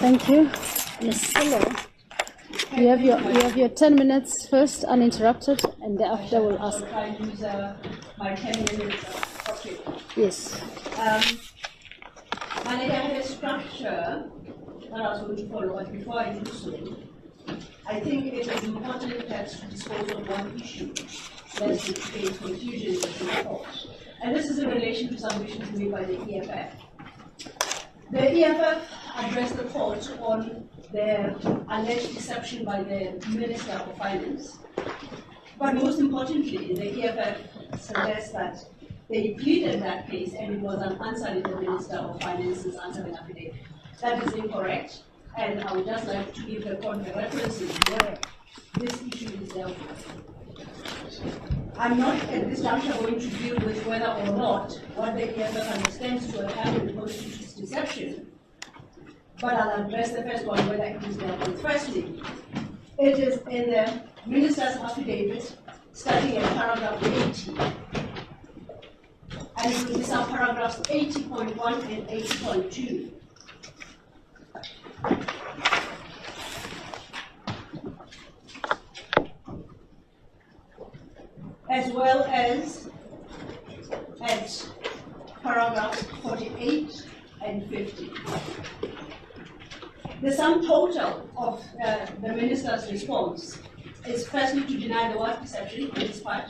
Thank you. Ms. Silo, you have your 10 minutes first, uninterrupted, and thereafter we'll ask. I'll try and use my 10 minutes. Okay. Yes. I have a structure that I was going to follow, but before I do so, I think it is important that to dispose of one issue lest it creates confusion in the report. And this is in relation to submissions made by the EFF. The EFF addressed the court on the alleged deception by the Minister of Finance. But most importantly, the EFF suggests that they pleaded that case and it was unanswered in the Minister of Finance's answering affidavit. That is incorrect, and I would just like to give the court the references where this issue is dealt with. I'm not at this juncture going to deal with whether or not what the EFF understands to have happened constitutes deception, but I'll address the first one, whether it is dealt with. Firstly, it is in the Minister's affidavit, starting at paragraph 80, and it will be some paragraphs 80.1 and 80.2. As well as at paragraphs 48 and 50. The sum total of the Minister's response is firstly to deny the word deception in this part,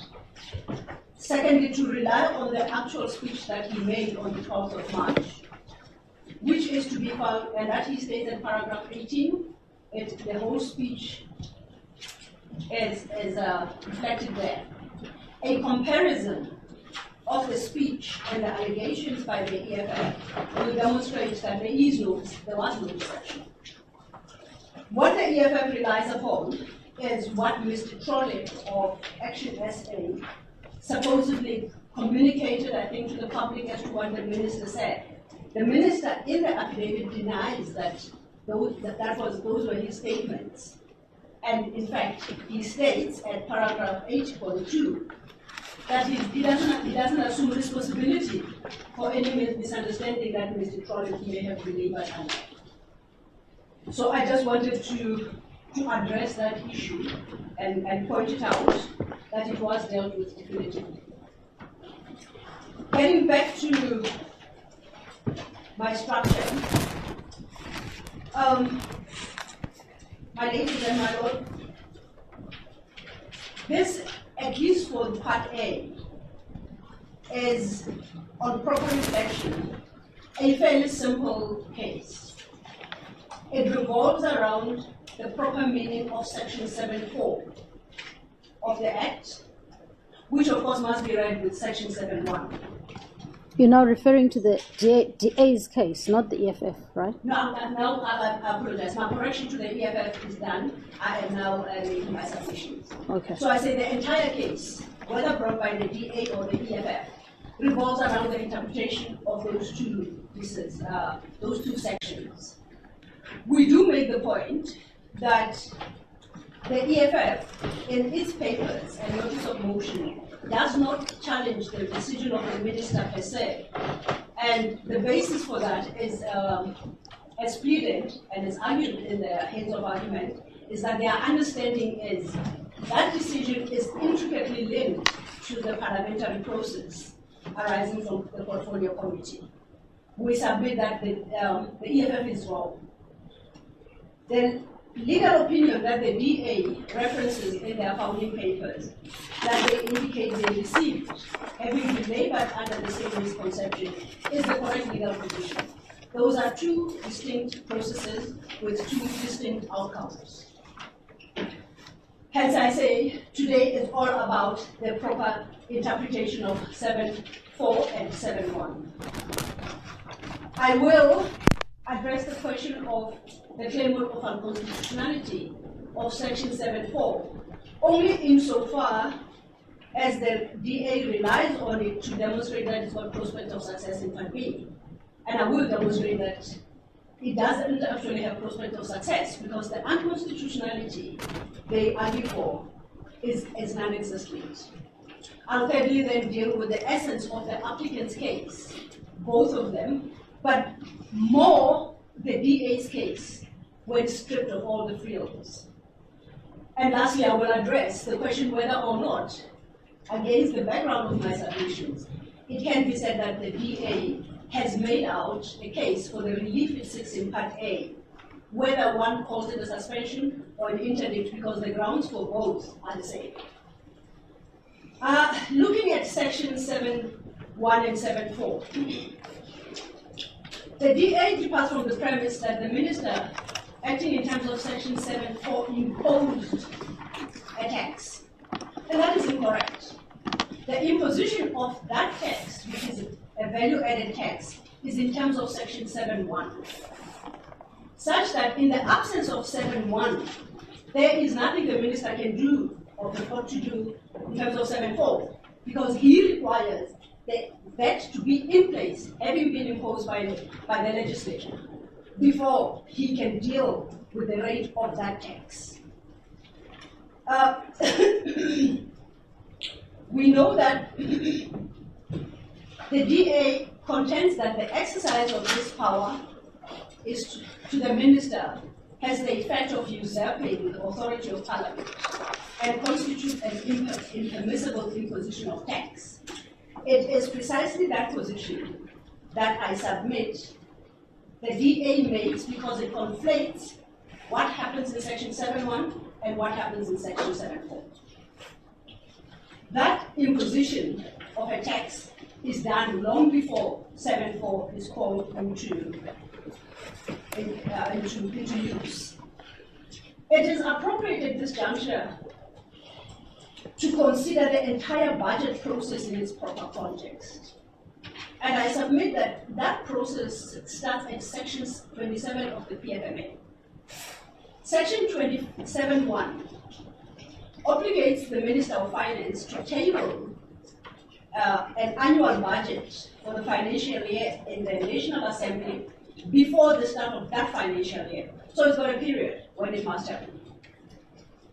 secondly to rely on the actual speech that he made on the 12th of March, which is to be found, and that he states in paragraph 18, the whole speech is reflected there. A comparison of the speech and the allegations by the EFF will demonstrate that there was no deception. What the EFF relies upon is what Mr. Trolley of Action SA supposedly communicated, I think, to the public as to what the minister said. The minister in the affidavit denies that those were his statements. And in fact, he states at paragraph 8.2 that he doesn't assume responsibility for any misunderstanding that Mr. Trolley may have delivered under. So I just wanted to address that issue and point it out that it was dealt with definitively. Getting back to my structure, my ladies and my lord, this, at least for part A, is, on proper reflection, a fairly simple case. It revolves around the proper meaning of section 7.4 of the Act, which of course must be read with section 7.1. You're now referring to the DA's case, not the EFF, right? No, I apologize. My correction to the EFF is done. I am now making my submissions. Okay. So I say the entire case, whether brought by the DA or the EFF, revolves around the interpretation of those two pieces, those two sections. We do make the point that the EFF, in its papers and notice of motion, does not challenge the decision of the minister per se. And the basis for that is, as pleaded and is argued in the heads of argument, is that their understanding is that decision is intricately linked to the parliamentary process arising from the portfolio committee. We submit that the EFF is wrong. The legal opinion that the DA references in their founding papers that they indicate they received, having been labored under the same misconception, is the correct legal position. Those are two distinct processes with two distinct outcomes. Hence I say today is all about the proper interpretation of 7.4 and 7.1. I will address the question of the claim of unconstitutionality of section 7.4, only insofar as the DA relies on it to demonstrate that it's got prospect of success in part B. And I will demonstrate that it doesn't actually have prospect of success because the unconstitutionality they argue for is non-existent. I'll thirdly then deal with the essence of the applicant's case, both of them, but more the DA's case when stripped of all the frills. And lastly, I will address the question whether or not, against the background of my submissions, it can be said that the DA has made out a case for the relief it seeks in Part A, whether one calls it a suspension or an interdict, because the grounds for both are the same. Looking at Section 7.1 and 7.4, the DA departs from the premise that the minister, acting in terms of Section 7.4, imposed a tax. And that is incorrect. The imposition of that tax, which is a value-added tax, is in terms of Section 7.1, such that in the absence of 7.1, there is nothing the minister can do or purport to do in terms of 7.4, because he requires the VAT to be in place, having been imposed by the legislature, before he can deal with the rate of that tax. We know that the DA contends that the exercise of this power is to the minister has the effect of usurping the authority of Parliament and constitutes an impermissible imposition of tax. It is precisely that position that I submit the DA makes, because it conflates what happens in Section 7.1 and what happens in Section 7.4. That imposition of a tax is done long before 7.4 is called into use. It is appropriate at this juncture to consider the entire budget process in its proper context. And I submit that that process starts at Section 27 of the PFMA. Section 27.1 obligates the Minister of Finance to table an annual budget for the financial year in the National Assembly before the start of that financial year. So it's got a period when it must happen.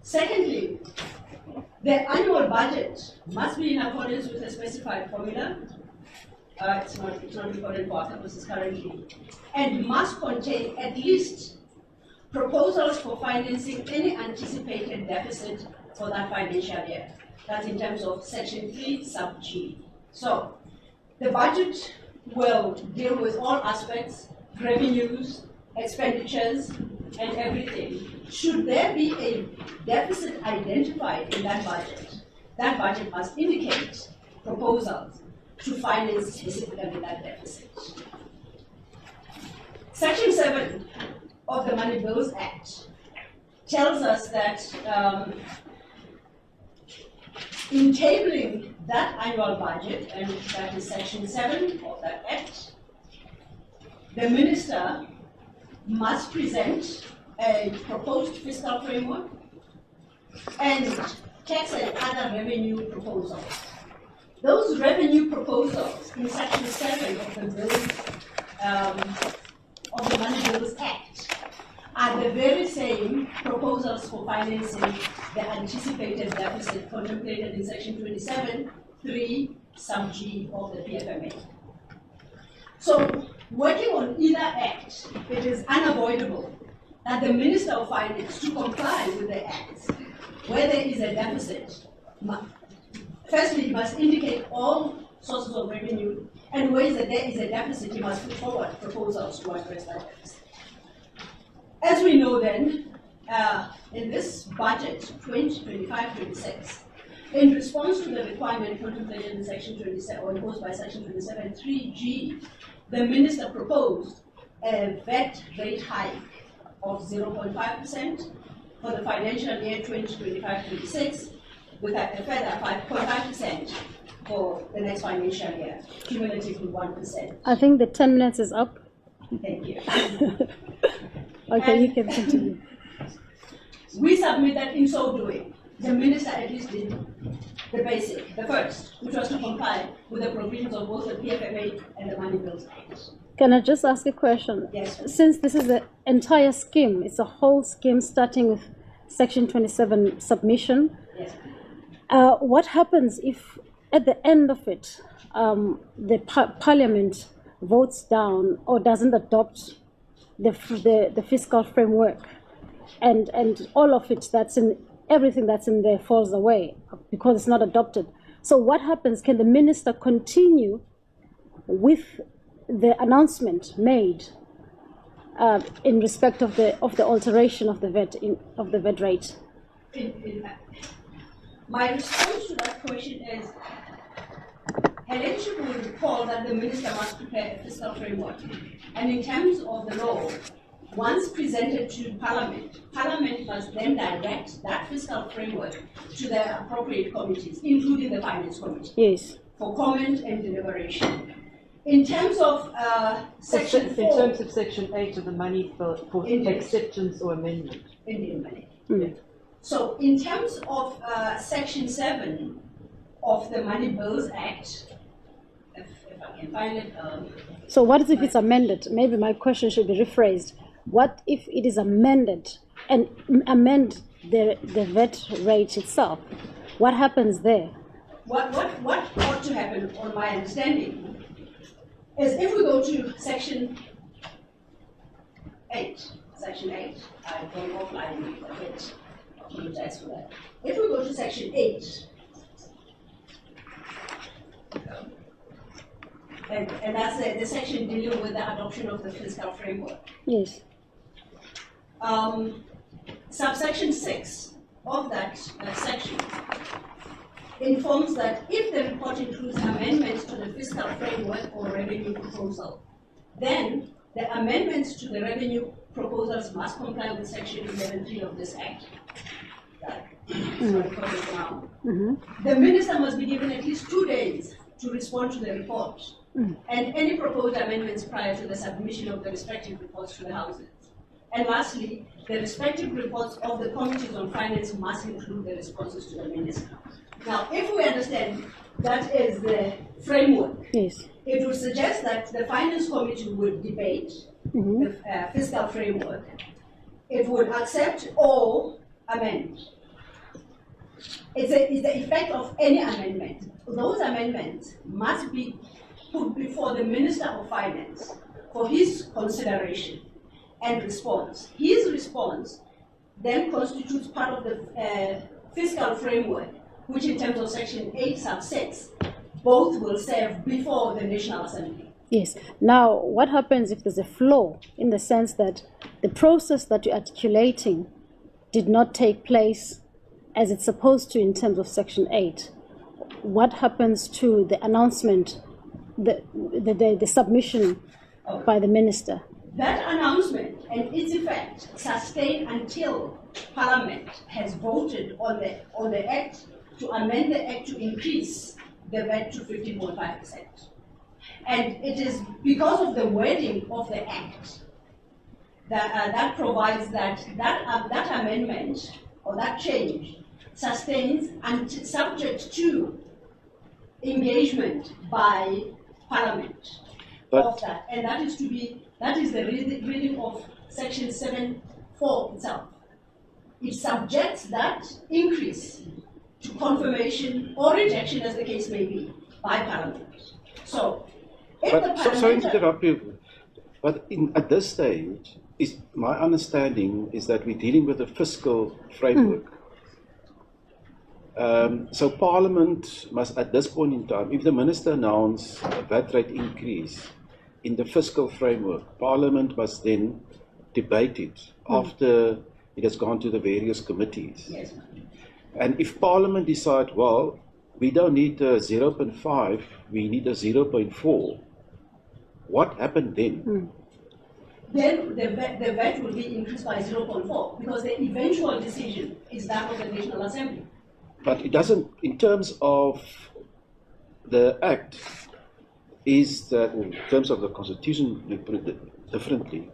Secondly, the annual budget must be in accordance with a specified formula. It's not important for our purposes currently, and must contain at least proposals for financing any anticipated deficit for that financial year. That's in terms of Section 3, sub G. So the budget will deal with all aspects, revenues, expenditures, and everything. Should there be a deficit identified in that budget must indicate proposals to finance specifically that deficit. Section 7 of the Money Bills Act tells us that in tabling that annual budget, and that is Section 7 of that Act, the minister must present a proposed fiscal framework and tax and other revenue proposals. Those revenue proposals in Section 7 of the Money Bills Act are the very same proposals for financing the anticipated deficit contemplated in Section 27, 3, sub G of the PFMA. So, working on either act, it is unavoidable that the Minister of Finance, to comply with the acts, where there is a deficit, firstly, he must indicate all sources of revenue, and ways that there is a deficit, he must put forward proposals to address that deficit. As we know then, in this budget, 2025-26, in response to the requirement contemplated in Section 27, or imposed by Section 27, 3G, the Minister proposed a VAT rate hike of 0.5% for the financial year 2025-26, with a further 5.5% for the next financial year, cumulatively 1%. I think the 10 minutes is up. Thank you. Okay, you can continue. We submit that in so doing, the minister at least did the basic, the first, which was to comply with the provisions of both the PFMA and the Money Bills Act. Can I just ask a question? Yes. Since this is an entire scheme, it's a whole scheme starting with Section 27 submission. Yes. What happens if, at the end of it, the Parliament votes down or doesn't adopt the fiscal framework, and all of it everything that's in there falls away because it's not adopted. So what happens? Can the minister continue with the announcement made in respect of the alteration of the VAT rate? My response to that question is, her ladyship will recall that the minister must prepare a fiscal framework, and in terms of the law, once presented to Parliament, Parliament must then direct that fiscal framework to the appropriate committees, including the Finance Committee, yes, for comment and deliberation. In terms of Section 4... In terms of Section 8 of the money for acceptance or amendment. Indian money. Mm. So in terms of Section 7 of the Money Bills Act, if I can find it... so what if it's amended? Maybe my question should be rephrased. What if it is amended and amend the VAT rate itself? What happens there? What ought to happen, on my understanding, is if we go to Section 8, I've gone offline a bit, I apologize for that. If we go to Section 8, and that's the section dealing with the adoption of the fiscal framework. Yes. Subsection 6 of that section informs that if the report includes amendments to the fiscal framework or revenue proposal, then the amendments to the revenue proposals must comply with Section 11.3 of this Act. Sorry for the ground. The minister must be given at least 2 days to respond to the report and any proposed amendments prior to the submission of the respective reports to the Houses. And lastly, the respective reports of the committees on finance must include the responses to the minister. Now, if we understand that is the framework, yes, it would suggest that the finance committee would debate the fiscal framework. It would accept or amend. It's the effect of any amendment. Those amendments must be put before the Minister of Finance for his consideration and response. His response then constitutes part of the fiscal framework, which in terms of Section 8 sub 6, both will serve before the National Assembly. Yes. Now, what happens if there's a flaw in the sense that the process that you're articulating did not take place as it's supposed to in terms of Section 8? What happens to the announcement, the submission by the minister? That announcement and its effect sustain until Parliament has voted on the Act to amend the Act to increase the VAT to 15.5%. And it is because of the wording of the Act that provides that amendment or that change sustains and subject to engagement by Parliament of that. And that is the reading of Section 7.4 itself. It subjects that increase to confirmation or rejection, as the case may be, by Parliament. So, sorry to interrupt you, but at this stage, my understanding is that we're dealing with a fiscal framework. So Parliament must, at this point in time, if the minister announces a VAT rate increase in the fiscal framework, Parliament must then debate it after it has gone to the various committees. Yes. And if Parliament decides, well, we don't need a 0.5, we need a 0.4, what happened then? Then the VAT will be increased by 0.4 because the eventual decision is that of the National Assembly. But it doesn't, in terms of the Act, is that in terms of the Constitution, we put it differently.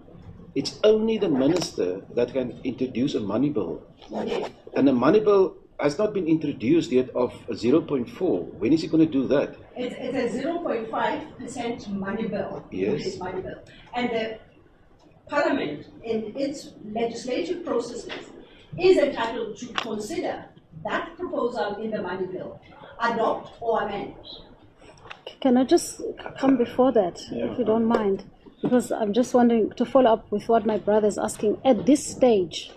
It's only the minister that can introduce a money bill. Okay. And the money bill has not been introduced yet of a 0.4. When is he going to do that? It's a 0.5% money bill. Yes. Money bill. And the Parliament, in its legislative processes, is entitled to consider that proposal in the money bill, adopt or amend. Can I just come before that, if you don't mind? Because I'm just wondering, to follow up with what my brother is asking, at this stage,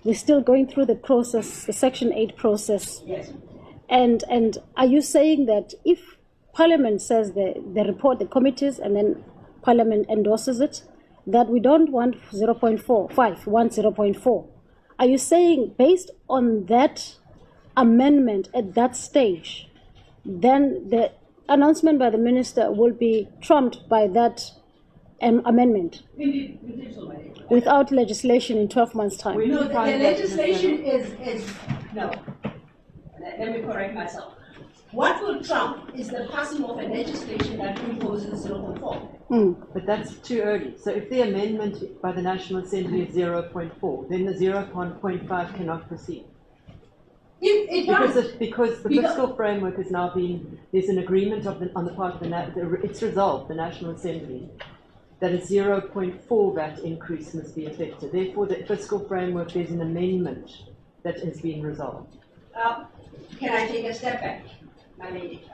we're still going through the process, the Section 8 process. Yes. And are you saying that if Parliament says the report, the committees, and then Parliament endorses it, that we don't want 0.45, we want 0.4? Are you saying based on that amendment at that stage, then the announcement by the minister will be trumped by that amendment Indeed, so. without legislation in 12 months' time? No, the legislation is no. Let me correct myself. What will trump is the passing of a legislation that imposes 0.4. But that's too early. So if the amendment by the National Assembly is 0.4, then the 0.5 cannot proceed. Because the fiscal framework has now been, there's an agreement on the part of it's resolved, the National Assembly, that a 0.4 VAT increase must be effected. Therefore, the fiscal framework, there's an amendment that has been resolved. Can I take a step back, my lady?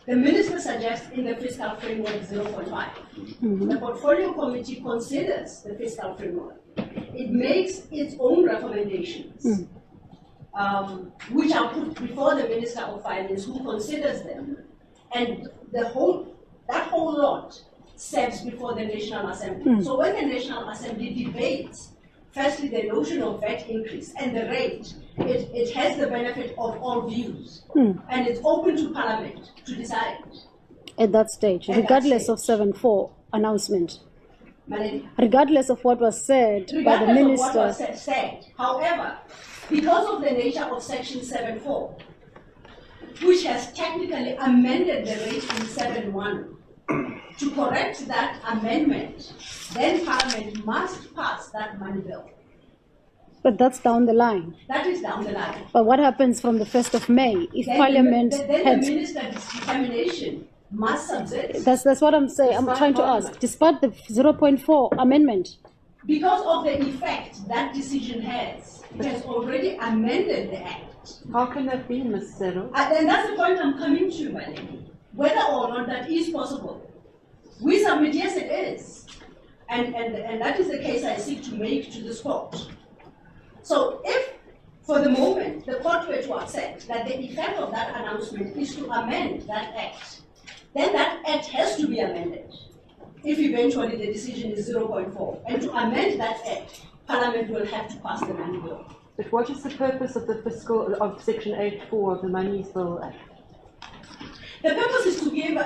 The minister suggests in the fiscal framework 0.5. The portfolio committee considers the fiscal framework. It makes its own recommendations, which are put before the Minister of Finance, who considers them, and that whole lot steps before the National Assembly. So when the National Assembly debates, firstly, the notion of VAT increase and the rate, it has the benefit of all views, and it's open to Parliament to decide. At that stage, regardless of 7.4 announcement, regardless of what was said by the minister. Of what was said. However, because of the nature of Section 7.4, which has technically amended the rate in 7.1, to correct that amendment, then Parliament must pass that money bill. But that's down the line. That is down the line. But what happens from the 1st of May if Then Parliament then the minister's determination must subsist. That's what I'm saying. I'm trying to ask. Despite the 0.4 amendment. Because of the effect that decision has, it has already amended the Act. How can that be, Ms. Settle? And that's the point I'm coming to, my lady. Whether or not that is possible. We submit, yes, it is. And that is the case I seek to make to this court. So if, for the moment, the court were to accept that the effect of that announcement is to amend that Act, then that Act has to be amended if eventually the decision is 0.4. And to amend that Act, Parliament will have to pass the money bill. But what is the purpose of the of Section 8.4 of the Money Bill Act? The purpose is to give, and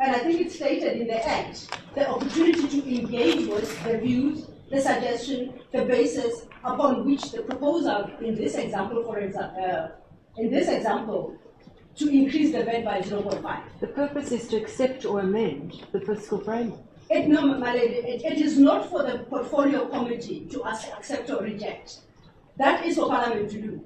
I think it's stated in the Act, the opportunity to engage with the views, the suggestion, the basis upon which the proposal, in this example, to increase the VAT by 0.5. The purpose is to accept or amend the fiscal framework. No, my lady, it is not for the portfolio committee to accept or reject. That is for Parliament to do.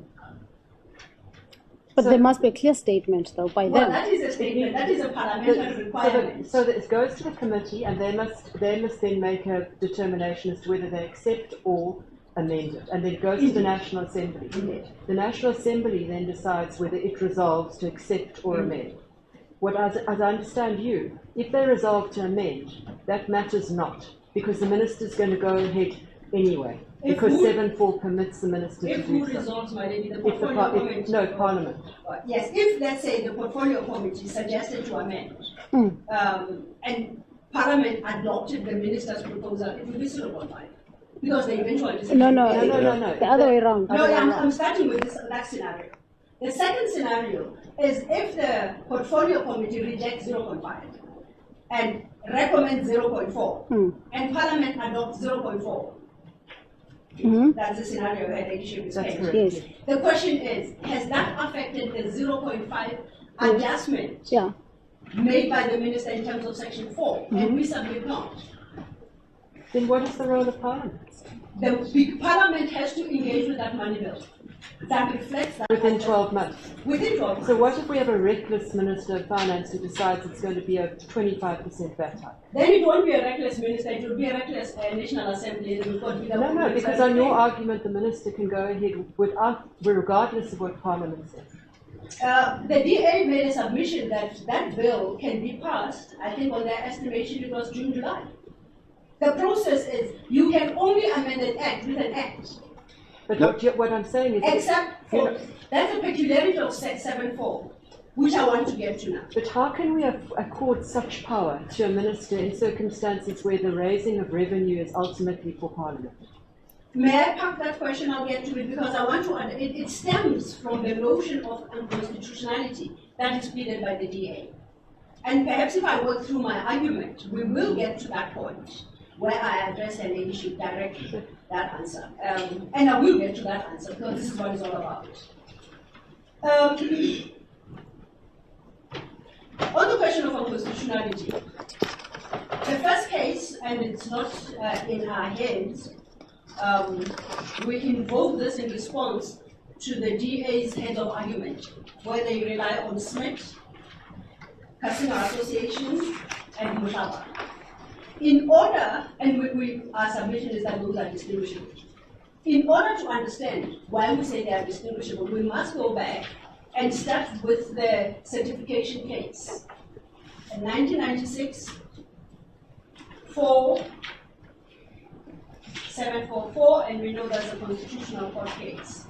But there must be a clear statement, though, by Well, them. that is a statement. That is a parliamentary requirement. So that it goes to the committee, and they must then make a determination as to whether they accept or amend it, and then it goes to the National Assembly. The National Assembly then decides whether it resolves to accept or amend. As I understand you, if they resolve to amend, that matters not, because the minister's going to go ahead anyway. Because 7.4 permits the minister to do so. If who resolves, my lady, the portfolio committee? No, Parliament. Yes, if, let's say, the portfolio committee suggested to amend, and Parliament adopted the minister's proposal, it will be 0.5. Because they eventually decided. No. The other way around. No, I'm starting with that scenario. The second scenario is if the portfolio committee rejects 0.5 and recommends 0.4, and Parliament adopts 0.4. That's the scenario where the issue is changed. Yes. The question is, has that affected the 0.5 adjustment made by the minister in terms of Section 4? And we submit not. Then what is the role of Parliament? The Parliament has to engage with that money bill. That reflects that. Within 12 months? Within 12 months. So what if we have a reckless Minister of Finance who decides it's going to be a 25% VAT hike? Then it won't be a reckless minister, it will be a reckless National Assembly. No, because on your argument, the minister can go ahead regardless of what Parliament says. The DA made a submission that that bill can be passed, I think on their estimation it was June, July. The process is you can only amend an act with an act. But No. what I'm saying is, Except for, that's a peculiarity of Section 7.4, which I want to get to now. but how can we accord such power to a minister in circumstances where the raising of revenue is ultimately for Parliament? May I park that question? I'll get to it because I want to, it stems from the notion of unconstitutionality that is pleaded by the DA. And perhaps if I work through my argument, we will get to that point where I address an issue directly, that answer. And I will get to that answer because this is what it's all about. On the question of unconstitutionality, the first case, and it's not in our hands, we invoke this in response to the DA's head of argument, where they rely on Smith, Casino Association, and Mushaba. In order, and our submission is that those are distinguishable. In order to understand why we say they are distinguishable, we must go back and start with the certification case. In 1996, 744, and we know that's a constitutional court case.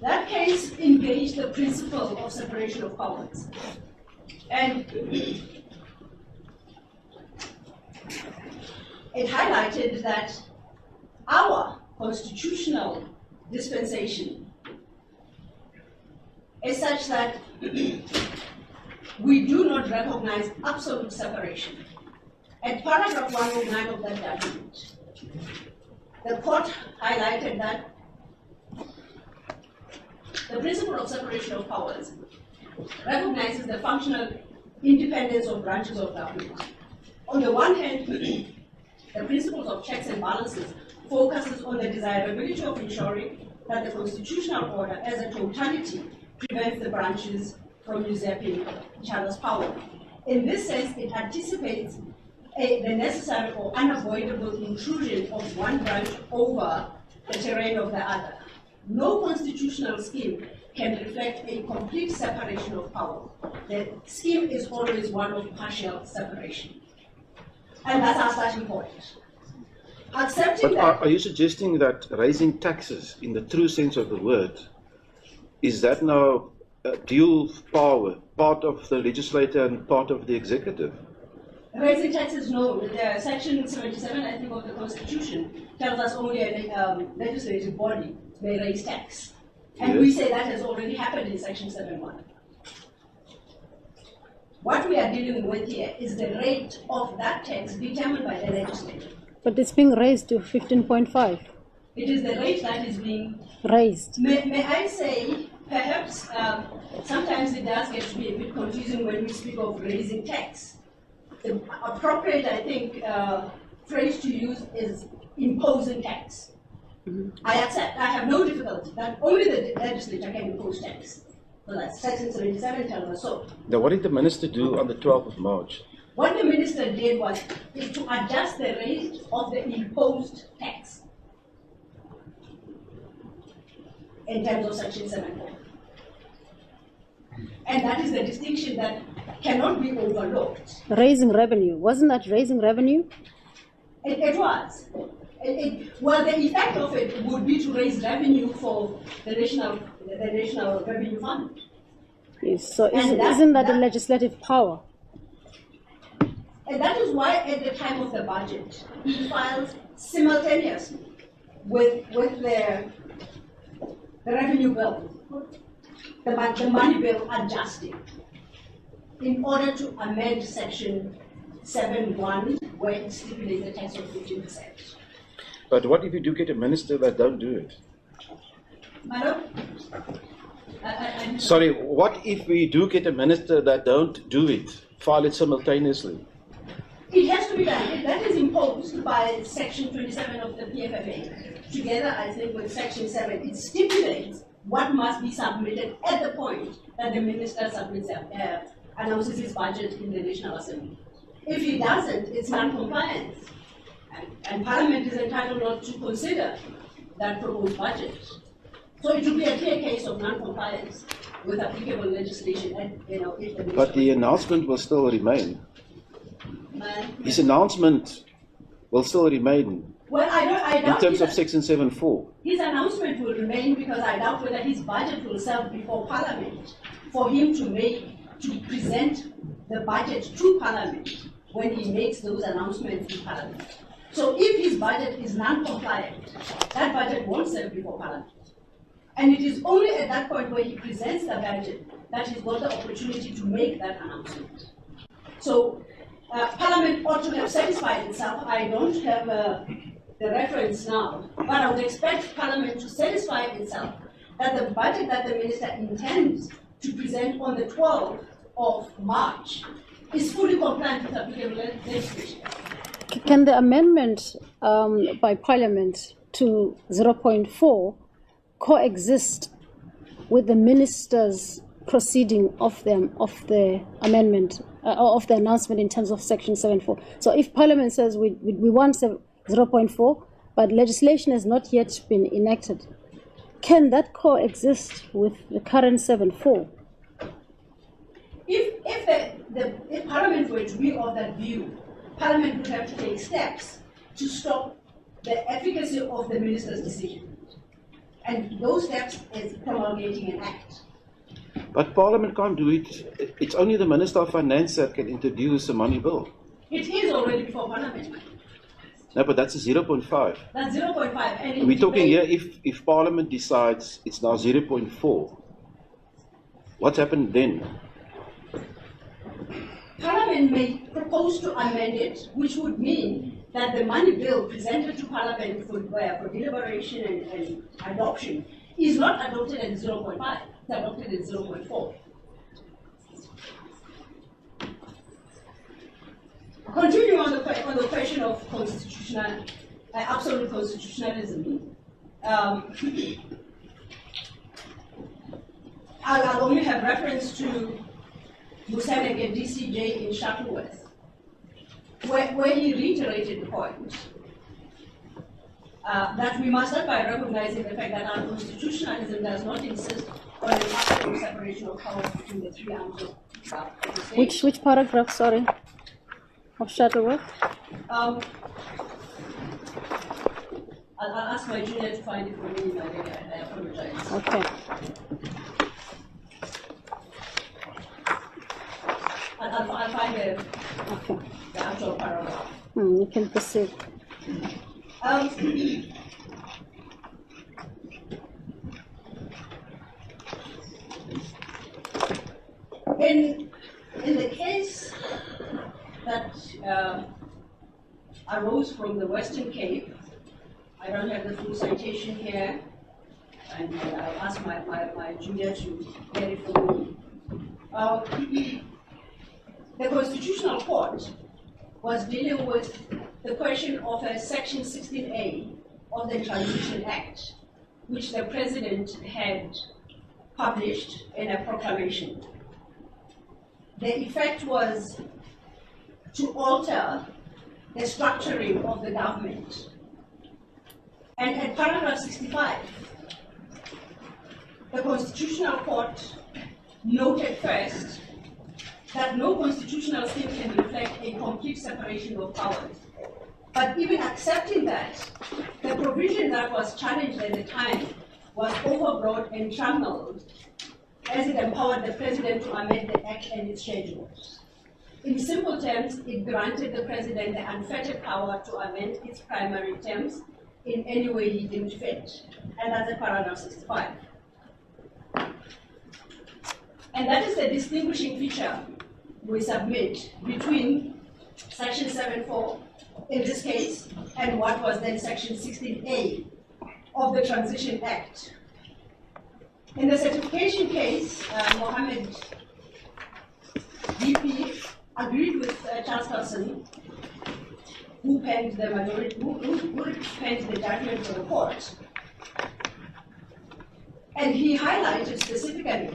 That case engaged the principle of separation of powers. And it highlighted that our constitutional dispensation is such that we do not recognize absolute separation. At paragraph 109 of that document, the court highlighted that the principle of separation of powers recognizes the functional independence of branches of government. On the one hand, the principles of checks and balances focuses on the desirability of ensuring that the constitutional order as a totality prevents the branches from usurping each other's power. In this sense, it anticipates the necessary or unavoidable intrusion of one branch over the terrain of the other. No constitutional scheme can reflect a complete separation of power. The scheme is always one of partial separation. And that's our starting point. Accepting But that. are you suggesting that raising taxes, in the true sense of the word, is that now a dual power, part of the legislature and part of the executive? Raising taxes, no. The Section 77, I think, of the Constitution tells us only a legislative body may raise tax. And Yes. we say that has already happened in Section 7.1. What we are dealing with here is the rate of that tax determined by the legislature. But it's being raised to 15.5. It is the rate that is being Raised. May I say, perhaps sometimes it does get to be a bit confusing when we speak of raising tax. The appropriate, I think, phrase to use is imposing tax. I accept, I have no difficulty that only the legislature can impose tax. So that's Section 77 tells us so. Now, what did the minister do on the 12th of March? What the minister did was to adjust the rate of the imposed tax in terms of Section 7.4. And that is the distinction that cannot be overlooked. Raising revenue. Wasn't that raising revenue? It was. Well, the effect of it would be to raise revenue for the National Revenue Fund. Yes. So And isn't that a legislative power? And that is why at the time of the budget, he files simultaneously with the revenue bill, the money bill adjusting, in order to amend Section 7.1, where it stipulates a tax of 15%. But what if you do get a minister that don't do it? Madam? Sorry, what if we do get a minister that don't do it, file it simultaneously? It has to be done. That is imposed by Section 27 of the PFFA. Together, I think, with Section 7, it stipulates what must be submitted at the point that the minister submits, announces his budget in the National Assembly. If he doesn't, it's non-compliance. And Parliament is entitled not to consider that proposed budget. So it would be a clear case of non-compliance with applicable legislation. And, if the But the announcement will still remain. His announcement will still remain Well, I in doubt terms of Section 7.4. his announcement will remain, because I doubt whether his budget will serve before Parliament for him to present the budget to Parliament when he makes those announcements in Parliament. So if his budget is non-compliant, that budget won't serve before Parliament. And it is only at that point where he presents the budget that he's got the opportunity to make that announcement. So Parliament ought to have satisfied itself. I don't have the reference now, but I would expect Parliament to satisfy itself that the budget that the minister intends to present on the 12th of March is fully compliant with applicable legislation. Can the amendment by Parliament to 0.4 coexist with the minister's proceeding of the amendment of the announcement in terms of Section 7.4? So if Parliament says we want 0.4, but legislation has not yet been enacted, can that coexist with the current 7.4? If Parliament were to be of that view, Parliament would have to take steps to stop the efficacy of the minister's decision. And those steps is promulgating an act. But Parliament can't do it. It's only the Minister of Finance that can introduce a money bill. It is already before Parliament. No, but that's a 0.5. That's 0.5. And We're talking here if Parliament decides it's now 0.4. What's happened then? Parliament may propose to amend it, which would mean that the money bill presented to Parliament for deliberation and adoption is not adopted at 0.5, it's adopted at 0.4. Continuing on the question of constitutional, absolute constitutionalism, I'll only have reference to Museneke DCJ in Shuttleworth, where he reiterated the point that we must start by recognizing the fact that our constitutionalism does not insist on an absolute separation of powers between the three arms of the state. Which paragraph, sorry, of Shuttleworth? I'll ask my junior to find it for me in my data. I apologize. Okay. I'll find Okay. the actual paragraph. You can proceed. In the case that arose from the Western Cape, I don't have the full citation here, and I'll ask my junior to get it for me. The Constitutional Court was dealing with the question of a Section 16A of the Transition Act, which the President had published in a proclamation. The effect was to alter the structuring of the government. And at paragraph 65, the Constitutional Court noted first that no constitutional scheme can reflect a complete separation of powers. But even accepting that, the provision that was challenged at the time was overbroad and trammeled, as it empowered the President to amend the Act and its schedules. In simple terms, it granted the President the unfettered power to amend its primary terms in any way he deemed fit. And that's at paragraph 65. And that is the distinguishing feature we submit between Section 7.4 in this case and what was then Section 16A of the Transition Act. In the certification case, Mohammed DP agreed with Charles Carson, who penned the majority, who penned the judgment for the court. And he highlighted specifically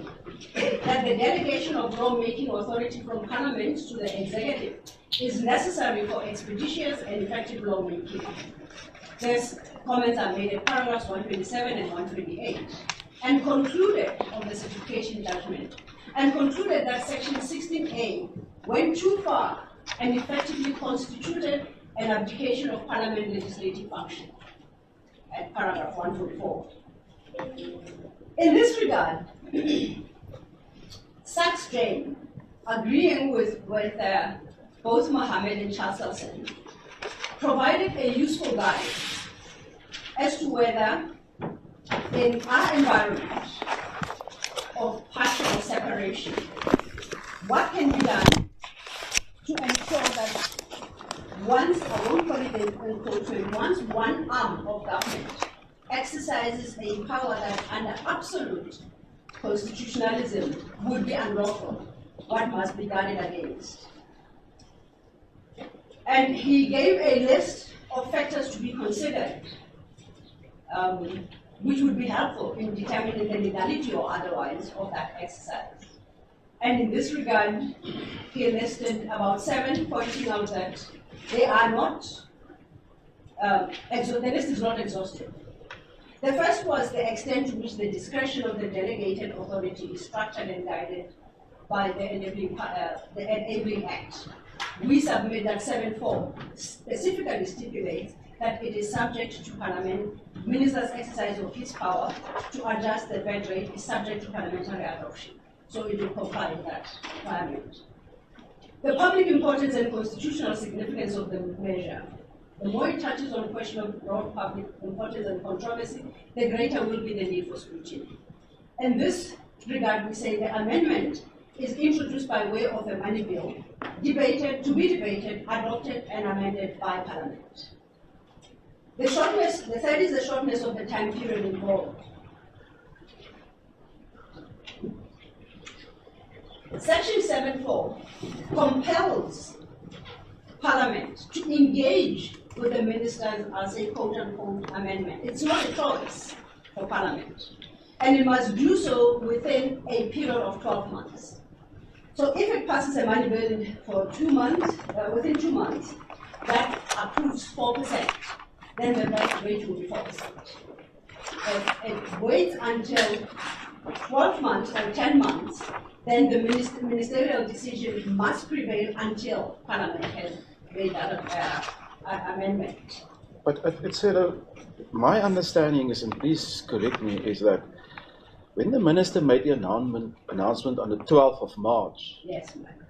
that the delegation of lawmaking authority from Parliament to the executive is necessary for expeditious and effective lawmaking. These comments are made at paragraphs 127 and 128, and concluded on the certification judgment, and concluded that Section 16A went too far and effectively constituted an abdication of parliament legislative function, at paragraph 144. In this regard, Sachs Jane, agreeing with both Mohammed and Charles, provided a useful guide as to whether in our environment of partial separation, what can be done to ensure that once, I won't call it in quotation, once one arm of government exercises a power that under absolute constitutionalism would be unlawful, what must be guarded against. And he gave a list of factors to be considered, which would be helpful in determining the legality or otherwise of that exercise. And in this regard, he listed about 7, pointing out that they are not, the list is not exhaustive. The first was the extent to which the discretion of the delegated authority is structured and guided by the Enabling Act. We submit that 7.4 specifically stipulates that it is subject to Parliament, minister's exercise of his power to adjust the VAT rate is subject to parliamentary adoption. So it will comply with that requirement. The public importance and constitutional significance of the measure. The more it touches on the question of broad public importance and controversy, the greater will be the need for scrutiny. In this regard, we say the amendment is introduced by way of a money bill, to be debated, adopted, and amended by Parliament. The third is the shortness of the time period involved. Section 7.4 compels Parliament to engage with the ministers as a quote-unquote amendment. It's not a choice for Parliament. And it must do so within a period of 12 months. So if it passes a money bill for 2 months, within 2 months, that approves 4%, then the VAT rate will be 4%. If it waits until 12 months or 10 months, then the ministerial decision must prevail until Parliament has made that amendment. But it's my understanding is, and please correct me, is that when the minister made the announcement on the 12th of March, yes, ma'am,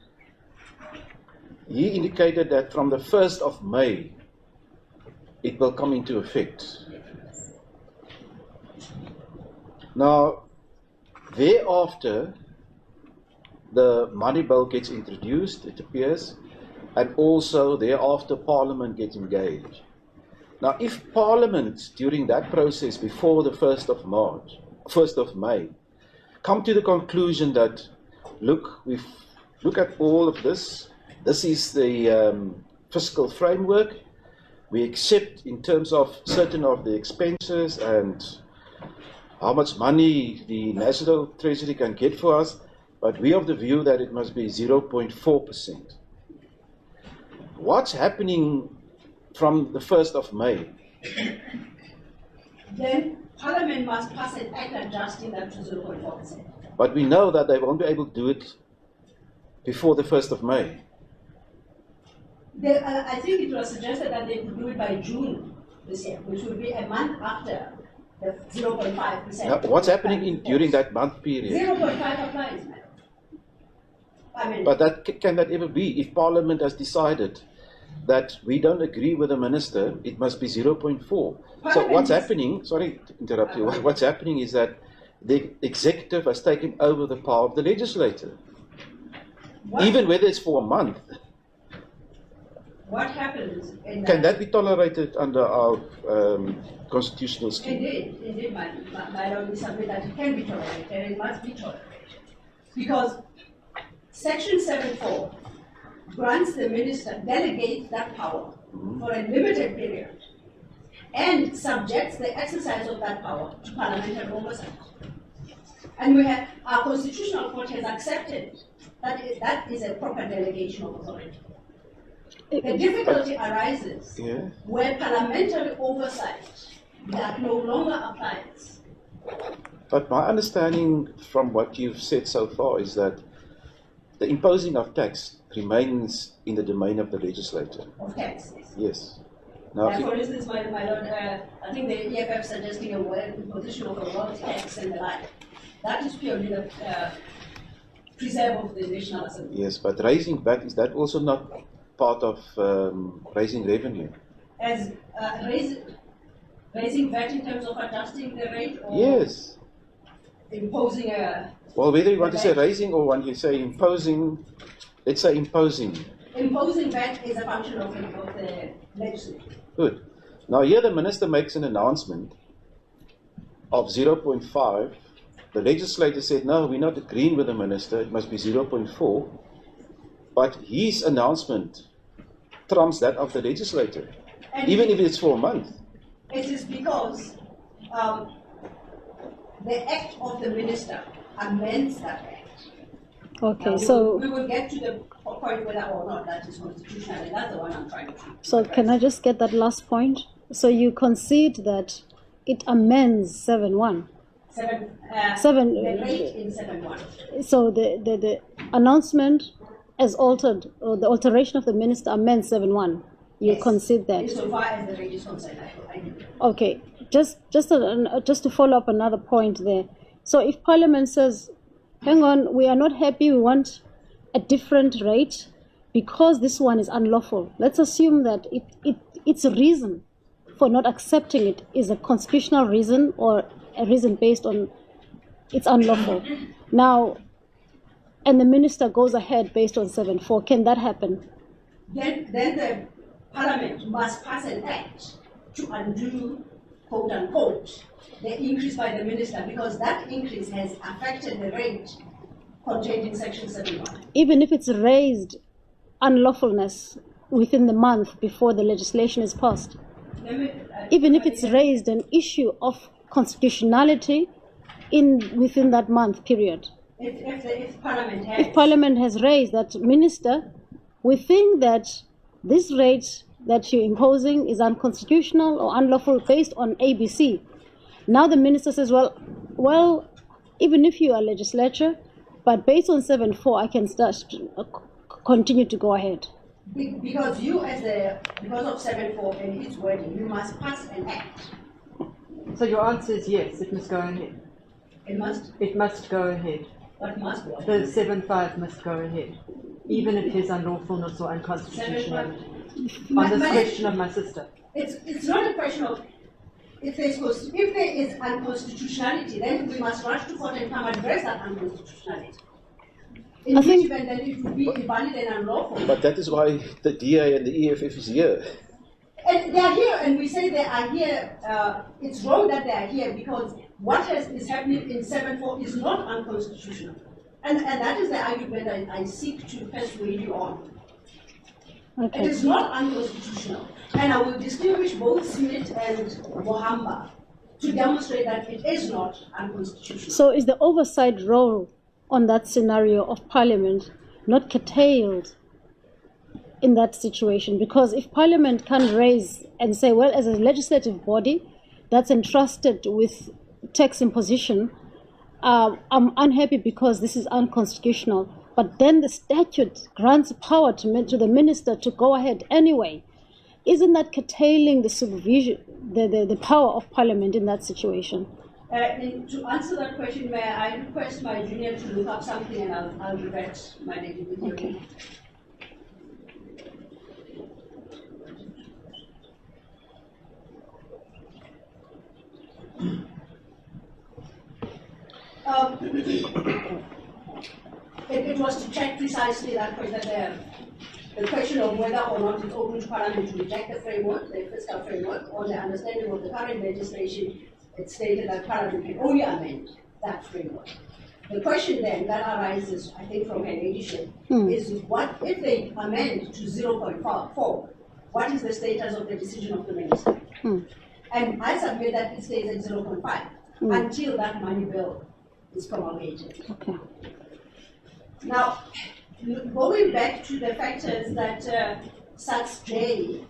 he indicated that from the 1st of May, it will come into effect. Now, thereafter, the money bill gets introduced, it appears, and also thereafter Parliament gets engaged. Now, if Parliament, during that process before the 1st of May, come to the conclusion that, look at all of this, this is the fiscal framework, we accept in terms of certain of the expenses and how much money the National Treasury can get for us, but we have the view that it must be 0.4%. What's happening from the 1st of May? Then Parliament must pass an act adjusting that to 0.4%. But we know that they won't be able to do it before the 1st of May. I think it was suggested that they could do it by June this year, which would be a month after the 0.5%. Now, what's happening during that month period? 0.5 applies, madam. But can that ever be? If Parliament has decided that we don't agree with the minister, it must be 0.4. So what's happening, sorry to interrupt you, what's happening is that the executive has taken over the power of the legislature, even whether it's for a month. What happens in Can that be tolerated under our constitutional scheme? Indeed, my Lord, we submit that it can be tolerated, and it must be tolerated. Because Section 7.4 grants the minister, delegates that power for a limited period, and subjects the exercise of that power to parliamentary oversight. And our constitutional court has accepted that is a proper delegation of authority. The difficulty arises where parliamentary oversight that no longer applies. But my understanding from what you've said so far is that the imposing of tax remains in the domain of the legislature. Of taxes. Yes. Now, For instance, my lord, I think the EFF suggesting a imposition of a wealth tax and the like. That is purely the preserve of the National Assembly. yes, but raising VAT, is that also not part of raising revenue? As raising VAT in terms of adjusting the rate or Yes. imposing a... Well, whether you want to say raising or when you say imposing, let's say imposing. Imposing VAT is a function of the legislature. Good. Now here the minister makes an announcement of 0.5. The legislator said, no, we're not agreeing with the minister, it must be 0.4. But his announcement trumps that of the legislator, And even if it's for a month. It is because the act of the minister amends that act. Okay, Now, so we will get to the point whether or not that is constitutional, and that's the one I'm trying to. so can I just get that last point? So you concede that it amends 7.1. Seven- The rate in 7.1. So the announcement as altered, or the alteration of the minister amends 7.1. You Yes. concede that. Insofar as the rate is concerned, I do. Okay, just to follow up another point there. So if Parliament says, hang on, we are not happy, we want a different rate because this one is unlawful. Let's assume that its reason for not accepting it is a constitutional reason or a reason based on it's unlawful. Now, and the minister goes ahead based on 7.4. Can that happen? Then the Parliament must pass an act to undo, quote unquote, the increase by the minister, because that increase has affected the rate contained in Section 7.1. Even if it's raised unlawfulness within the month before the legislation is passed? Even if it's raised an issue of constitutionality within that month period? If Parliament has... If Parliament has raised that, minister, we think that this rate that you're imposing is unconstitutional or unlawful based on ABC. Now the minister says, well, even if you are legislature, but based on 7.4, I can continue to go ahead. Because because of 7.4 and its wording, you must pass an act. So your answer is yes, it must go ahead. It must? It must go ahead. What must go The ahead? 7.5 must go ahead, even if there's unlawfulness or unconstitutionality. 7.5. On this question of my sister. It's not a question of if there is unconstitutionality, then we must rush to court and come address that unconstitutionality. In which event then it would be invalid and unlawful. But that is why the DA and the EFF is here. And they are here, and we say they are here. It's wrong that they are here because what is happening in 7.4 is not unconstitutional. And that is the argument I seek to persuade you on. Okay. It is not unconstitutional. And I will distinguish both Smith and Mohamba to demonstrate that it is not unconstitutional. So is the oversight role on that scenario of Parliament not curtailed in that situation? Because if Parliament can raise and say, well, as a legislative body that's entrusted with tax imposition, I'm unhappy because this is unconstitutional. But then the statute grants power to the minister to go ahead anyway. Isn't that curtailing the supervision, the power of Parliament in that situation? To answer that question, may I request my junior to look up something and I'll revert my lady with you. Okay. It was to check precisely that question, the question of whether or not it's open to Parliament to reject the framework, the fiscal framework, or the understanding of the current legislation. It stated that Parliament can only amend that framework. The question then that arises, I think, from her ladyship, is what if they amend to 0.4? What is the status of the decision of the minister? And I submit that it stays at 0.5 until that money bill is promulgated. Okay. Now, going back to the factors that SACS J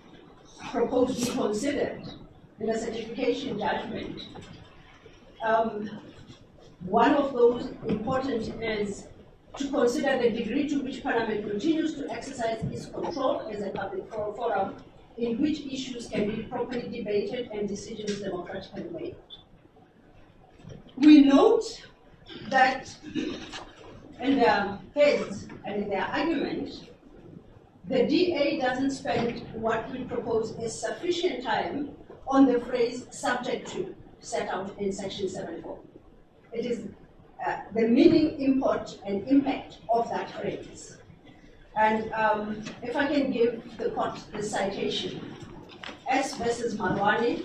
proposed to be considered in a certification judgment, one of those important is to consider the degree to which Parliament continues to exercise its control as a public forum in which issues can be properly debated and decisions democratically made. We note that in their heads and in their argument, the DA doesn't spend what we propose as sufficient time on the phrase subject to set out in section 7.4. It is the meaning, import, and impact of that phrase. And if I can give the court the citation, S versus Marwani.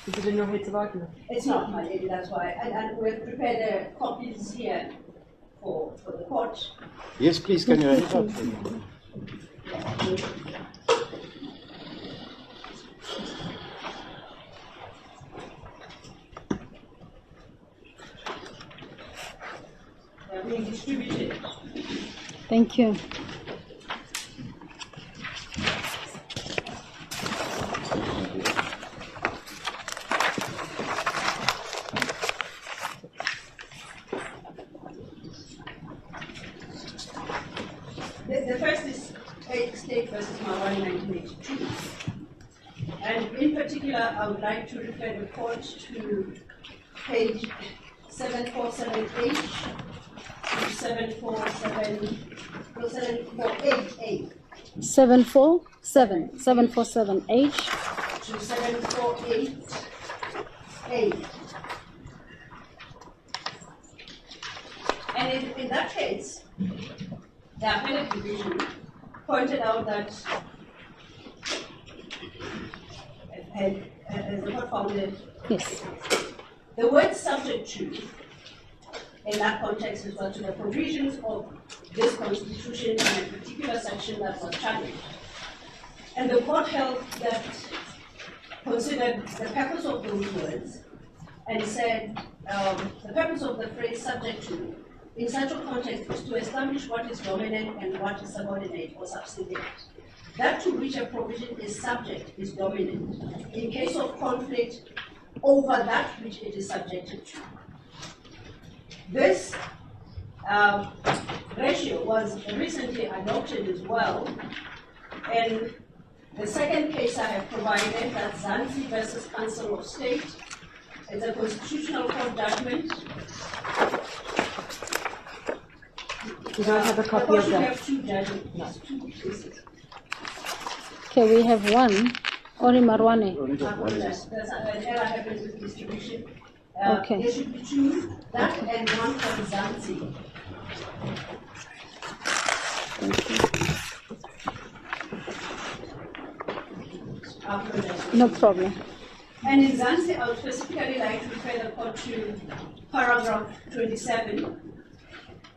Is it in your heads of argument? It's not, my lady, that's why. And we've prepared copies here for the court. Yes, please, can you hand it up? They're being distributed. Thank you. The first is State versus Marwani 1982. And in particular, I would like to refer the court to page 747H to 748A. 747H. To 748A. And in that case, the appellate division pointed out that, as the court found it, Yes. the word subject to, in that context, refers to the provisions of this constitution in a particular section that was challenged. And the court held that, considered the purpose of those words, and said the purpose of the phrase subject to in such a context is to establish what is dominant and what is subordinate or subsidiary. That to which a provision is subject is dominant in case of conflict over that which it is subjected to. This ratio was recently adopted as well, and the second case I have provided, that's Zanzi versus Council of State. It's a constitutional court judgment. You don't have a copy of We that? have two judgments, two cases. Okay, we have one. Ori Marwane. Only got one. There's an error happened with distribution. Okay. There should be two, that and one from Zanzi. No problem. And in Zanzi, I would specifically like to refer the court to paragraph 27,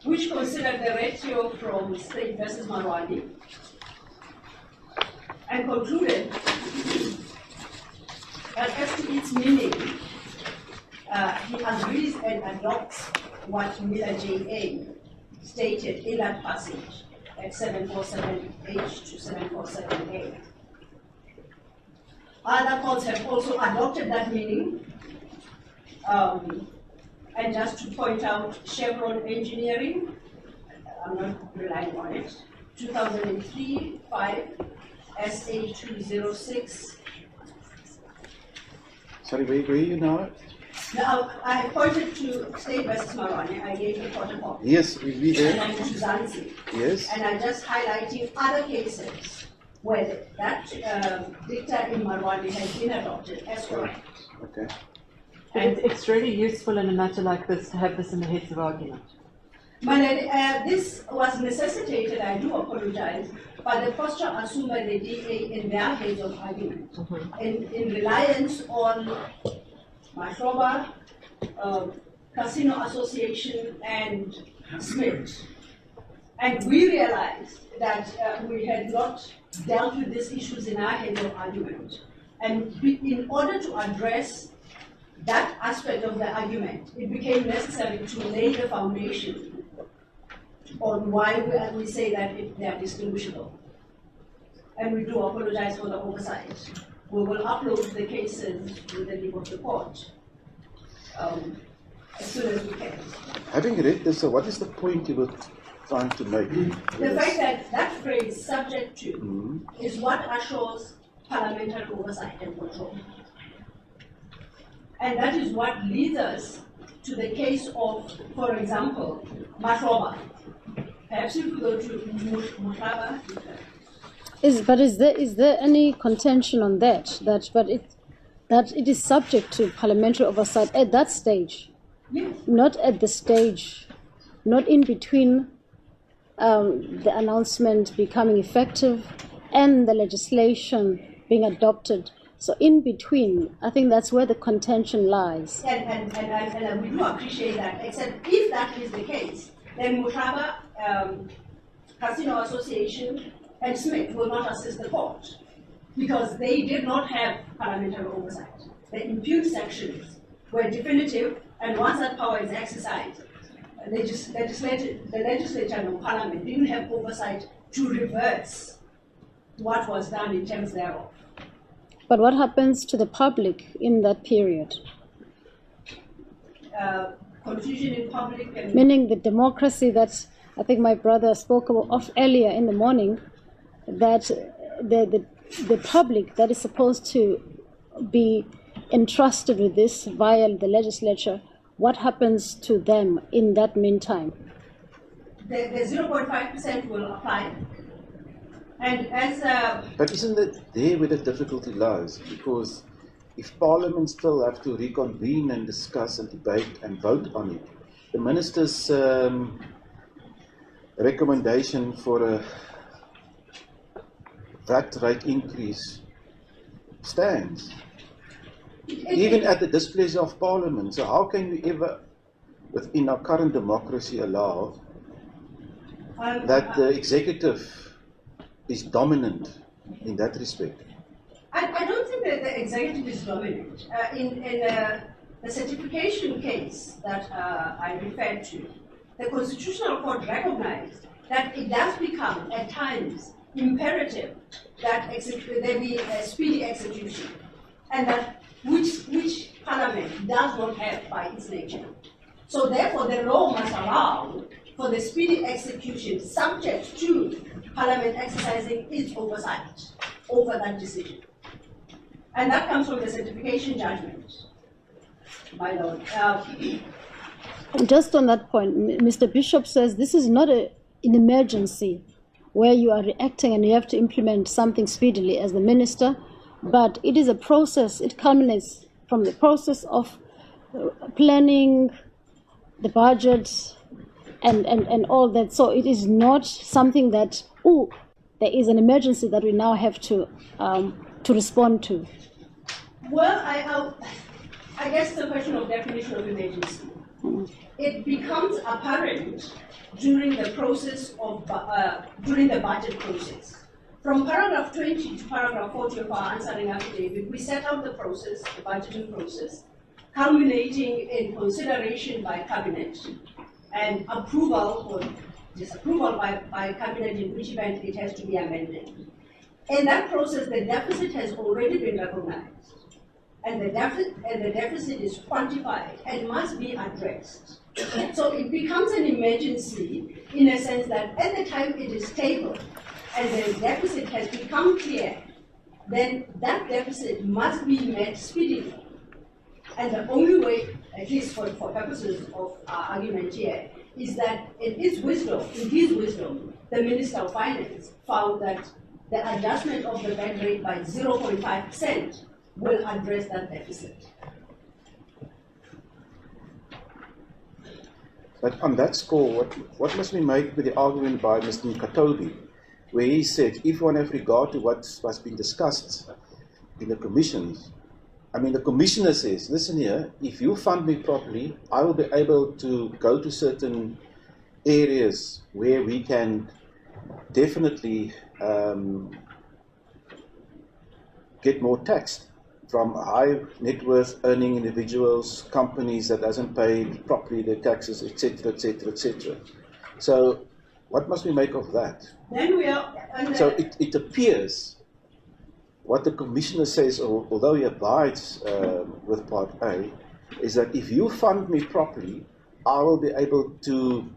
which considered the ratio from State versus Marwani, and concluded that as to its meaning, he agrees and adopts what Miller J.A. stated in that passage at 747H to 747A. Other courts have also adopted that meaning. And just to point out, Chevron Engineering, I'm not relying on it, 2003, 5, SA 206. Sorry, where are you now? Now, I pointed to State versus Marwani. I gave the protocol. Yes, we And there. I'm to Zanzi. Yes. And I'm just highlighting other cases where that dicta in Marwani has been adopted as correct. Okay. It's really useful in a matter like this to have this in the heads of argument. This was necessitated, I do apologize, by the posture assumed by the DA in their heads of argument, in reliance on Mashoba, Casino Association, and Smith. And we realized that we had not dealt with these issues in our heads of argument. And in order to address that aspect of the argument, it became necessary to lay the foundation on why we say that they are distinguishable. And we do apologize for the oversight. We will upload the cases with the leave of the court. as soon as we can. Having read this, so what is the point you were trying to make? The fact that that phrase, subject to, is what assures parliamentary oversight and control. And that is what leads us to the case of, for example, Matroba. Perhaps if we go to Mutraba. Is there any contention on that? That it is subject to parliamentary oversight at that stage, Yes. not at the stage, not in between the announcement becoming effective and the legislation being adopted. So in between, I think that's where the contention lies. And we do appreciate that, except if that is the case, then Mutraba Casino Association and Smith will not assist the court because they did not have parliamentary oversight. The impute sections were definitive, and once that power is exercised, the legislature and parliament didn't have oversight to reverse what was done in terms thereof. But what happens to the public in that period? Confusion in public and Meaning the democracy that I think my brother spoke of earlier in the morning, that the public that is supposed to be entrusted with this via the legislature, what happens to them in that meantime? the 0.5% will apply. And as But isn't that there where the difficulty lies? Because if Parliament still have to reconvene and discuss and debate and vote on it, the Minister's recommendation for a VAT rate increase stands, even at the displeasure of Parliament. So how can we ever, within our current democracy, allow that the executive is dominant in that respect? I don't think that the executive is dominant. In the certification case that I referred to, the Constitutional Court recognized that it does become, at times, imperative that there be a speedy execution, and that which Parliament does not have by its nature. So therefore, the law must allow for the speedy execution subject to Parliament exercising its oversight over that decision. And that comes from the certification judgment, my lord. Just on that point, Mr. Bishop says this is not an emergency where you are reacting and you have to implement something speedily as the minister, but it is a process. It culminates from the process of planning the budget and all that. So it is not something that, there is an emergency that we now have to respond to. Well, I guess the question of definition of emergency. It becomes apparent during the process of during the budget process. From paragraph 20 to paragraph 40 of our answering affidavit, we set out the process, the budgeting process, culminating in consideration by cabinet and approval or disapproval by cabinet, in which event it has to be amended. In that process, the deficit has already been recognized, and the deficit is quantified and must be addressed. So it becomes an emergency in a sense that at the time it is tabled and the deficit has become clear, then that deficit must be met speedily. And the only way, at least for purposes of our argument here, is that in his wisdom, the Minister of Finance found that the adjustment of the VAT rate by 0.5% will address that deficit. But on that score, what must we make with the argument by Mr. Nkatobi, where he said, if one have regard to what has been discussed in the commissions, I mean, the commissioner says, listen here, if you fund me properly, I will be able to go to certain areas where we can definitely get more taxed from high net worth earning individuals, companies that hasn't paid properly their taxes, etc., etc., etc. So what must we make of that? Then we are So it appears what the commissioner says, although he abides with Part A, is that if you fund me properly, I will be able to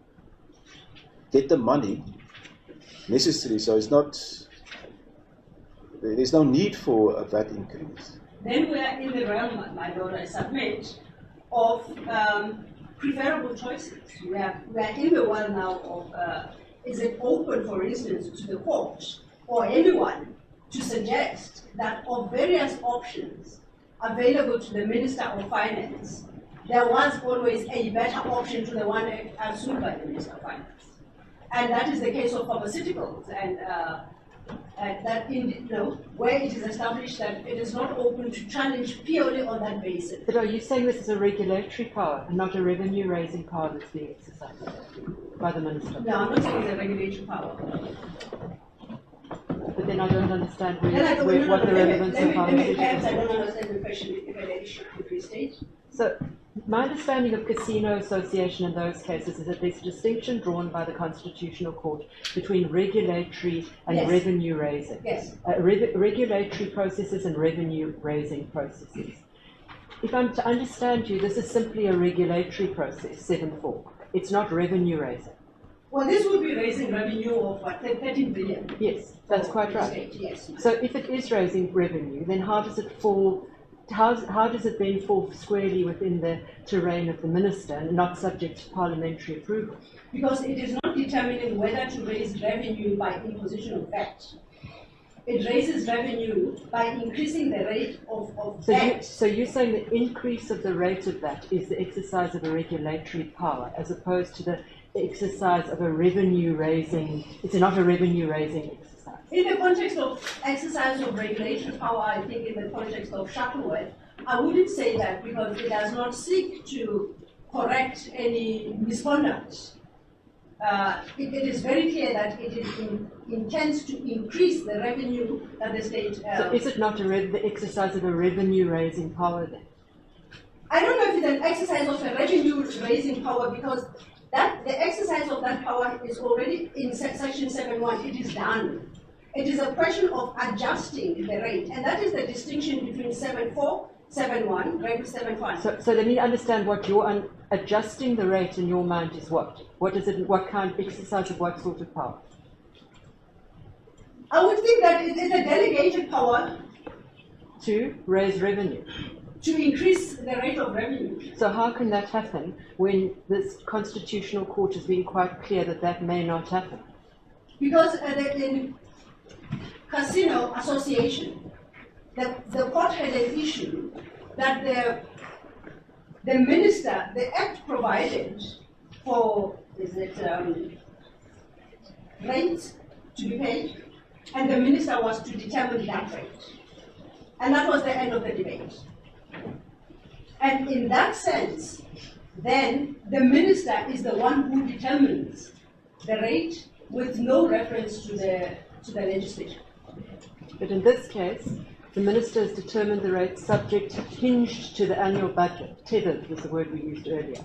get the money necessary. So it's not, there's no need for a VAT increase. Then we are in the realm, my Lord, I submit, of preferable choices. We are in the world now of, is it open, for instance, to the court or anyone to suggest that of various options available to the Minister of Finance, there was always a better option to the one assumed by the Minister of Finance. And that is the case of pharmaceuticals, and that where it is established that it is not open to challenge purely on that basis. But are you saying this is a regulatory power and not a revenue-raising power that's being exercised by the Minister? No, I'm not saying it's a regulatory power. But then I don't understand what the relevance of Perhaps I pharmaceuticals is. don't understand the question if I should restate. So, my understanding of casino association in those cases is that there's a distinction drawn by the Constitutional Court between regulatory and Yes. revenue raising. Yes. Regulatory processes and revenue raising processes. If I'm to understand you, this is simply a regulatory process, 7.4. It's not revenue raising. Well, this would be raising revenue of what, 13 billion. Yes, that's for quite the right. state, yes. So if it is raising revenue, then how does it fall? How does it then fall squarely within the terrain of the minister and not subject to parliamentary approval? Because it is not determining whether to raise revenue by imposition of VAT. It raises revenue by increasing the rate of VAT. So you're saying the increase of the rate of that is the exercise of a regulatory power as opposed to the exercise of a revenue-raising, it's not a revenue-raising exercise. In the context of exercise of regulatory power, I think in the context of Shuttleworth, I wouldn't say that because it does not seek to correct any misconduct. It is very clear that it intends to increase the revenue that the state... So is it not the exercise of a revenue-raising power then? I don't know if it's an exercise of a revenue-raising power because the exercise of that power is already in section 7.1, it is done. It is a question of adjusting the rate, and that is the distinction between 7.4, 7.1, rate 7.1. So let me understand what your adjusting the rate in your mind is what? What is it? What kind of exercise of what sort of power? I would think that it is a delegated power To raise revenue. to increase the rate of revenue. So how can that happen when this Constitutional Court has been quite clear that that may not happen? Because the Casino Association, the court had an issue that the minister, the act provided for rates to be paid, and the minister was to determine that rate. And that was the end of the debate. And in that sense, then the minister is the one who determines the rate with no reference to the legislature. But in this case, the minister has determined the rate subject hinged to the annual budget. Tethered was the word we used earlier,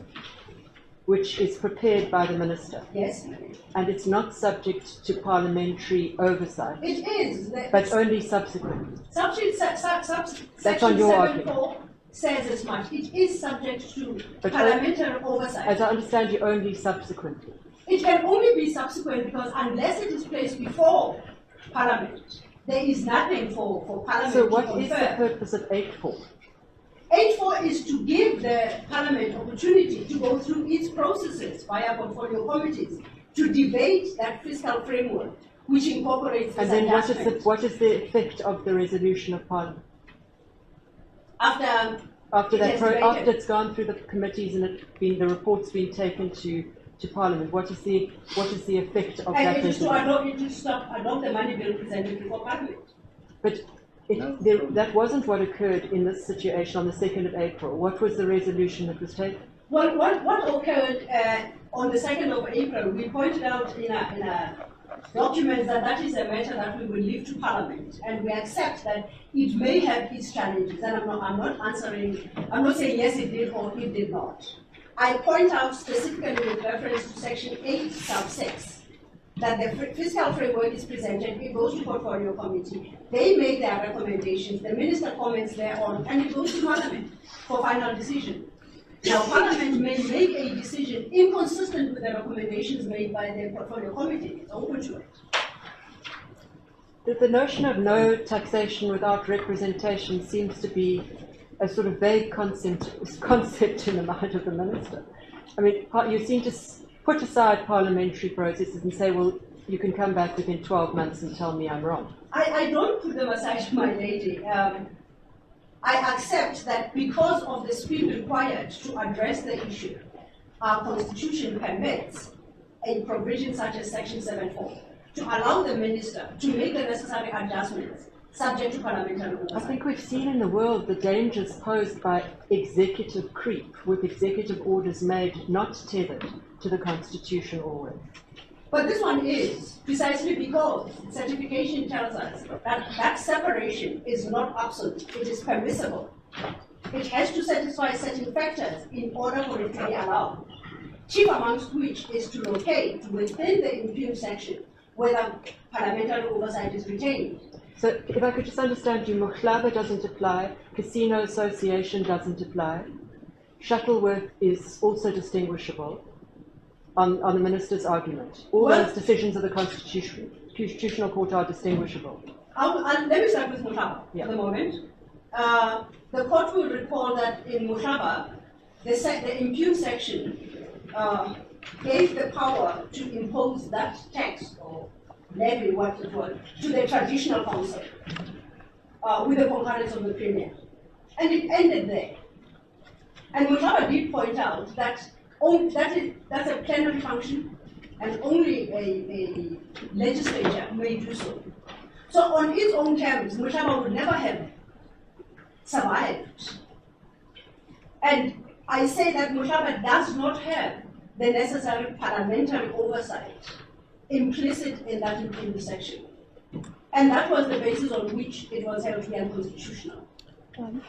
which is prepared by the minister. Yes? And it's not subject to parliamentary oversight, It is. but only subsequently. That's on your argument. Says as much. It is subject to But parliamentary oversight. As I understand you, only subsequently. It can only be subsequent because unless it is placed before Parliament, there is nothing for Parliament So to what is the confer. purpose of 8.4? 8.4 is to give the Parliament opportunity to go through its processes via portfolio committees to debate that fiscal framework, which incorporates this And then adjustment. what is the effect of the resolution of Parliament? After After it has after debated. it's gone through the committees and the report's been taken to Parliament, what is the effect of And that it is to resolution? adopt the money bill presented before Parliament. But that wasn't what occurred in this situation on the 2nd of April. What was the resolution that was taken? Well, what occurred on the 2nd of April, we pointed out in a document that is a matter that we will leave to Parliament, and we accept that it may have its challenges, and I'm not saying yes it did or it did not. I point out specifically with reference to section 8 sub 6 that the fiscal framework is presented, it goes to portfolio committee, they make their recommendations, the minister comments thereon, and it goes to Parliament for final decision. Now, Parliament may make a decision inconsistent with the recommendations made by the Portfolio Committee. It's open to it. The notion of no taxation without representation seems to be a sort of vague concept in the mind of the minister. I mean, you seem to put aside parliamentary processes and say, well, you can come back within 12 months and tell me I'm wrong. I don't put them aside, my lady. I accept that because of the speed required to address the issue, our Constitution permits a provision such as Section 7.4 to allow the minister to make the necessary adjustments subject to parliamentary oversight. I think we've seen in the world the dangers posed by executive creep, with executive orders made not tethered to the Constitution always. But this one is precisely because certification tells us that that separation is not absolute, it is permissible. It has to satisfy certain factors in order for it to be allowed, chief amongst which is to locate within the impugned section whether parliamentary oversight is retained. So if I could just understand you, Mokhlaba doesn't apply, Casino Association doesn't apply, Shuttleworth is also distinguishable on the minister's argument. All those decisions of the Constitutional Court are distinguishable. Let me start with Mokhlaba for the moment. The court will recall that in Mokhlaba, the impugned section gave the power to impose that tax or levy, what it was, to the traditional council with the concurrence of the premier. And it ended there. And Mokhlaba did point out that that's a plenary function and only a legislature may do so. So on its own terms, Mokhlaba would never have survived. And I say that Mokhlaba does not have the necessary parliamentary oversight implicit in that impugned section. And that was the basis on which it was held to be unconstitutional.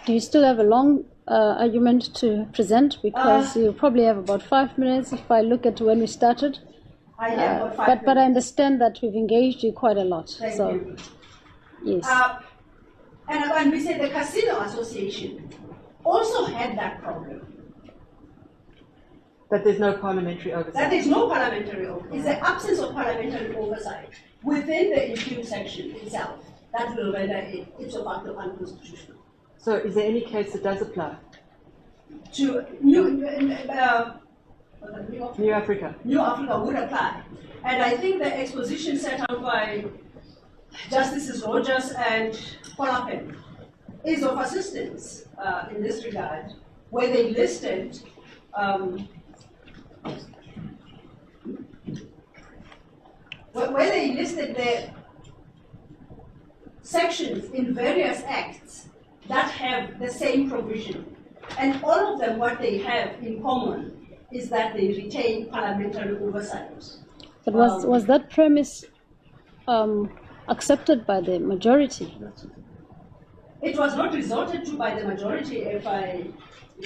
Do you still have a long argument to present? Because you probably have about 5 minutes if I look at when we started. I have about 5 minutes. But I understand that we've engaged you quite a lot. Thank you. Yes. And when we say the Casino Association also had that problem. That there's no parliamentary oversight. That there's no parliamentary oversight. It's the absence of parliamentary oversight within the impugned section itself that will render it ipso facto unconstitutional. So is there any case that does apply? To New Africa. New Africa would apply. And I think the exposition set out by Justices Rogers and Polapen is of assistance in this regard, where they listed the sections in various acts that have the same provision. And all of them, what they have in common is that they retain parliamentary oversight. But was that premise accepted by the majority? It was not resorted to by the majority, if I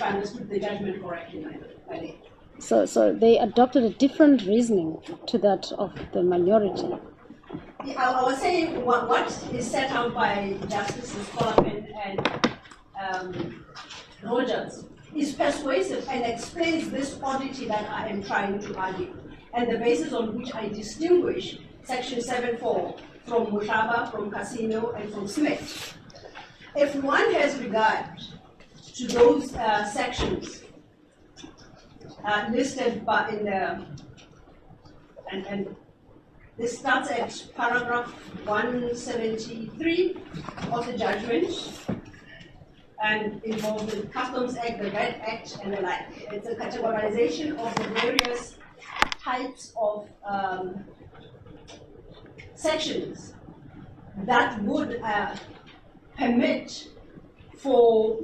understood the judgment correctly, my lady. So they adopted a different reasoning to that of the minority. I was saying what is set out by Justices Polapen and Rogers is persuasive and explains this oddity that I am trying to argue, and the basis on which I distinguish Section 7.4 from Mokhlaba, from Casino, and from Smith. If one has regard to those sections listed in the, and this starts at paragraph 173 of the judgment, and involves the Customs Act, the VAT Act, and the like. It's a categorization of the various types of sections that would permit for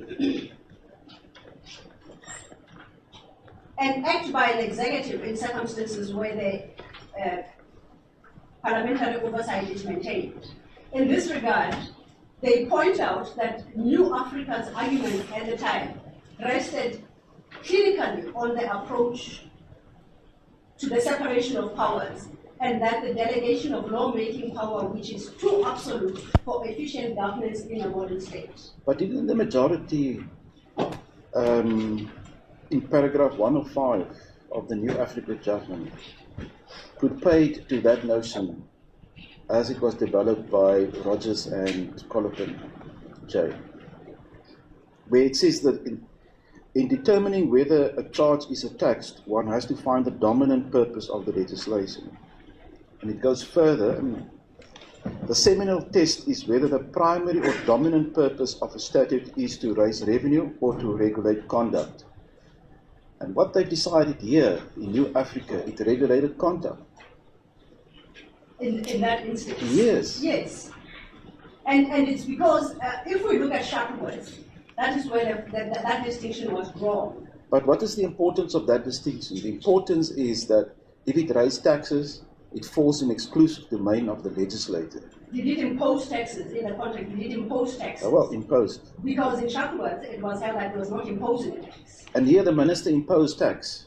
an act by an executive in circumstances where the parliamentary oversight is maintained. In this regard, they point out that New Africa's argument at the time rested clinically on the approach to the separation of powers, and that the delegation of lawmaking power, which is too absolute for efficient governance in a modern state. But didn't the majority in paragraph 105 of the New Africa Judgment put paid to that notion as it was developed by Rogers and Colopin J, where it says that in determining whether a charge is a tax, one has to find the dominant purpose of the legislation. And it goes further. The seminal test is whether the primary or dominant purpose of a statute is to raise revenue or to regulate conduct. And what they've decided here in New Africa, it regulated conduct. In that instance? Yes. Yes. And it's because if we look at Shuttleworth, that is where that distinction was drawn. But what is the importance of that distinction? The importance is that if it raised taxes, it falls in exclusive domain of the legislator. Did it impose taxes in the contract? Did it impose taxes? Oh, well, imposed. Because in Shuttleworth, it was held that it was not imposing a tax. And here the minister imposed tax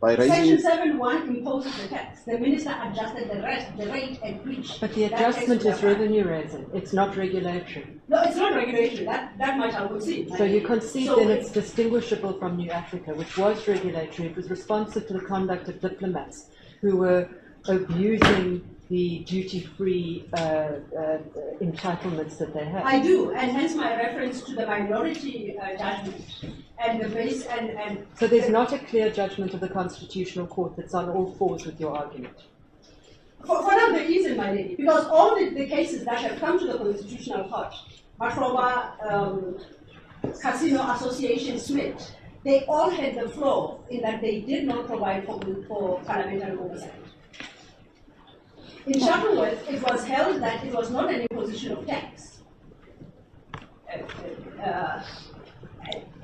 by raising. Section 7.1 imposes the tax. The minister adjusted the rate at which. But the adjustment is revenue raising. It's not regulatory. No, it's not regulation. That much I would see. So you concede that it's distinguishable from New Africa, which was regulatory. It was responsive to the conduct of diplomats who were abusing the duty-free entitlements that they have. I do, and hence my reference to the minority judgment and the base and. So there's not a clear judgment of the Constitutional Court that's on all fours with your argument. For now, there is in my lady, because all the cases that have come to the Constitutional Court, Matroba, Casino Association, Smith, they all had the flaw in that they did not provide for parliamentary oversight. In Shuttleworth, it was held that it was not an imposition of tax.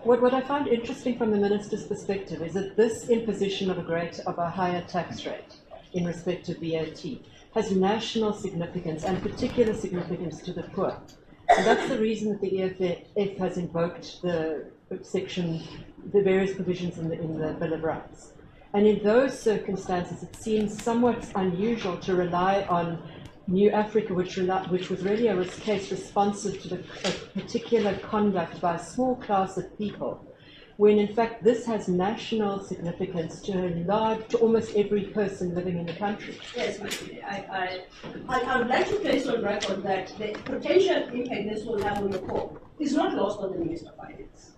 What I find interesting from the minister's perspective is that this imposition of a higher tax rate in respect of VAT has national significance and particular significance to the poor. And that's the reason that the EFF has invoked the various provisions in the Bill of Rights. And in those circumstances, it seems somewhat unusual to rely on New Africa, which was really a case responsive to a particular conduct by a small class of people, when in fact this has national significance to almost every person living in the country. Yes, I would like to place on record that the potential impact this will have on the poor is not lost on the Minister of Finance.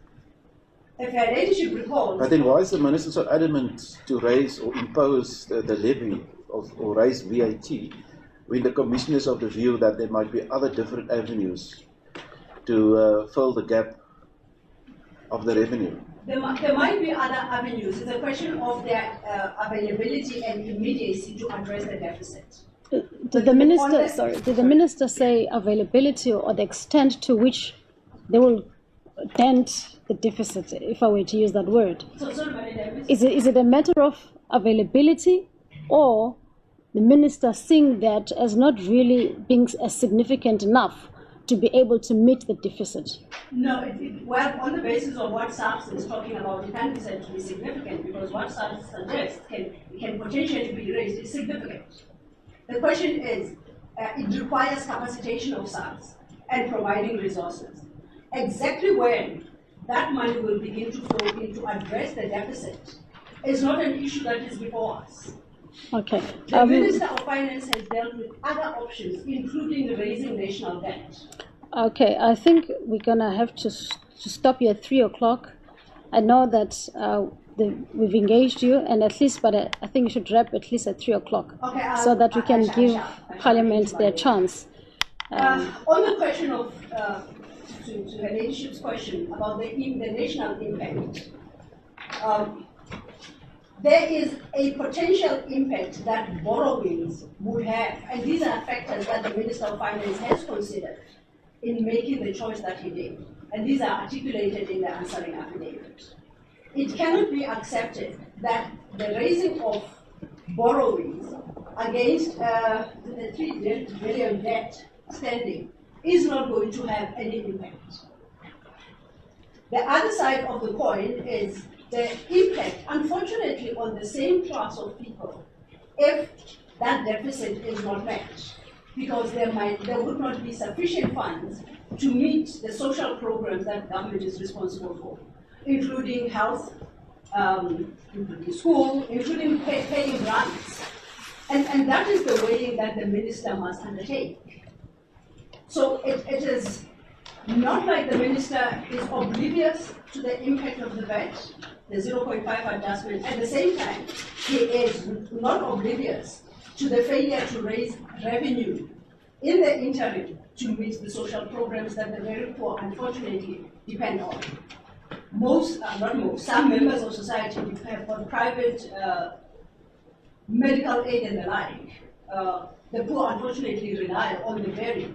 If her ladyship recalls. But then why is the minister so adamant to raise or impose the levy or raise VAT when the commission is of the view that there might be other different avenues to fill the gap of the revenue? There might be other avenues. It's a question of their availability and immediacy to address the deficit. Did the minister say availability or the extent to which they will dent the deficit, if I were to use that word? Is it a matter of availability, or the minister seeing that as not really being significant enough to be able to meet the deficit? No, well, on the basis of what SARS is talking about, it can be said to be significant, because what SARS suggests can potentially be raised is significant. The question is, it requires capacitation of SARS and providing resources. Exactly when that money will begin to flow in to address the deficit is not an issue that is before us. Okay. The Minister of Finance has dealt with other options, including raising national debt. Okay, I think we're going to have to stop you at 3 o'clock. I know that we've engaged you, and at least, but I think you should wrap at least at 3 o'clock, okay, so that we can give Parliament their chance. On the question of, to her ladyship's question about the national impact, there is a potential impact that borrowings would have, and these are factors that the Minister of Finance has considered in making the choice that he did, and these are articulated in the answering affidavit. It cannot be accepted that the raising of borrowings against the 3 billion debt standing is not going to have any impact. The other side of the coin is the impact, unfortunately, on the same class of people if that deficit is not met, because there would not be sufficient funds to meet the social programs that government is responsible for, including health, school, including paying grants. And that is the way that the minister must undertake. So it is not like the minister is oblivious to the impact of the VAT, the 0.5 adjustment. At the same time, he is not oblivious to the failure to raise revenue in the interim to meet the social programs that the very poor unfortunately depend on. Some members of society have on private medical aid and the like. The poor unfortunately rely on the very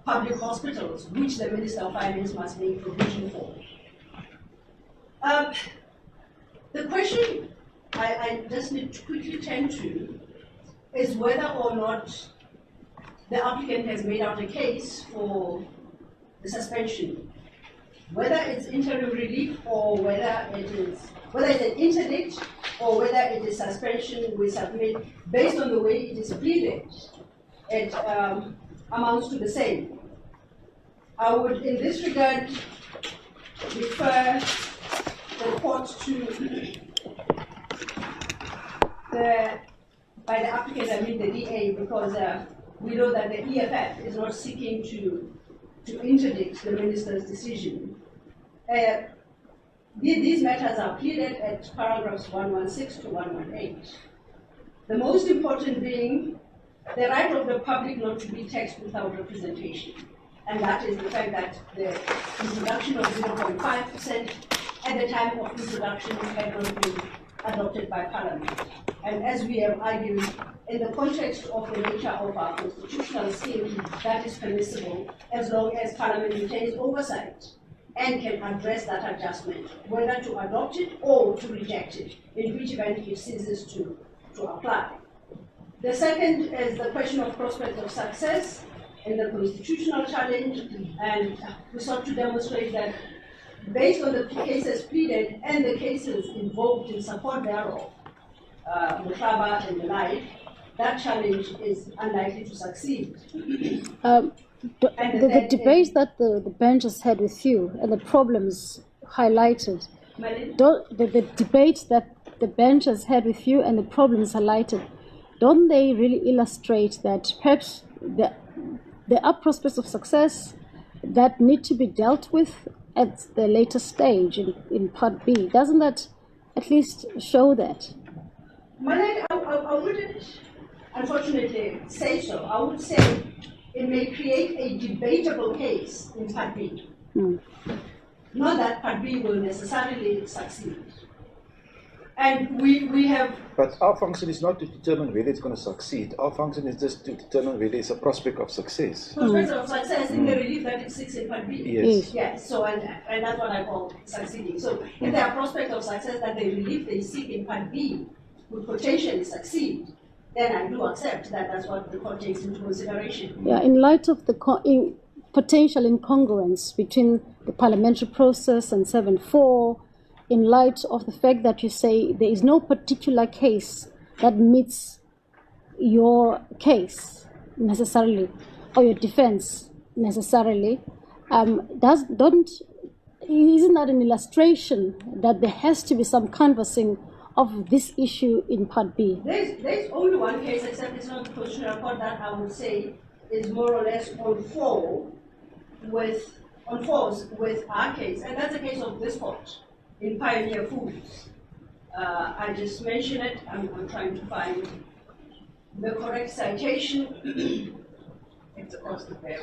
public hospitals, which the Minister of Finance must make provision for. The question I just need to quickly turn to is whether or not the applicant has made out a case for the suspension, whether it's interim relief or whether it's an interdict or whether it is suspension we submit based on the way it is pleaded. It amounts to the same. I would, in this regard, refer the court to by the applicant, I mean the DA, because we know that the EFF is not seeking to interdict the minister's decision. These matters are pleaded at paragraphs 116 to 118. The most important being the right of the public not to be taxed without representation. And that is the fact that the introduction of 0.5% at the time of introduction had not been adopted by Parliament. And as we have argued, in the context of the nature of our constitutional scheme, that is permissible as long as Parliament retains oversight and can address that adjustment, whether to adopt it or to reject it, in which event it ceases to apply. The second is the question of prospect of success in the constitutional challenge, and we sought to demonstrate that based on the cases pleaded and the cases involved in support thereof, Mutlaba and the like, that challenge is unlikely to succeed. The debate that the bench has had with you and the problems highlighted, the debate that the bench has had with you and the problems highlighted, don't they really illustrate that perhaps there are prospects of success that need to be dealt with at the later stage in Part B? Doesn't that at least show that? I wouldn't, unfortunately, say so. I would say it may create a debatable case in Part B. Not that Part B will necessarily succeed. And we have... But our function is not to determine whether it's going to succeed. Our function is just to determine whether there's a prospect of success. Prospect of success in the relief that it seeks in Part B. Yes. Yes, so and that's what I call succeeding. So if there are prospects of success that the relief they seek in Part B would potentially succeed, then I do accept that that's what the court takes into consideration. Yeah, in light of the potential incongruence between the parliamentary process and 7.4, in light of the fact that you say there is no particular case that meets your case necessarily, or your defense necessarily, isn't that an illustration that there has to be some canvassing of this issue in Part B? There's only one case, except it's not the constitutional court, that I would say is more or less on fours with our case, and that's the case of this court in Pioneer Foods. I just mentioned it. I'm trying to find the correct citation. It's across the page.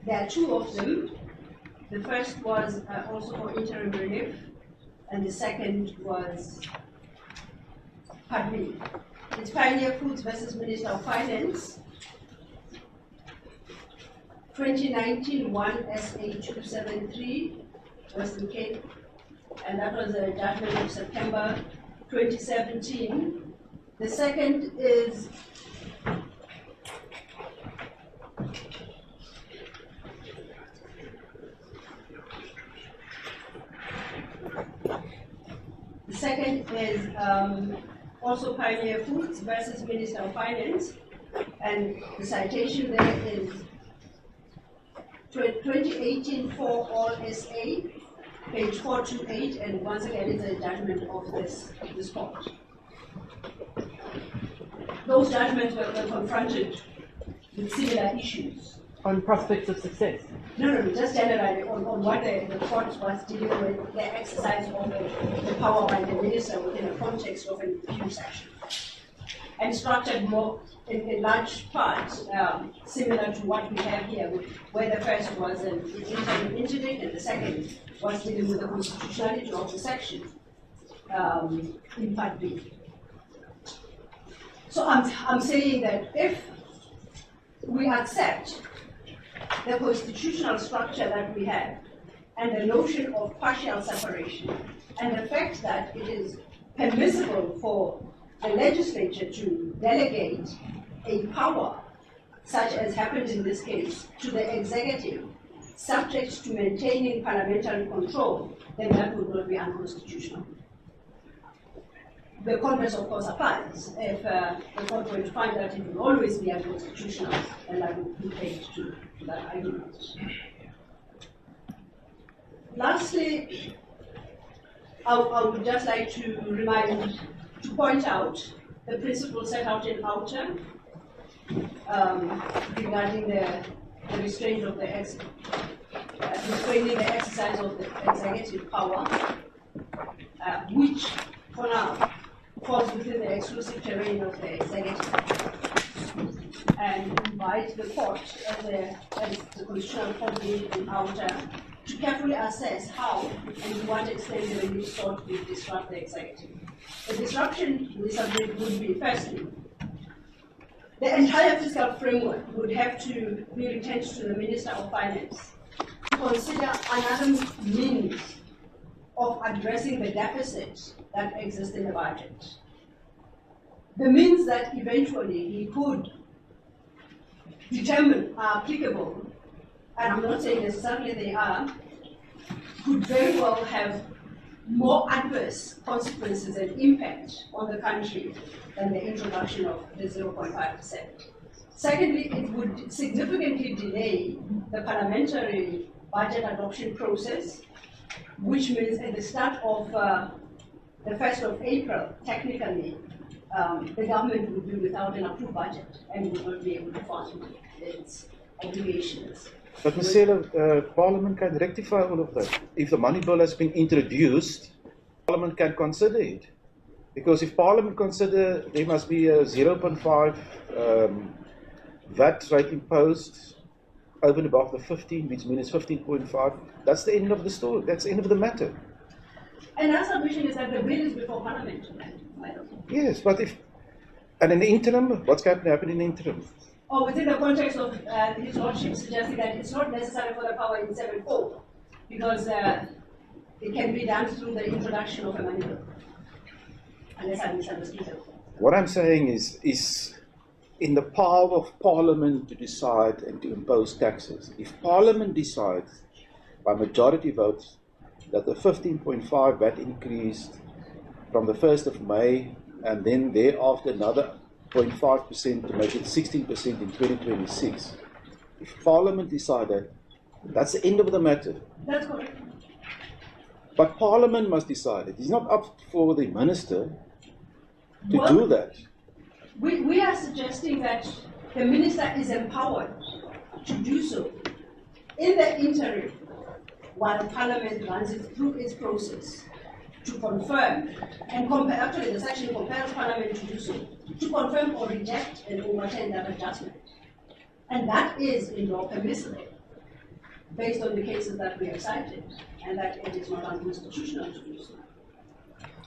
There are two of them. The first was also for interim relief, and the second was Part B. It's Pioneer Foods versus Minister of Finance, 2019 1 SA 273, Western Cape, and that was a judgment of September 2017. The second is second is also Pioneer Foods versus Minister of Finance, and the citation there is 2018 for all SA, page 428, and once again it's a judgment of this court. Those judgments were confronted with similar issues. On prospects of success. No, just generally on what the court was dealing with, the exercise of the power by the minister within a context of an abuse action. And structured more, in large part, similar to what we have here, where the first was an interim interdict and the second was dealing with the constitutionality of the section in Part B. So I'm saying that if we accept the constitutional structure that we have and the notion of partial separation and the fact that it is permissible for the legislature to delegate a power, such as happened in this case, to the executive, subject to maintaining parliamentary control, then that would not be unconstitutional. The converse, of course, applies. If the court were to find that it will always be unconstitutional, then I would be paid to that argument. Lastly, I would just like to point out the principles set out in Outer regarding the restraining the exercise of the executive power, which, for now, falls within the exclusive terrain of the executive, and invite the court, as the constitutional court did in Outer, to carefully assess how and to what extent the relief sought will disrupt the executive. The disruption we submit would be, firstly, the entire fiscal framework would have to be returned to the Minister of Finance to consider another means of addressing the deficit that exists in the budget. The means that eventually he could determine are applicable, and I'm not saying necessarily they are, could very well have more adverse consequences and impact on the country than the introduction of the 0.5%. Secondly, it would significantly delay the parliamentary budget adoption process, which means at the start of the 1st of April, technically, the government would be without an approved budget and would not be able to fund its obligations. But Ms. Saylor, Parliament can rectify all of that. If the money bill has been introduced, Parliament can consider it. Because if Parliament consider there must be a 0.5 VAT rate imposed over and above the 15, which means 15.5, that's the end of the story. That's the end of the matter. And our submission is that the bill is before Parliament. Yes, but if, and in the interim, what's going to happen in the interim? Or within the context of his lordship suggesting that it's not necessary for the power in 7.4, because it can be done through the introduction of a money bill. Unless I misunderstood. What I'm saying is in the power of Parliament to decide and to impose taxes. If Parliament decides by majority votes that the 15.5 VAT increased from the 1st of May and then thereafter another 0.5% to make it 16% in 2026. If Parliament decided, that's the end of the matter. That's correct. But Parliament must decide it. It's not up for the minister to do that. We are suggesting that the minister is empowered to do so in the interim while Parliament runs it through its process to confirm and compare. Actually, the section compels Parliament to do so, to confirm or reject and overturn that adjustment. And that is in law permissible based on the cases that we have cited, and that it is not unconstitutional to do so.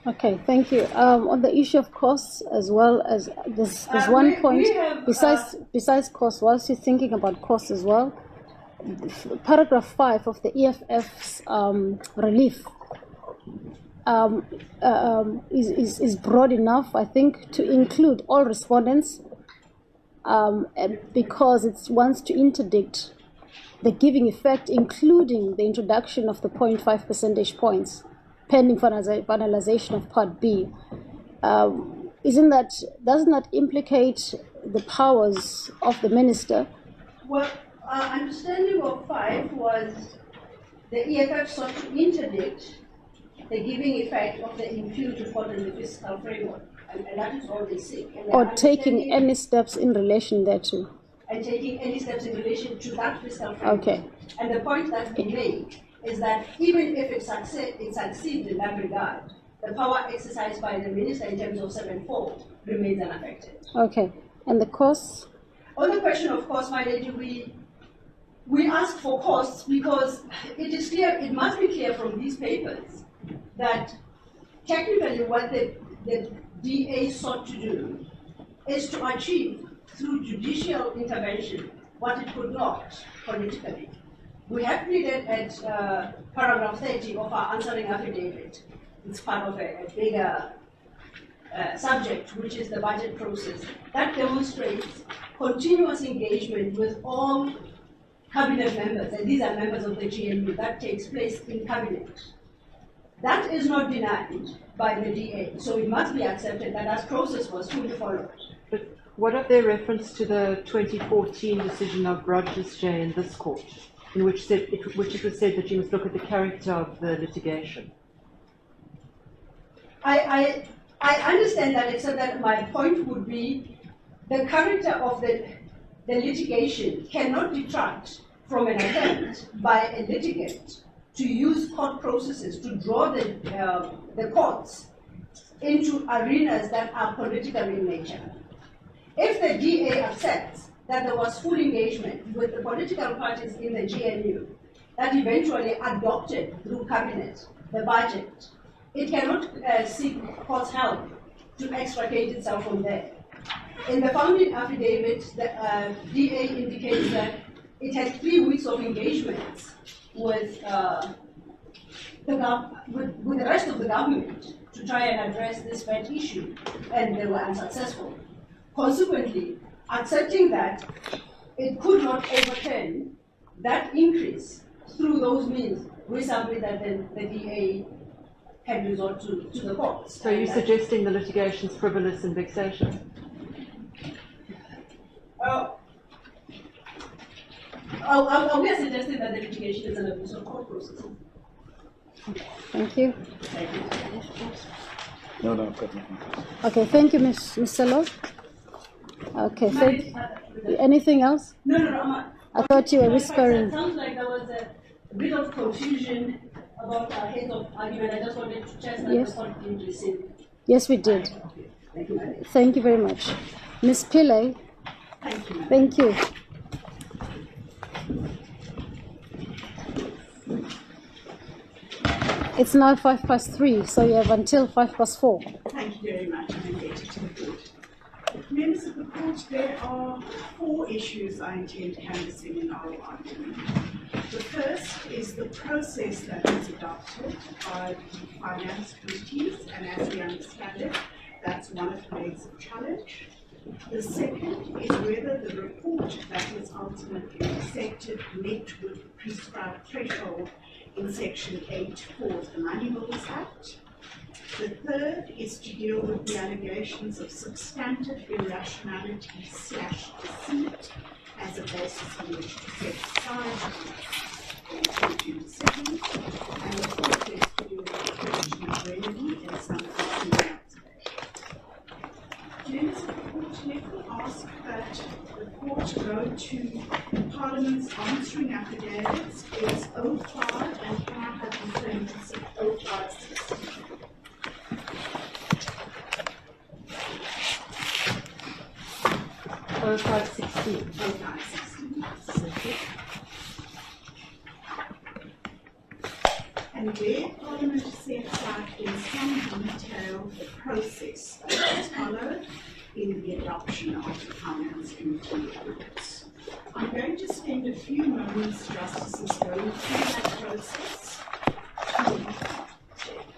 Okay, thank you. On the issue of costs, as well as there's one point besides costs. Whilst you're thinking about costs as well, paragraph 5 of the EFF's relief is broad enough, I think, to include all respondents, because it wants to interdict the giving effect, including the introduction of the 0.5 percentage points. pending finalization of Part B. Doesn't that implicate the powers of the minister? Well, our understanding of 5 was the EFF sought to interdict the giving effect of the imputed report in the fiscal framework, and that is all they seek. Or taking any steps in relation thereto? And taking any steps in relation to that fiscal framework. Okay. And the point that we make is that even if it succeeds in that regard, the power exercised by the minister in terms of 7.4 remains unaffected. Okay. And the costs? On the question of cost, my lady, we ask for costs because it is clear, it must be clear from these papers that technically what the DA sought to do is to achieve through judicial intervention what it could not politically. We have pleaded at paragraph 30 of our answering affidavit. It's part of a bigger subject, which is the budget process. That demonstrates continuous engagement with all cabinet members, and these are members of the GNU, that takes place in cabinet. That is not denied by the DA, so it must be accepted that that process was fully followed. But what of their reference to the 2014 decision of Rogers J in this court, in which it was said that you must look at the character of the litigation? I understand that, except that my point would be the character of the litigation cannot detract from an attempt by a litigant to use court processes to draw the courts into arenas that are political in nature. If the DA accepts that there was full engagement with the political parties in the GNU that eventually adopted through cabinet the budget, it cannot seek court's help to extricate itself from there. In the founding affidavit, the DA indicates that it had 3 weeks of engagements with the rest of the government to try and address this VAT issue, and they were unsuccessful. Consequently, accepting that it could not overturn that increase through those means, we submit that the DA can resort to the courts. So you're suggesting the litigation is frivolous and vexatious? We are suggesting that the litigation is an abuse of court process. Thank you. Thank you. No, I've got nothing. Okay, thank you, Mr. Law. Okay, anything else? No. I thought you were whispering. It sounds like there was a bit of confusion about our heads of argument. I just wanted to check that the court didn't receive. Yes, we did. Okay. Thank you. Thank you very much. Ms. Pillay. Thank you. Thank you. It's now 3:05, so you have until 4:05. Thank you very much. I'm indebted to the board. Members of the court, there are 4 issues I intend canvassing in our argument. The first is the process that was adopted by the finance committees, and as we understand it, that's one of the legs of challenge. The second is whether the report that was ultimately accepted met with the prescribed threshold in Section 8.4 of the Money Laws Act. The third is to deal with the allegations of substantive irrationality/deceit as a basis on which to set aside the decision. And the fourth is to deal with the question of remedy in some of the observations. Members of the court, let me ask that the court go to Parliament's answering affidavits. It's 05, and can I have the terms of 0560? Oh, 516. 0560. And where Parliament sets out in some detail the process that was followed in the adoption of the Finance Committee reports. I'm going to spend a few moments, Justices, going through that process,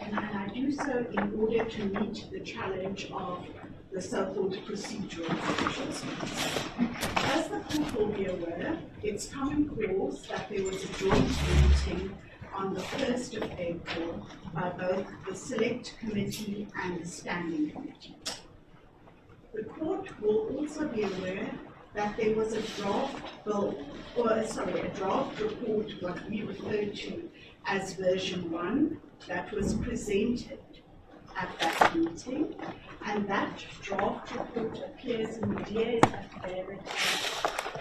and I do so in order to meet the challenge of the so-called procedural provisions. As the court will be aware, it's common cause that there was a joint meeting on the 1st of April by both the Select Committee and the Standing Committee. The court will also be aware that there was a draft bill, a draft report, what we refer to as version 1, that was presented at that meeting, and that draft report appears in the DA's affidavit as a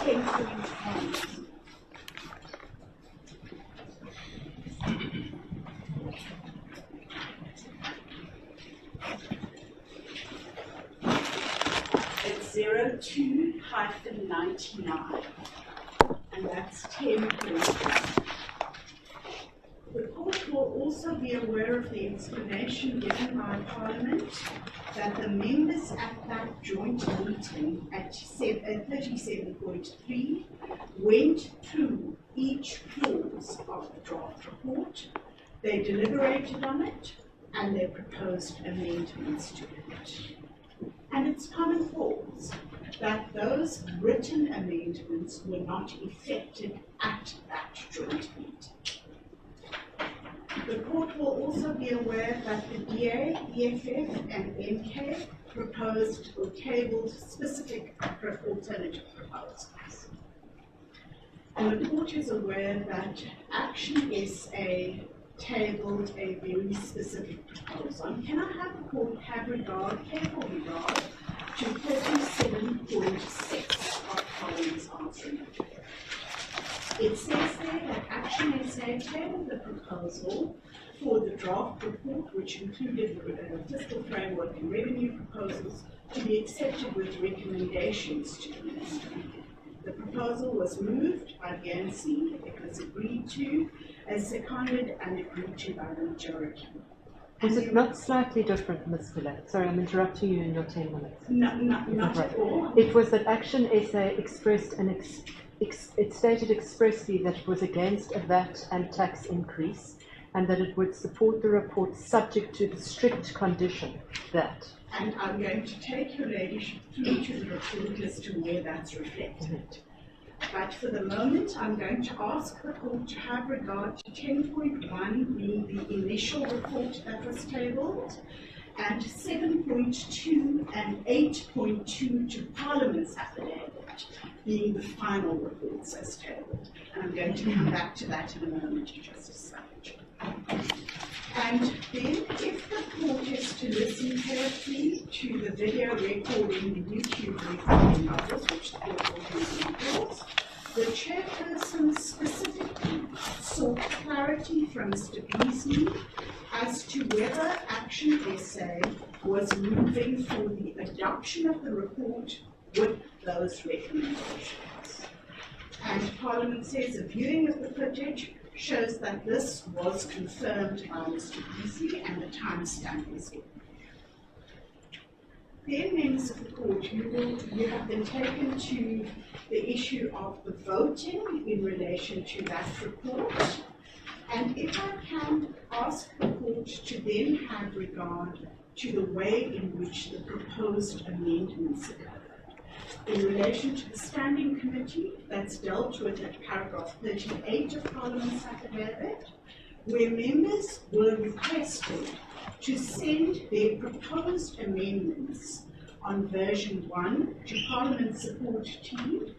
10-point hand. It's 02-99, and that's 10 points. The court will also be aware of the explanation given by Parliament that the members at that joint meeting at 37.3 went through each clause of the draft report, they deliberated on it, and they proposed amendments to it. And it's common cause that those written amendments were not effected at that joint meeting. The court will also be aware that the DA, EFF, and MK proposed or tabled specific alternative proposals. And the court is aware that Action SA tabled a very specific proposal. And can I have the court have careful regard to 37.6 of Parliament's answering material. It says there that Action SA tabled the proposal for the draft report, which included the fiscal framework and revenue proposals, to be accepted with recommendations to the Minister. The proposal was moved by the ANC, it was agreed to, as seconded and agreed to by the majority. Was it not slightly different, Ms. Gillette? Sorry, I'm interrupting you in your 10 minutes. Not at all. It was that Action SA expressed it stated expressly that it was against a VAT and tax increase, and that it would support the report subject to the strict condition that. And I'm going to take your ladyship through to the report as to where that's reflected. But for the moment, I'm going to ask the court to have regard to 10.1 being the initial report that was tabled, and 7.2 and 8.2 to Parliament's affidavit being the final reports as tabled. And I'm going to come back to that in a moment, Justice Savage. And then, if the court is to listen carefully to the video recording, the YouTube recording of this, which the court will use in court, the chairperson specifically sought clarity from Mr. Beasley as to whether Action SA was moving for the adoption of the report with those recommendations. And Parliament says a viewing of the footage shows that this was confirmed by Mr. Beasley, and the timestamp is given. Then, members of the court, you have been taken to the issue of the voting in relation to that report. And if I can ask the court to then have regard to the way in which the proposed amendments occurred. In relation to the Standing Committee, that's dealt with at paragraph 38 of Parliament's affidavit, where members were requested to send their proposed amendments on version 1 to Parliament's support team,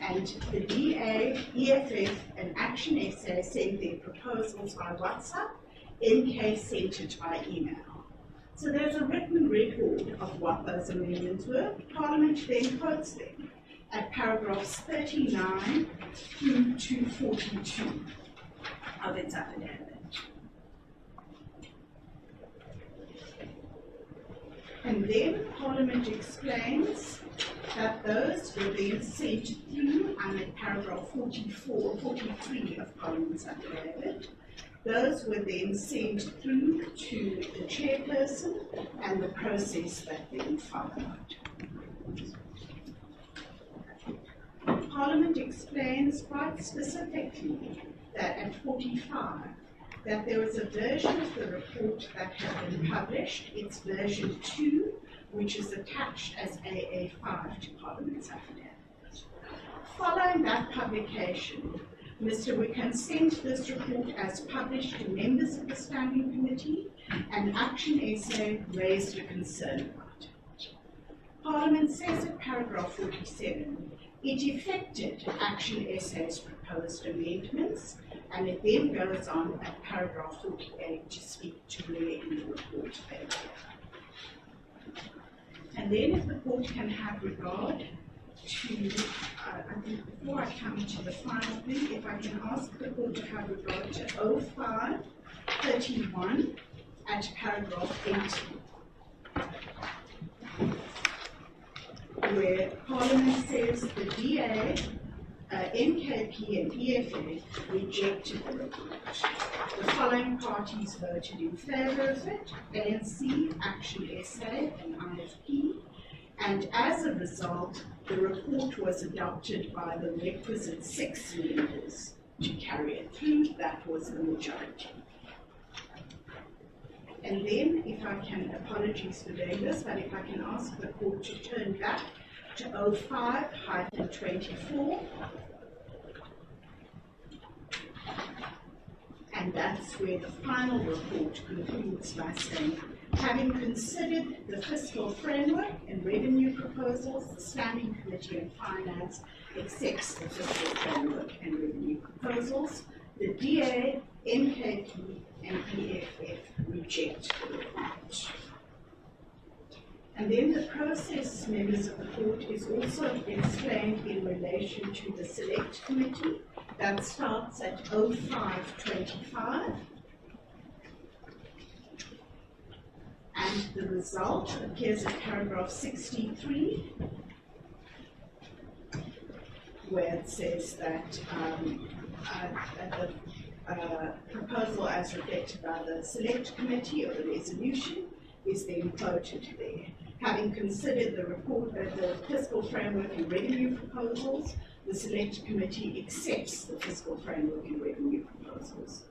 and the DA, EFF, and Action SA sent their proposals by WhatsApp, MK sent it by email. So there's a written record of what those amendments were. Parliament then quotes them at paragraphs 39 through to 42 of its affidavit. And then Parliament explains that those were then sent through, and at paragraph 43 of Parliament's affidavit, those were then sent through to the chairperson and the process that then followed. Parliament explains quite specifically that at 45, that there was a version of the report that had been published, it's version 2, which is attached as AA5 to Parliament's affidavit. Following that publication, Mr. Wickham sent this report as published to members of the Standing Committee, and Action SA raised a concern about it. Parliament says at paragraph 47, it effected Action SA's proposed amendments, and it then goes on at paragraph 48 to speak to where in the report they were. And then if the court can have regard to, I think before I come to the final thing, if I can ask the court to have regard to 0531 at paragraph 80, where Parliament says the DA, NKP and EFF rejected the report. The following parties voted in favour of it: ANC, Action SA and IFP, and as a result, the report was adopted by the requisite 6 members to carry it through. That was the majority. And then, if I can, apologies for doing this, but if I can ask the court to turn back to 05-24, and that's where the final report concludes by saying, having considered the fiscal framework and revenue proposals, the Standing Committee on Finance accepts the fiscal framework and revenue proposals. The DA, NKP and EFF reject the report. And then the process, members of the court, is also explained in relation to the Select Committee. That starts at 0525. And the result appears in paragraph 63, where it says that the proposal as reflected by the Select Committee, or the resolution, is then quoted there. Having considered the report, the fiscal framework and revenue proposals, the Select Committee accepts the fiscal framework and revenue proposals.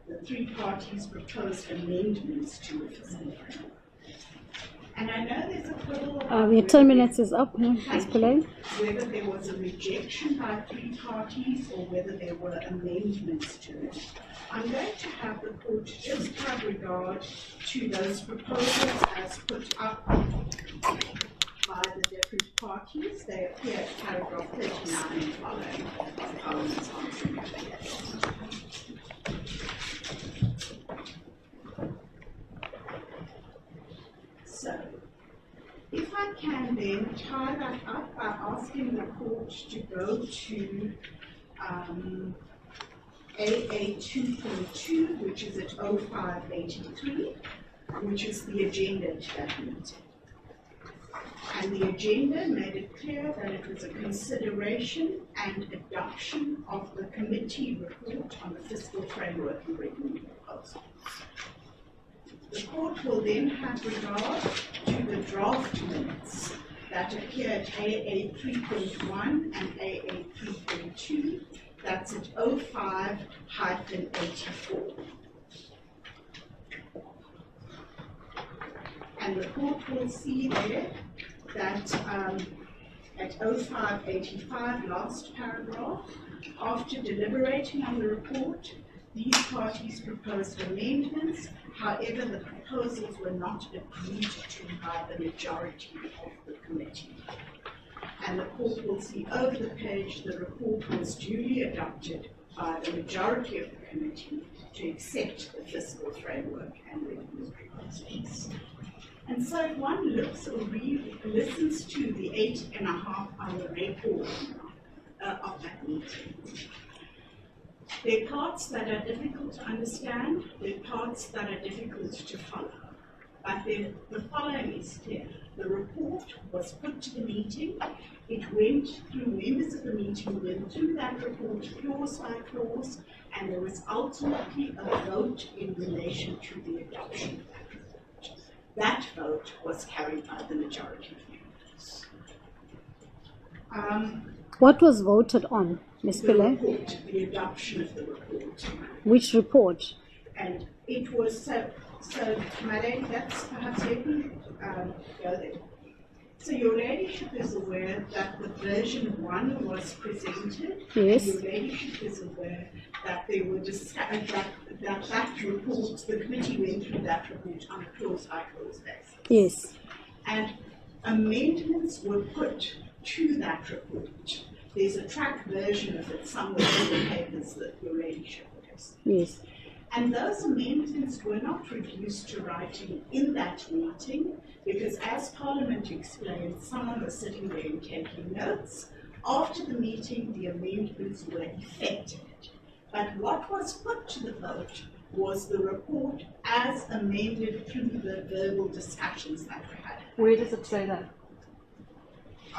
The 3 parties proposed amendments to the fiscal framework. And I know there's a quibble about your 10 minutes is up, Ms. Pillay. whether there was a rejection by 3 parties or whether there were amendments to it. I'm going to have the court just have regard to those proposals as put up by the different parties. They appear at paragraph 39 and following of Parliament's answering application. So, if I can then tie that up by asking the court to go to AA 2.2, which is at 0583, which is the agenda to that meeting. And the agenda made it clear that it was a consideration and adoption of the committee report on the fiscal framework and revenue proposals. The court will then have regard to the draft minutes that appear at AA 3.1 and AA 3.2. That's at 05-84. And the court will see there that at 05-85, last paragraph, after deliberating on the report, these parties proposed amendments. However, the proposals were not agreed to by the majority of the committee. And the court will see over the page the report was duly adopted by the majority of the committee to accept the fiscal framework and revenue proposals. And so if one looks or listens to the 8.5-hour report of that meeting, there are parts that are difficult to understand, there are parts that are difficult to follow. But the following is clear. The report was put to the meeting, it went through, members of the meeting went through that report clause by clause, and there was ultimately a vote in relation to the adoption of that report. That vote was carried by the majority of members. What was voted on, Ms. Pillay? The adoption of the report. Which report? And it was so Madeleine, that's perhaps let me go there. So your ladyship is aware that the version 1 was presented. Yes. And your ladyship is aware that they were that report, the committee went through that report on a clause-by-clause basis. Yes. And amendments were put to that report. There's a track version of it somewhere in the papers that your ladyship has. Yes. And those amendments were not reduced to writing in that meeting, because as Parliament explained, someone was sitting there and taking notes. After the meeting, the amendments were effected. But what was put to the vote was the report as amended through the verbal discussions that we had. Where does it say that?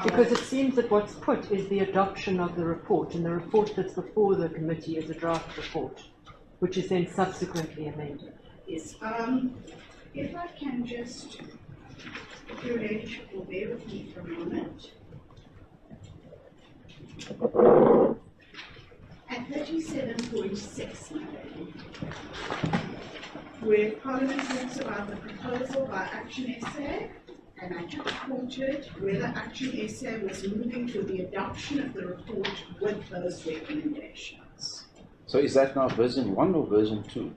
Because it seems that what's put is the adoption of the report, and the report that's before the committee is a draft report, which is then subsequently amended. Yes. If I can just, if your ladyship will bear with me for a moment. At 37.6, my lady, where Parliament talks about the proposal by Action SA, and I just quoted whether Action SA was moving to the adoption of the report with those recommendations. So is that now version 1 or version 2?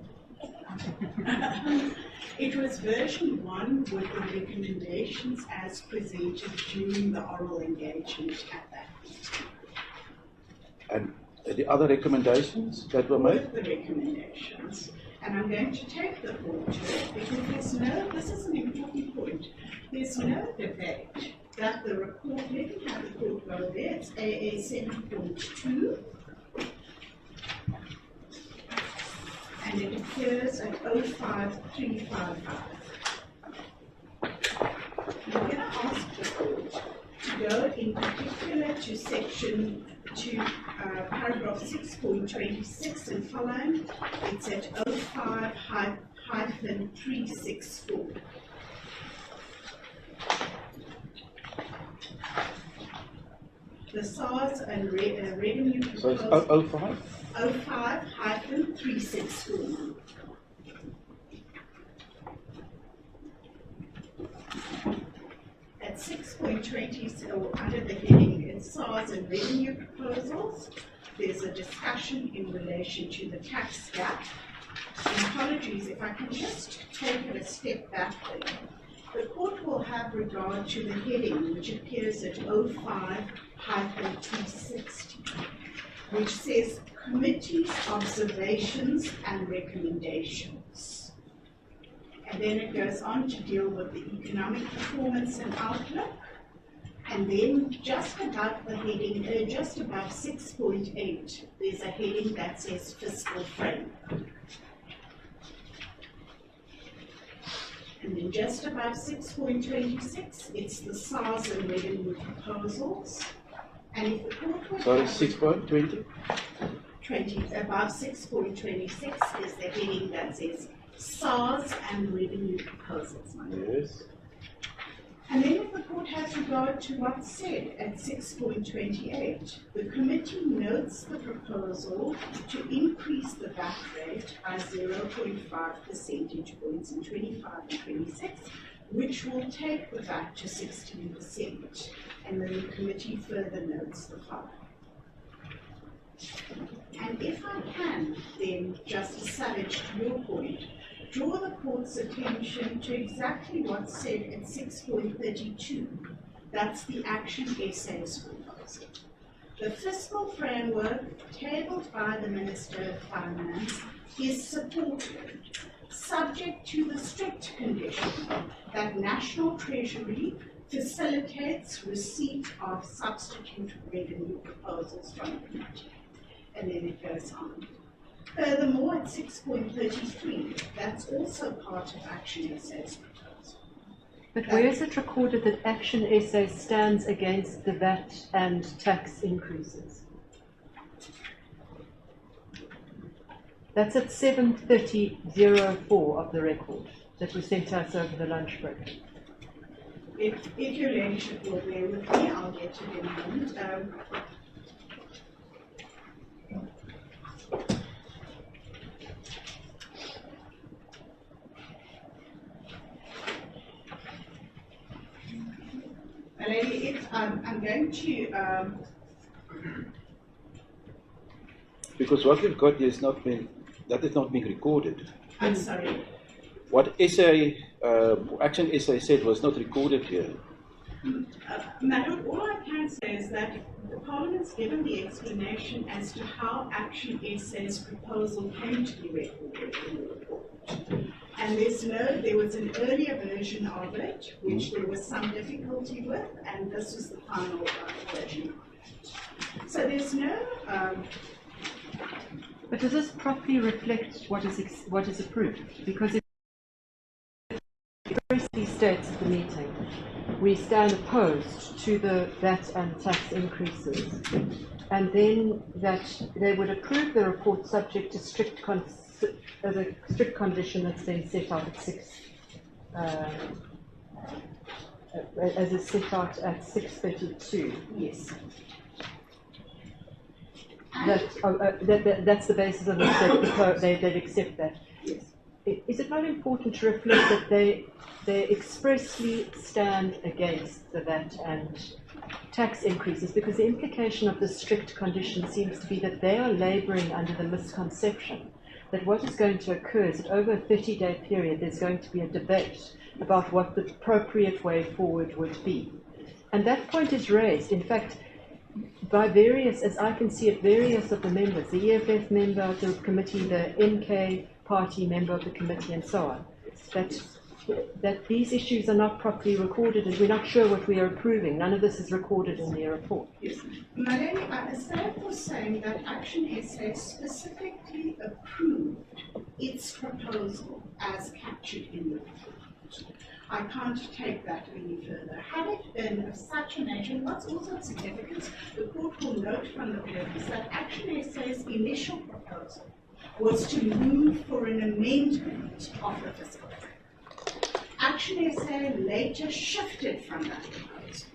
It was version 1 with the recommendations as presented during the oral engagement at that meeting. And the other recommendations that were made? With the recommendations. And I'm going to take the point because this is an important point. There's no debate that the report, let me have the report go there, it's AA 7.2. And it appears at 05355. I'm going to ask the court to go in particular to paragraph 6.26 and following. It's at 05-364. The SARS and revenue So it's proposal. 05? 05-364. At 6.20, or under the heading, it's SARS and revenue proposals. There's a discussion in relation to the tax gap. And apologies, if I can just take it a step backward. The court will have regard to the heading, which appears at 05-360. Which says committee's observations and recommendations. And then it goes on to deal with the economic performance and outlook. And then just above the heading, just above 6.8, there's a heading that says fiscal framework. And then just above 6.26, it's the SARS and revenue proposals. And if the court would Sorry, have 6.20? above 6.26 is the heading that says SARS and revenue proposals. Yes. And then if the court has regard to what's said at 6.28, the committee notes the proposal to increase the VAT rate by 0.5 percentage points in 25 and 26, which will take the VAT to 16%. And then the committee further notes the following. And if I can, then, Justice Savage, to your point, draw the court's attention to exactly what's said at 6.32. That's the Action SA's proposal. The fiscal framework tabled by the Minister of Finance is supported, subject to the strict condition that National Treasury facilitates receipt of substitute revenue proposals from the committee. And then it goes on. Furthermore, at 6.33, that's also part of Action SA's proposal. But where is it recorded that Action SA stands against the VAT and tax increases? That's at 7:30:04 of the record that was sent to us over the lunch break. If your ladyship will bear with me, I'll get to it in a moment. I'm going to, Because what we've got here is that is not being recorded. I'm sorry. What Action SA said was not recorded here. Madam, all I can say is that the Parliament's given the explanation as to how Action SA's proposal came to be recorded in the report. And there was an earlier version of it, which there was some difficulty with, and this was the final version of it. So there's no... But does this properly reflect what is approved? Because it expressly states at the meeting, we stand opposed to the VAT and tax increases, and then that they would approve the report subject to strict condition that's then set out at as is set out at 632. Yes. That's the basis of it. They'd accept that. Yes. Is it not important to reflect that they expressly stand against the VAT and tax increases? Because the implication of this strict condition seems to be that they are labouring under the misconception that what is going to occur is that over a 30-day period there's going to be a debate about what the appropriate way forward would be. And that point is raised, in fact, by various, as I can see it, various of the members, the EFF member of the committee, the NK party member of the committee, and so on, that these issues are not properly recorded and we're not sure what we are approving. None of this is recorded in their report. Yes. Madam, I stand for saying that Action SA specifically approved its proposal as captured in the report. I can't take that any further. Had it been of such a nature, and what's also of significance, the court will note from the papers that Action SA's initial proposal was to move for an amendment of the fiscal framework. Action SA later shifted from that proposal.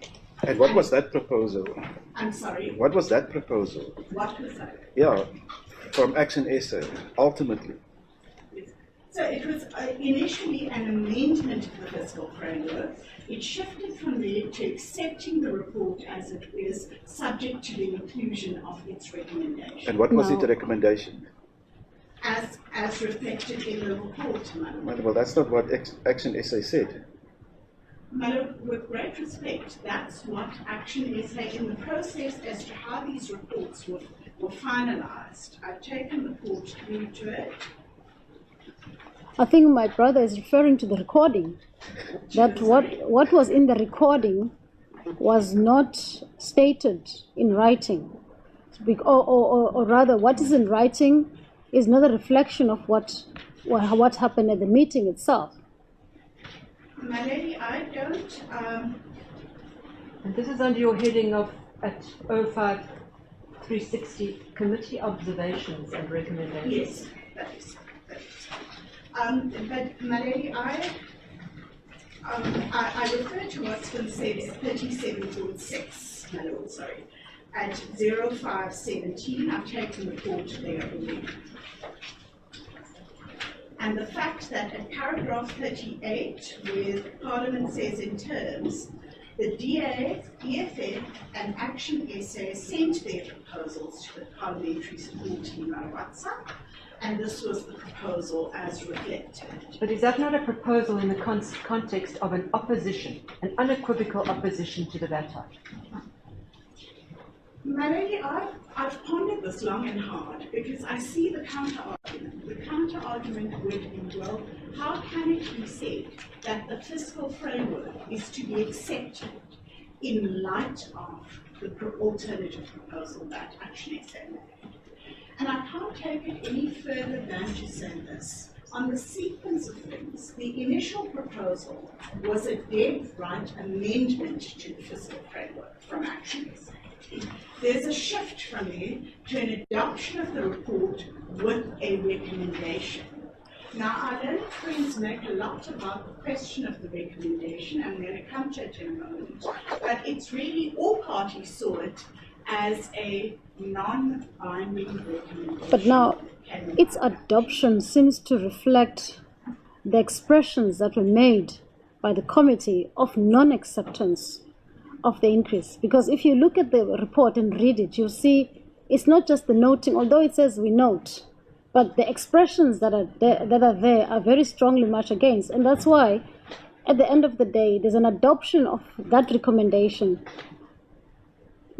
And what was that proposal? I'm sorry? What was that proposal? What was that? Yeah, from Action SA, ultimately. So it was initially an amendment of the fiscal framework. It shifted from there to accepting the report as it is, subject to the inclusion of its recommendation. And what was the recommendation? As reflected in the report, Madam. Well, that's not what Action SA said. Madam, with great respect, that's what Action SA, in the process as to how these reports were finalised. I've taken the court through to it. I think my brother is referring to the recording. That what was in the recording was not stated in writing. Or rather, what is in writing is not a reflection of what happened at the meeting itself. My lady, I don't... And this is under your heading of at 05360 Committee Observations and Recommendations. Yes, that is. But, my lady, I refer to what's been said at 37.6, my lord, sorry, at 0517. I've taken the court there already. And the fact that at paragraph 38, where Parliament says in terms, the DA, EFF, and Action SA sent their proposals to the parliamentary support team on WhatsApp, and this was the proposal as reflected. But is that not a proposal in the context of an opposition, an unequivocal opposition to the VAT hike? My lady, I've pondered this long and hard because I see the counter-argument. The counter-argument would be, well, how can it be said that the fiscal framework is to be accepted in light of the alternative proposal that Action SA made? And I can't take it any further than to say this. On the sequence of things, the initial proposal was a dead right amendment to the fiscal framework from Action SA. There's a shift from there to an adoption of the report with a recommendation. Now, our learned friends make a lot about the question of the recommendation, and we're going to come to it in a moment, but it's really, all parties saw it as a non-binding recommendation. But now, its adoption seems to reflect the expressions that were made by the committee of non-acceptance of the increase. Because if you look at the report and read it, you'll see it's not just the noting, although it says we note, but the expressions that are there are very strongly much against. And that's why, at the end of the day, there's an adoption of that recommendation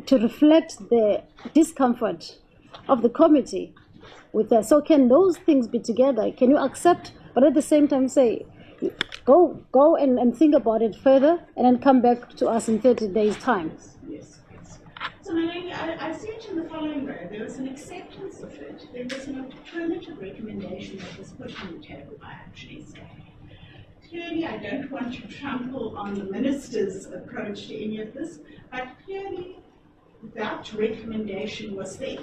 to reflect the discomfort of the committee with that. So can those things be together? Can you accept, but at the same time say, go and think about it further and then come back to us in 30 days' time? Yes. So, Malene, I see it in the following way. There was an acceptance of it. There was an alternative recommendation that was put on the table by actually saying, clearly, I don't want to trample on the minister's approach to any of this, but clearly that recommendation was there.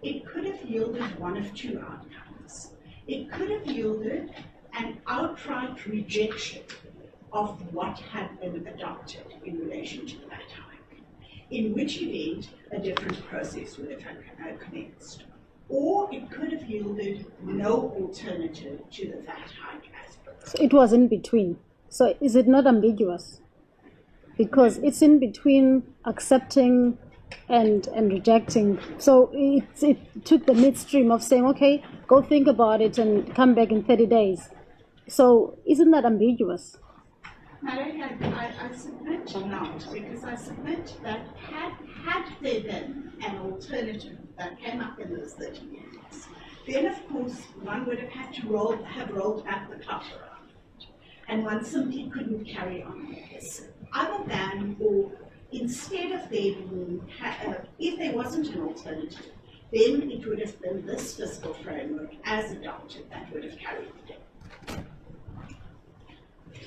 It could have yielded one of two outcomes. It could have yielded an outright rejection of what had been adopted in relation to that hike, in which event a different process would have commenced. Or it could have yielded no alternative to the VAT hike as proposed. So it was in between. So is it not ambiguous? Because it's in between accepting and rejecting. So it took the midstream of saying, okay, go think about it and come back in 30 days. So isn't that ambiguous? Malene, I submit not, because I submit that had there been an alternative that came up in those 30 years, then of course one would have had to have rolled back the clock around, and one simply couldn't carry on with this. Other than, or instead of there being, if there wasn't an alternative, then it would have been this fiscal framework as adopted that would have carried the day.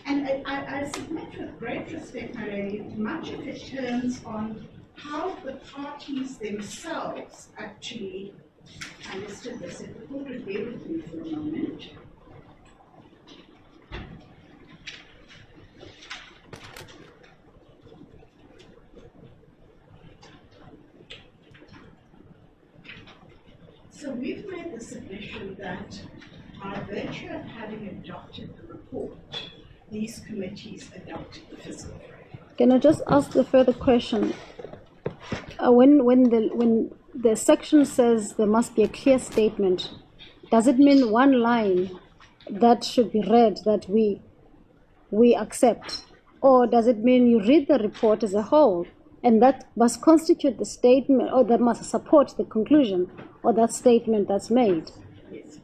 And I submit with great respect, Malene, much of it turns on how the parties themselves actually understood this. If the court would bear with me for a moment. So we've made the submission that by virtue of having adopted the report, these committees adopted the fiscal framework. Can I just ask the further question? When the section says there must be a clear statement, does it mean one line that should be read that we accept? Or does it mean you read the report as a whole and that must constitute the statement, or that must support the conclusion or that statement that's made? Yes.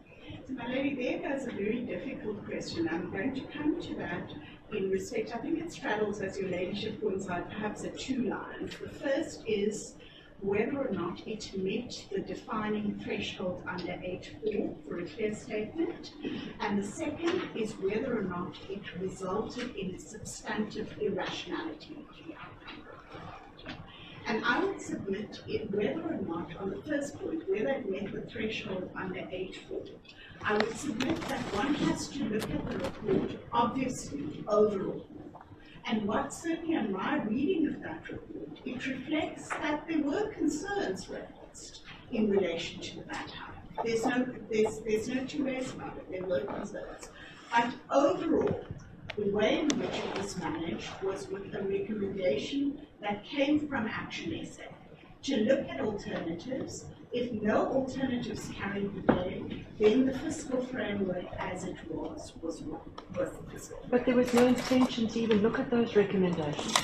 So, Malene, there goes a very difficult question. I'm going to come to that in respect. I think it straddles, as your ladyship points out, perhaps at two lines. The first is whether or not it met the defining threshold under 8.4 for a clear statement. And the second is whether or not it resulted in a substantive irrationality of the outcome. And I would submit it whether or not, on the first point, whether it met the threshold under 8.4, I would submit that one has to look at the report, obviously, overall. And what certainly in my reading of that report, it reflects that there were concerns raised in relation to the VAT hike. There's no two ways about it, there were concerns. But overall, the way in which it was managed was with a recommendation that came from Action SA to look at alternatives. If no alternatives carried the day, then the fiscal framework as it was the fiscal. But there was no intention to even look at those recommendations.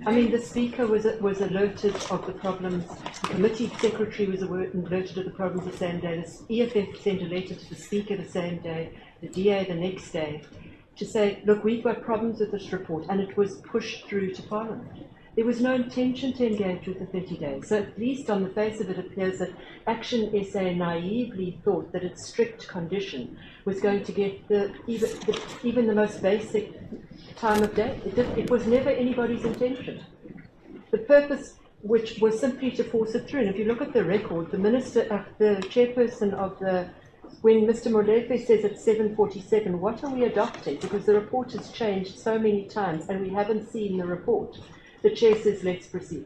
I mean, the Speaker was alerted of the problems, the committee secretary was alerted of the problems the same day, the EFF sent a letter to the Speaker the same day, the DA the next day, to say, look, we've got problems with this report, and it was pushed through to Parliament. There was no intention to engage with the 30 days. So at least on the face of it appears that Action SA naively thought that its strict condition was going to get even the most basic time of day. It was never anybody's intention. The purpose, which was simply to force it through. And if you look at the record, the chairperson of when Mr. Molefe says at 7:47, what are we adopting? Because the report has changed so many times and we haven't seen the report. The chair says, let's proceed.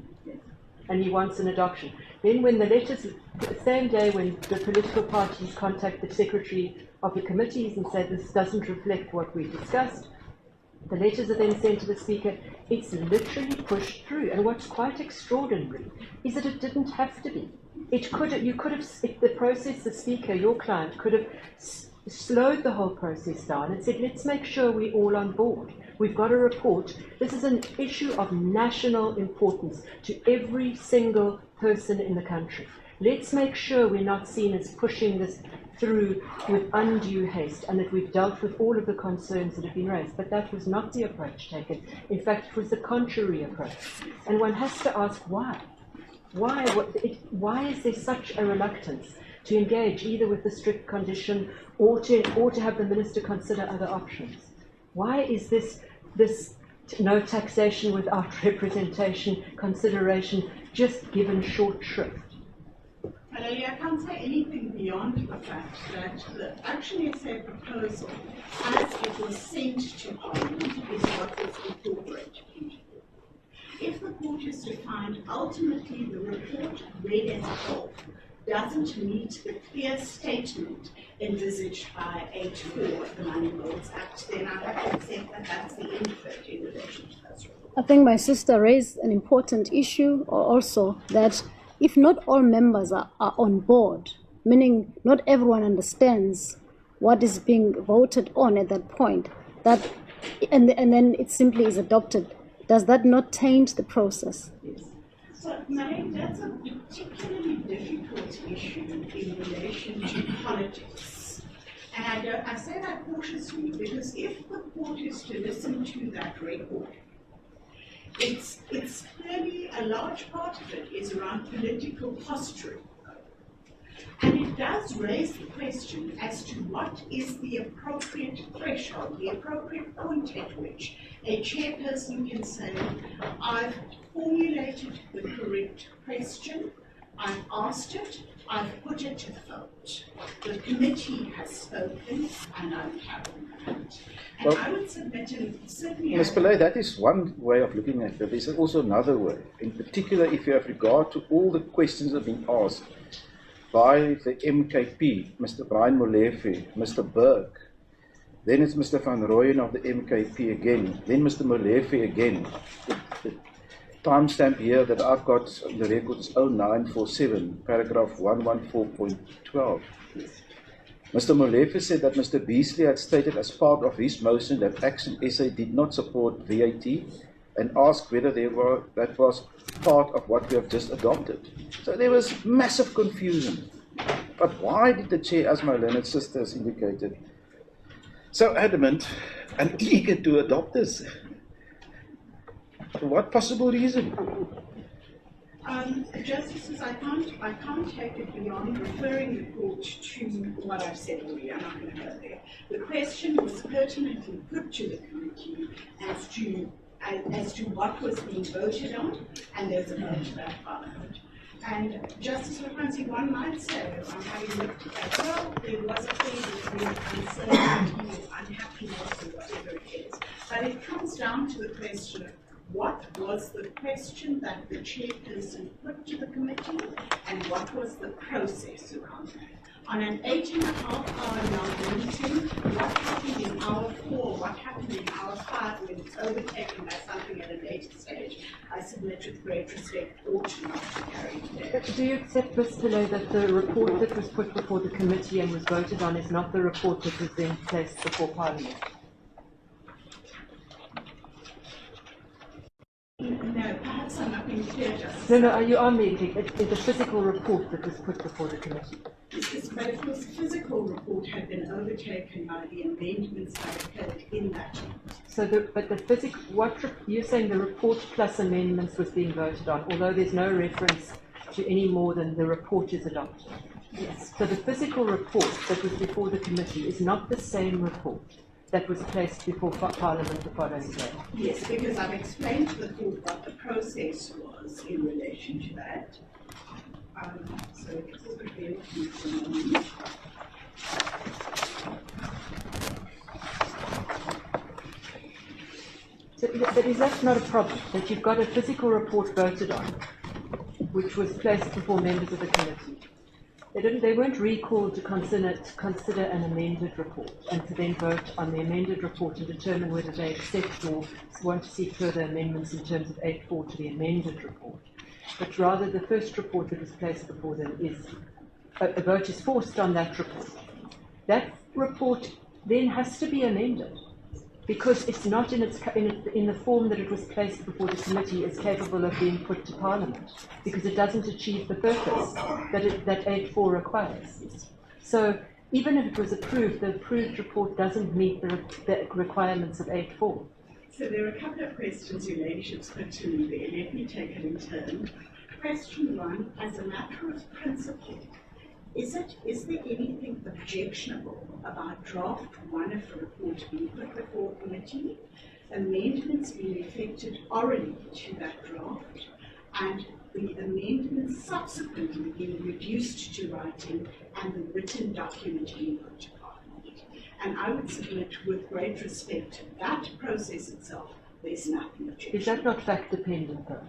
And he wants an adoption. Then when the letters, the same day when the political parties contact the secretary of the committees and say this doesn't reflect what we discussed, The letters are then sent to the Speaker. It's literally pushed through. And what's quite extraordinary is that it didn't have to be. You could have, if the process, the Speaker, your client, could have slowed the whole process down and said, let's make sure we're all on board. We've got a report. This is an issue of national importance to every single person in the country. Let's make sure we're not seen as pushing this through with undue haste, and that we've dealt with all of the concerns that have been raised. But that was not the approach taken. In fact, it was the contrary approach. And one has to ask why. Why is there such a reluctance to engage either with the strict condition or to have the minister consider other options? Why is this no taxation without representation consideration just given short shrift? I can't say anything beyond the fact that the Action SA proposal, as it was sent to Parliament, is what was incorporated into it. If the court is to find ultimately the report read as a whole doesn't meet the clear statement envisaged by 8.4 of the Money Laws Act, then I have to accept that that's the end of it in relation to that report. I think my sister raised an important issue also, that if not all members are on board, meaning not everyone understands what is being voted on at that point, that and then it simply is adopted, does that not taint the process? Yes. So, Marie, that's a particularly difficult issue in relation to politics. And I say that cautiously because if the court is to listen to that record, it's clearly a large part of it is around political posturing. And it does raise the question as to what is the appropriate threshold, the appropriate point at which a chairperson can say, I've formulated the correct question, I've asked it, I've put it to vote. The committee has spoken, and I'm carrying that. And I would submit, and certainly Ms. Pillay, that is one way of looking at it. There's also another way. In particular, if you have regard to all the questions that have been asked by the MKP, Mr. Brian Molefe, Mr. Burke, then it's Mr. Van Rooyen of the MKP again, then Mr. Molefe again. The timestamp here that I've got on the record is 0947, paragraph 114.12. Mr. Molefe said that Mr. Beasley had stated as part of his motion that Action SA did not support VAT and asked whether that was part of what we have just adopted. So there was massive confusion. But why did the chair, as my learned sister has indicated, so adamant and eager to adopt this? For what possible reason? Justices, I can't take it beyond referring the court to what I've said already. I'm not going to go there. The question was pertinently put to the committee as to what was being voted on, and there's a vote that followed. And Justice McCarthy, one might say, I'm having looked at that, well, there was a phase between uncertainty, unhappiness, or whatever it is. But it comes down to the question of what was the question that the chairperson put to the committee, and what was the process around that? On an 8.5-hour long meeting, what happened in hour 4, what happened in hour 5 when it's overtaken by something at a later stage, I submit with great respect ought not to carry today. Do you accept, Ms. Pillay, that the report that was put before the committee and was voted on is not the report that was then placed before Parliament? No, perhaps I'm not being clear, Justice. No, you are making it. It's the physical report that was put before the committee. Yes, but of course, the physical report had been overtaken by the amendments that occurred in that. So, you're saying the report plus amendments was being voted on, although there's no reference to any more than the report is adopted. Yes. So the physical report that was before the committee is not the same report that was placed before Parliament the following day. Yes, because I've explained to the court what the process was in relation to that. So if you could bear with me for a moment. But is that not a problem, that you've got a physical report voted on, which was placed before members of the committee? They weren't recalled to consider an amended report and to then vote on the amended report and determine whether they accept or want to see further amendments in terms of 8.4 to the amended report. But rather, the first report that was placed before them is a vote is forced on that report. That report then has to be amended, because it's not in the form that it was placed before the committee is capable of being put to Parliament, because it doesn't achieve the purpose that 8.4 requires. So even if it was approved, the approved report doesn't meet the requirements of 8.4. So there are a couple of questions your ladyship's put to me there. Let me take it in turn. Question one, as a matter of principle, is there anything objectionable about draft one of the report being put before committee, amendments being effected orally to that draft, and the amendments subsequently being reduced to writing and the written document being put to Parliament? And I would submit with great respect to that process itself, there's nothing objectionable. Is that not fact dependent though?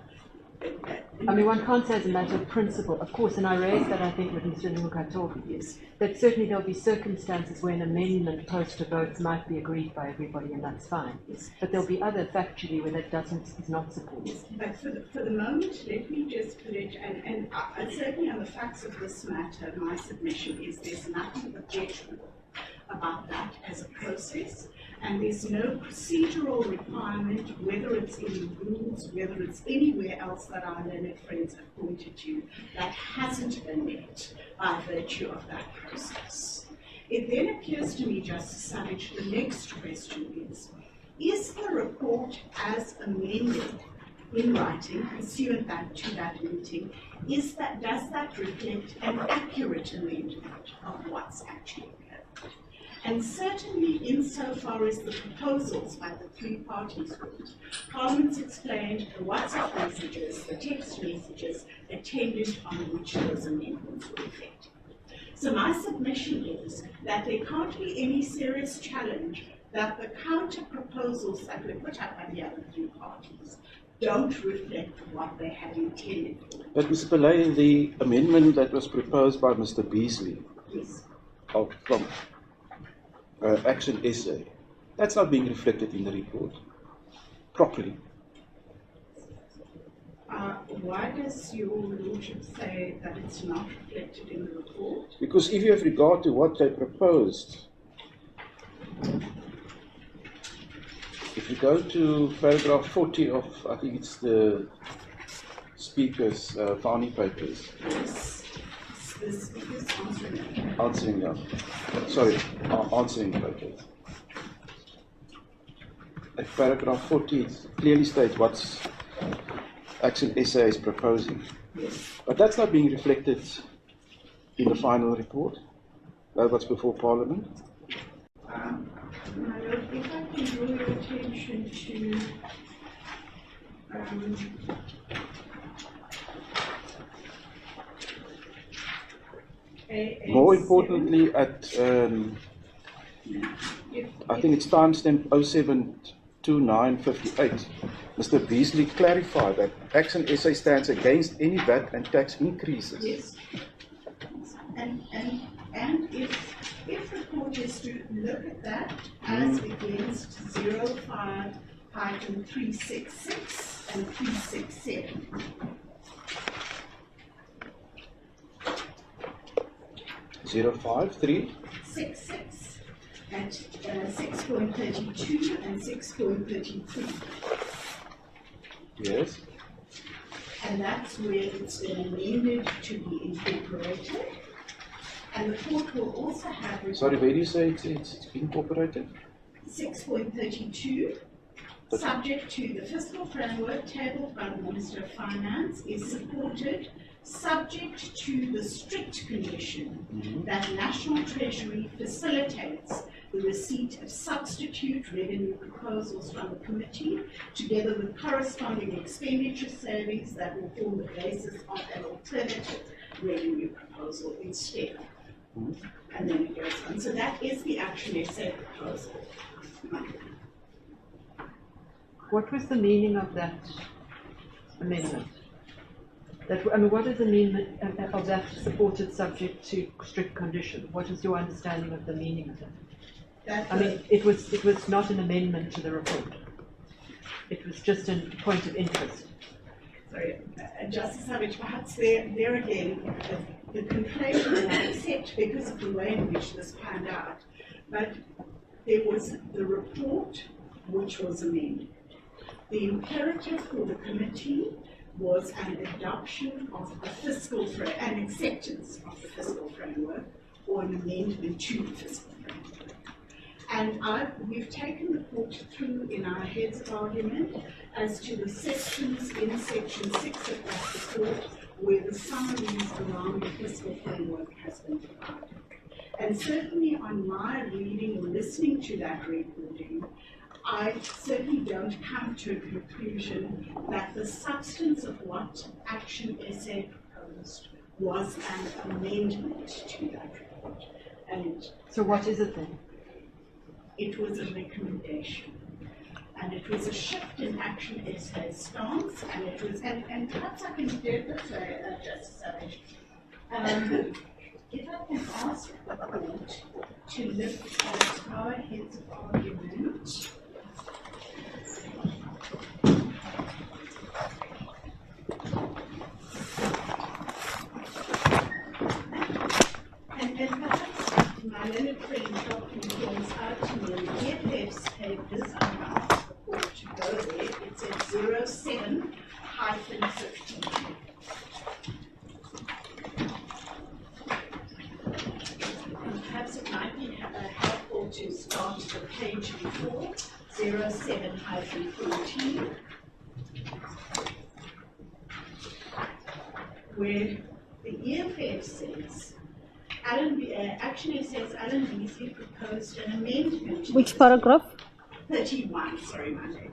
I mean, one can't say as a matter of principle, of course, and I raised that, I think, with Mr. Lukatov, Yes. that certainly there'll be circumstances where an amendment post to votes might be agreed by everybody, and that's fine. Yes. But there'll be other factually where that is not supported. But for the moment, let me just put it, and certainly on the facts of this matter, my submission is there's nothing objectionable about that as a process, and there's no procedural requirement, whether it's in the rules, whether it's anywhere else that our learned friends have pointed to, that hasn't been met by virtue of that process. It then appears to me, Justice Savage, the next question is the report as amended in writing, pursuant to that meeting, does that reflect an accurate amendment of what's actually occurred? And certainly insofar as the proposals by the three parties went, Parliament's explained the WhatsApp messages, the text messages attendant on which those amendments were effected. So my submission is that there can't be any serious challenge that the counter proposals that were put up by the other three parties don't reflect what they had intended for. But Mr. Pillay, the amendment that was proposed by Mr. Beasley Yes. from Action SA, that's not being reflected in the report properly. Why does your lordship say that it's not reflected in the report? Because if you have regard to what they proposed, if you go to paragraph 40 of, I think it's the Speaker's founding papers. The speaker's answering. Answering papers. At paragraph 40, it clearly states what Action SA is proposing. Yes. But that's not being reflected in the final report. That's what's before Parliament. My Lord, if I can draw your attention to More importantly, at I think it's timestamp 072958, Mr. Beasley clarified that Action SA stands against any VAT and tax increases. Yes. And if the court is to look at that as against 05-366 and 367. 05366 at 6.32 and 6.33. Yes. And that's where it's been amended to be incorporated. And the court will also have... Sorry, where do you say it's incorporated? 6.32, subject to the fiscal framework tabled by the Minister of Finance, is supported subject to the strict condition that National Treasury facilitates the receipt of substitute revenue proposals from the committee, together with corresponding expenditure savings that will form the basis of an alternative revenue proposal instead. And then it goes on. So that is the Action SA proposal. What was the meaning of that amendment? That, I mean, what does the meaning of that supported subject to strict condition? What is your understanding of the meaning of that? I mean, it was not an amendment to the report. It was just a point of interest. Sorry, Justice Savage, perhaps there again, the conflation I accept because of the way in which this panned out, but there was the report which was amended. The imperative for the committee was an adoption of the fiscal framework, an acceptance of the fiscal framework, or an amendment to the fiscal framework. And we've taken the court through in our heads of argument as to the sections in section 6 of that report where the summaries around the fiscal framework has been provided. And certainly on my reading or listening to that recording, I certainly don't come to a conclusion that the substance of what Action SA proposed was an amendment to that report. And so what is it then? It was a recommendation. And it was a shift in Action SA's stance, and it was, and perhaps I can do it this way, Justice Savage. If I can ask the court to look at our heads of argument. And perhaps my learned friend Dr. points out to me, the EFF's papers, I'm going to ask the court to go there, it says 07-15. And perhaps it might be helpful to start the page before, 07-14, where the EFF says, Action says Alan Beasley proposed an amendment. Which paragraph? 31, sorry, my lady.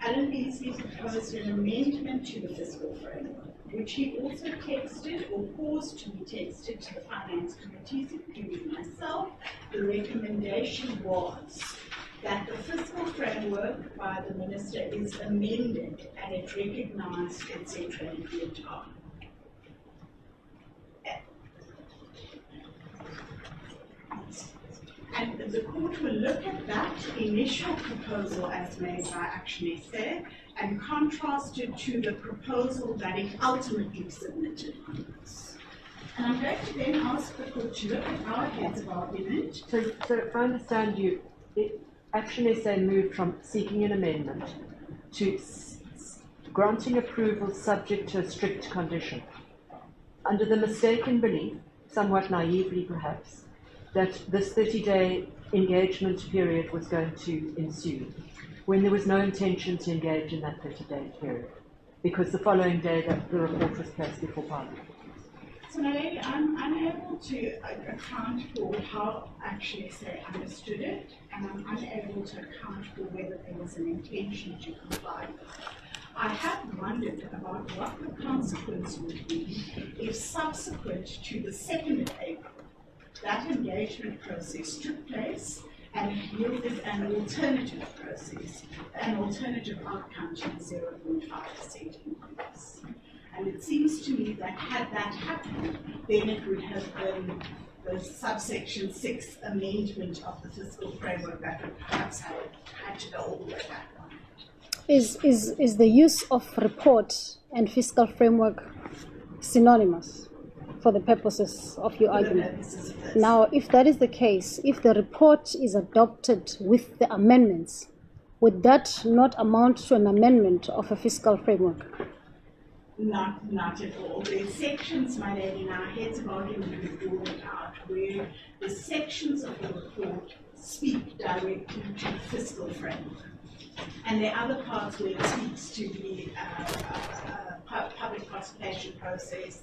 Alan Beasley proposed an amendment to the fiscal framework, which he also texted or caused to be texted to the finance committees, including myself. The recommendation was that the fiscal framework by the minister is amended and it recognized its centrality of time. And the court will look at that initial proposal as made by Action SA and contrast it to the proposal that it ultimately submitted on this. And I'm going to then ask the court to look at our heads of argument. So if I understand you, Action SA moved from seeking an amendment to granting approval subject to a strict condition, under the mistaken belief, somewhat naively perhaps, that this 30-day engagement period was going to ensue, when there was no intention to engage in that 30-day period, because the following day the report was placed before Parliament. So, my lady, I'm unable to account for how Action SA understood it, and I'm unable to account for whether there was an intention to comply with it. I have wondered about what the consequence would be if subsequent to the 2nd of April, that engagement process took place and yielded an alternative process, an alternative outcome to the 0.5% increase. And it seems to me that had that happened, then it would have been the subsection 6 amendment of the fiscal framework that would perhaps have had to go all the way back on. Is the use of report and fiscal framework synonymous for the purposes of your argument? Now, if that is the case, if the report is adopted with the amendments, would that not amount to an amendment of a fiscal framework? Not at all. There are sections, my lady, in our heads of argument we've drawn it out, where the sections of the report speak directly to the fiscal framework. And there are other parts where it speaks to the public consultation process,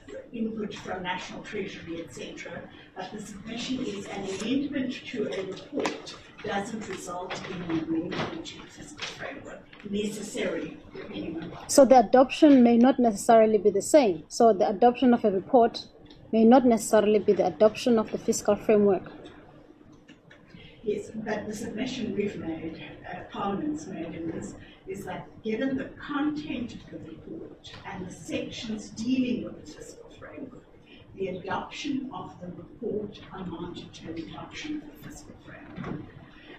the input from National Treasury, etc. But the submission is an amendment to a report doesn't result in an amendment to the fiscal framework necessarily. So the adoption may not necessarily be the same. So the adoption of a report may not necessarily be the adoption of the fiscal framework. Yes, but the submission we've made, Parliament's made in this, is that given the content of the report and the sections dealing with the fiscal framework, the adoption of the report amounted to an adoption of the fiscal framework.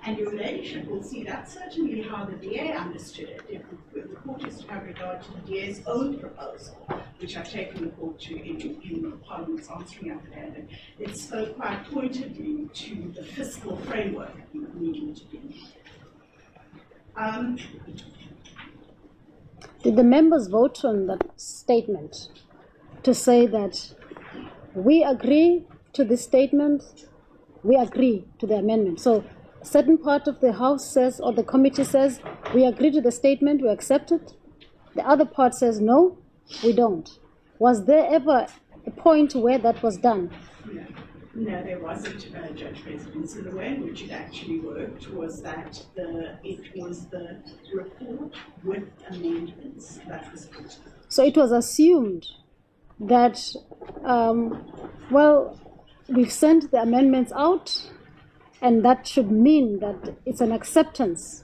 And your ladyship will see that's certainly how the DA understood it. If the court is to have regard to the DA's own proposal, which I've taken the court to in Parliament's answering affidavit, it spoke quite pointedly to the fiscal framework needing to be. Did the members vote on that statement to say that we agree to this statement, we agree to the amendment? So a certain part of the House says, or the committee says, we agree to the statement, we accept it. The other part says, no, we don't. Was there ever a point where that was done? No, there wasn't, Judge President. So the way in which it actually worked was that it was the report with amendments that was put. So it was assumed that, well, we've sent the amendments out, and that should mean that it's an acceptance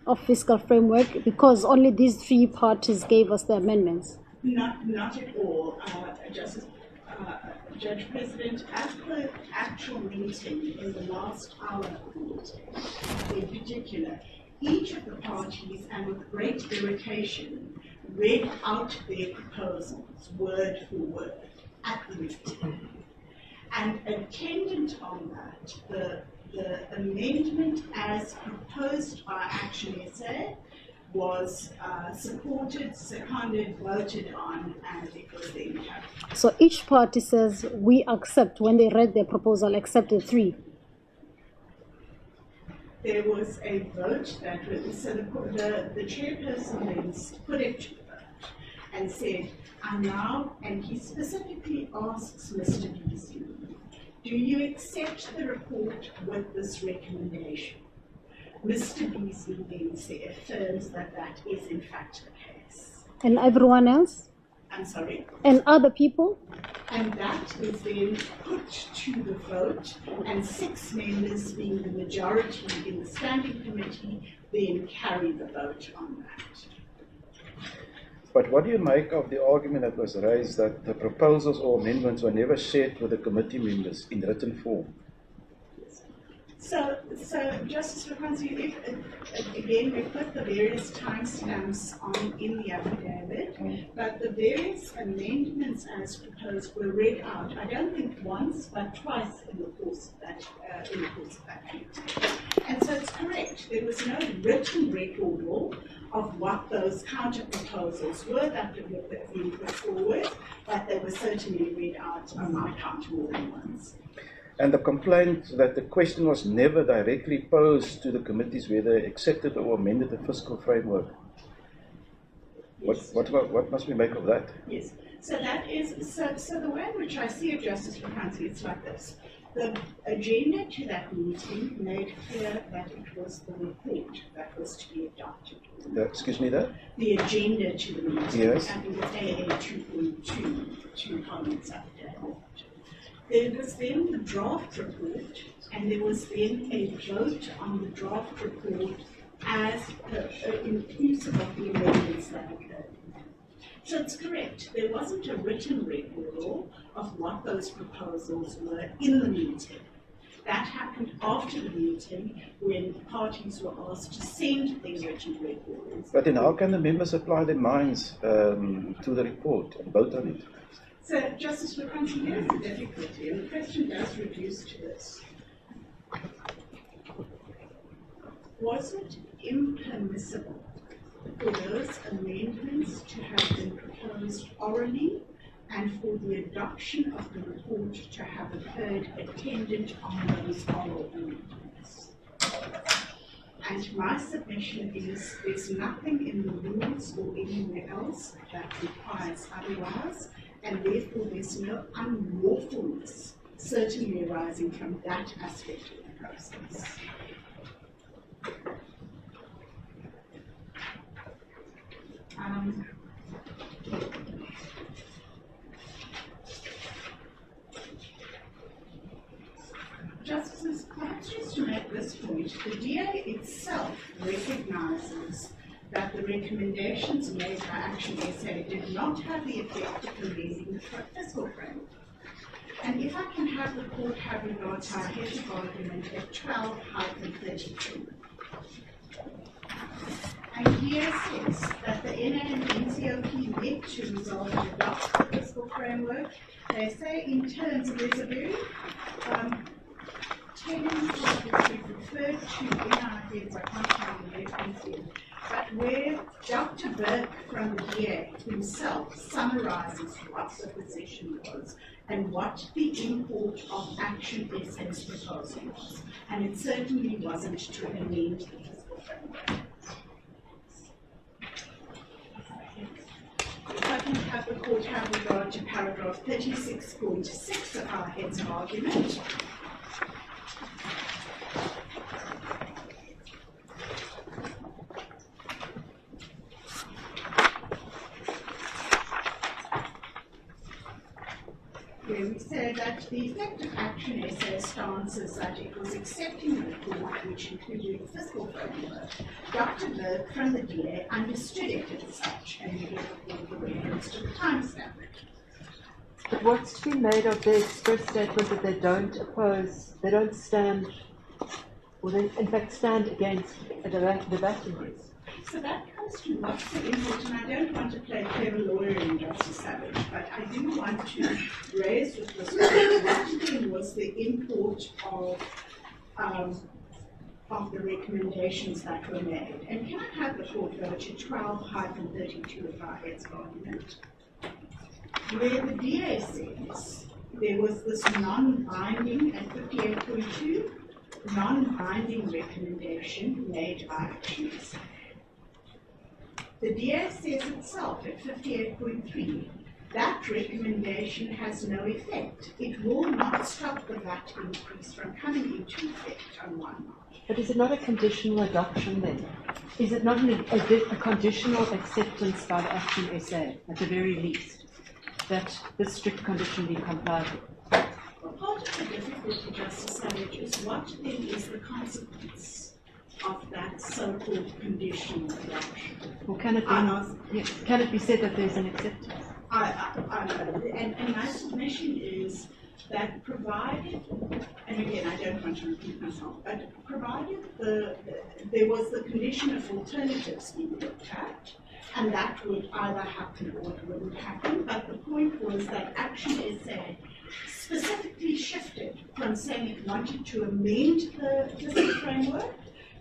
of fiscal framework because only these three parties gave us the amendments. Not at all, Judge President. At the actual meeting in the last hour of the meeting, in particular, each of the parties, and with great irritation, read out their proposals word for word at the meeting. And attendant on that, the amendment as proposed by Action SA was supported, seconded, voted on, and it was then carried. So each party says we accept, when they read their proposal, accepted three. There was a vote that was, so the chairperson then put it to the vote and said, and he specifically asks Mr. Beasley, do you accept the report with this recommendation? Mr. Beasley then affirms that that is in fact the case. And everyone else? I'm sorry? And other people? And that is then put to the vote, and 6 members, being the majority in the standing committee, then carry the vote on that. But what do you make of the argument that was raised that the proposals or amendments were never shared with the committee members in written form? So Justice Francie, again, we put the various timestamps in the affidavit, but the various amendments as proposed were read out, I don't think once, but twice in the course of that meeting. And so it's correct, there was no written record of what those counter proposals were that were being put forward, but they were certainly read out on my count more than once. And the complaint that the question was never directly posed to the committees whether they accepted or amended the fiscal framework. Yes. What must we make of that? Yes. So that is so the way in which I see it, Justice Francie, it's like this. The agenda to that meeting made clear that it was the report that was to be adopted. Excuse me, that? The agenda to the meeting. Yes. I think it's AA 2.2 to Parliament's affidavit. There was then the draft report, and there was then a vote on the draft report as inclusive of the amendments that occurred. So it's correct, there wasn't a written record of what those proposals were in the meeting. That happened after the meeting when parties were asked to send their written records. But then how can the members apply their minds to the report and vote on it? So, Justice McConaughey, here's the difficulty, and the question does reduce to this. Was it impermissible for those amendments to have been proposed orally and for the adoption of the report to have occurred attendant on those oral amendments? And my submission is there's nothing in the rules or anywhere else that requires otherwise, and therefore there's no unlawfulness certainly arising from that aspect of the process. Justices, perhaps just to make this point. point, the DA itself recognizes that the recommendations made by Action SA did not have the effect of amending the fiscal framework. And if I can have the court have regard to our head of argument at 12-32. And here says that the NA and NCOP met to resolve and adopt the fiscal framework. They say in terms, there's a very technical which we've referred to in our heads, I can't find the reference here, but where Dr. Burke from the DA himself summarizes what the position was and what the import of Action SA's proposal was. And it certainly wasn't to amend the fiscal framework. If I can have the court have regard to paragraph 36.6 of our heads of argument. Where we say that the effect of Action SA's stance is that it was accepting the report, which included the fiscal framework. Dr. Burke from the DA understood it as such, and we give the reference to the timestamp. But what's to be made of their express statement that they don't oppose, they don't stand, or they in fact stand against the VAT increase? So that comes to what's the input, and I don't want to play clever lawyer in Justice Savage, but I do want to raise with this what again was the import of the recommendations that were made. And can I have the court go to 12-32 of our heads of argument, where the DA says there was this non-binding at 58.2, non-binding recommendation made by Action SA. The DA says itself at 58.3, that recommendation has no effect. It will not stop the VAT increase from coming into effect on 1 March. But is it not a conditional adoption then? Is it not a conditional acceptance by the Action SA, at the very least, that this strict condition be complied with? Well, part of the difficulty, Justice Savage, is what then is the consequence of that so-called conditional adoption? Or can it be said that there's an acceptance? And my submission is that provided, and again I don't want to repeat myself, but provided there was the condition of alternatives being looked at, and that would either happen or it wouldn't happen, but the point was that Action SA specifically shifted from saying it wanted to amend the fiscal framework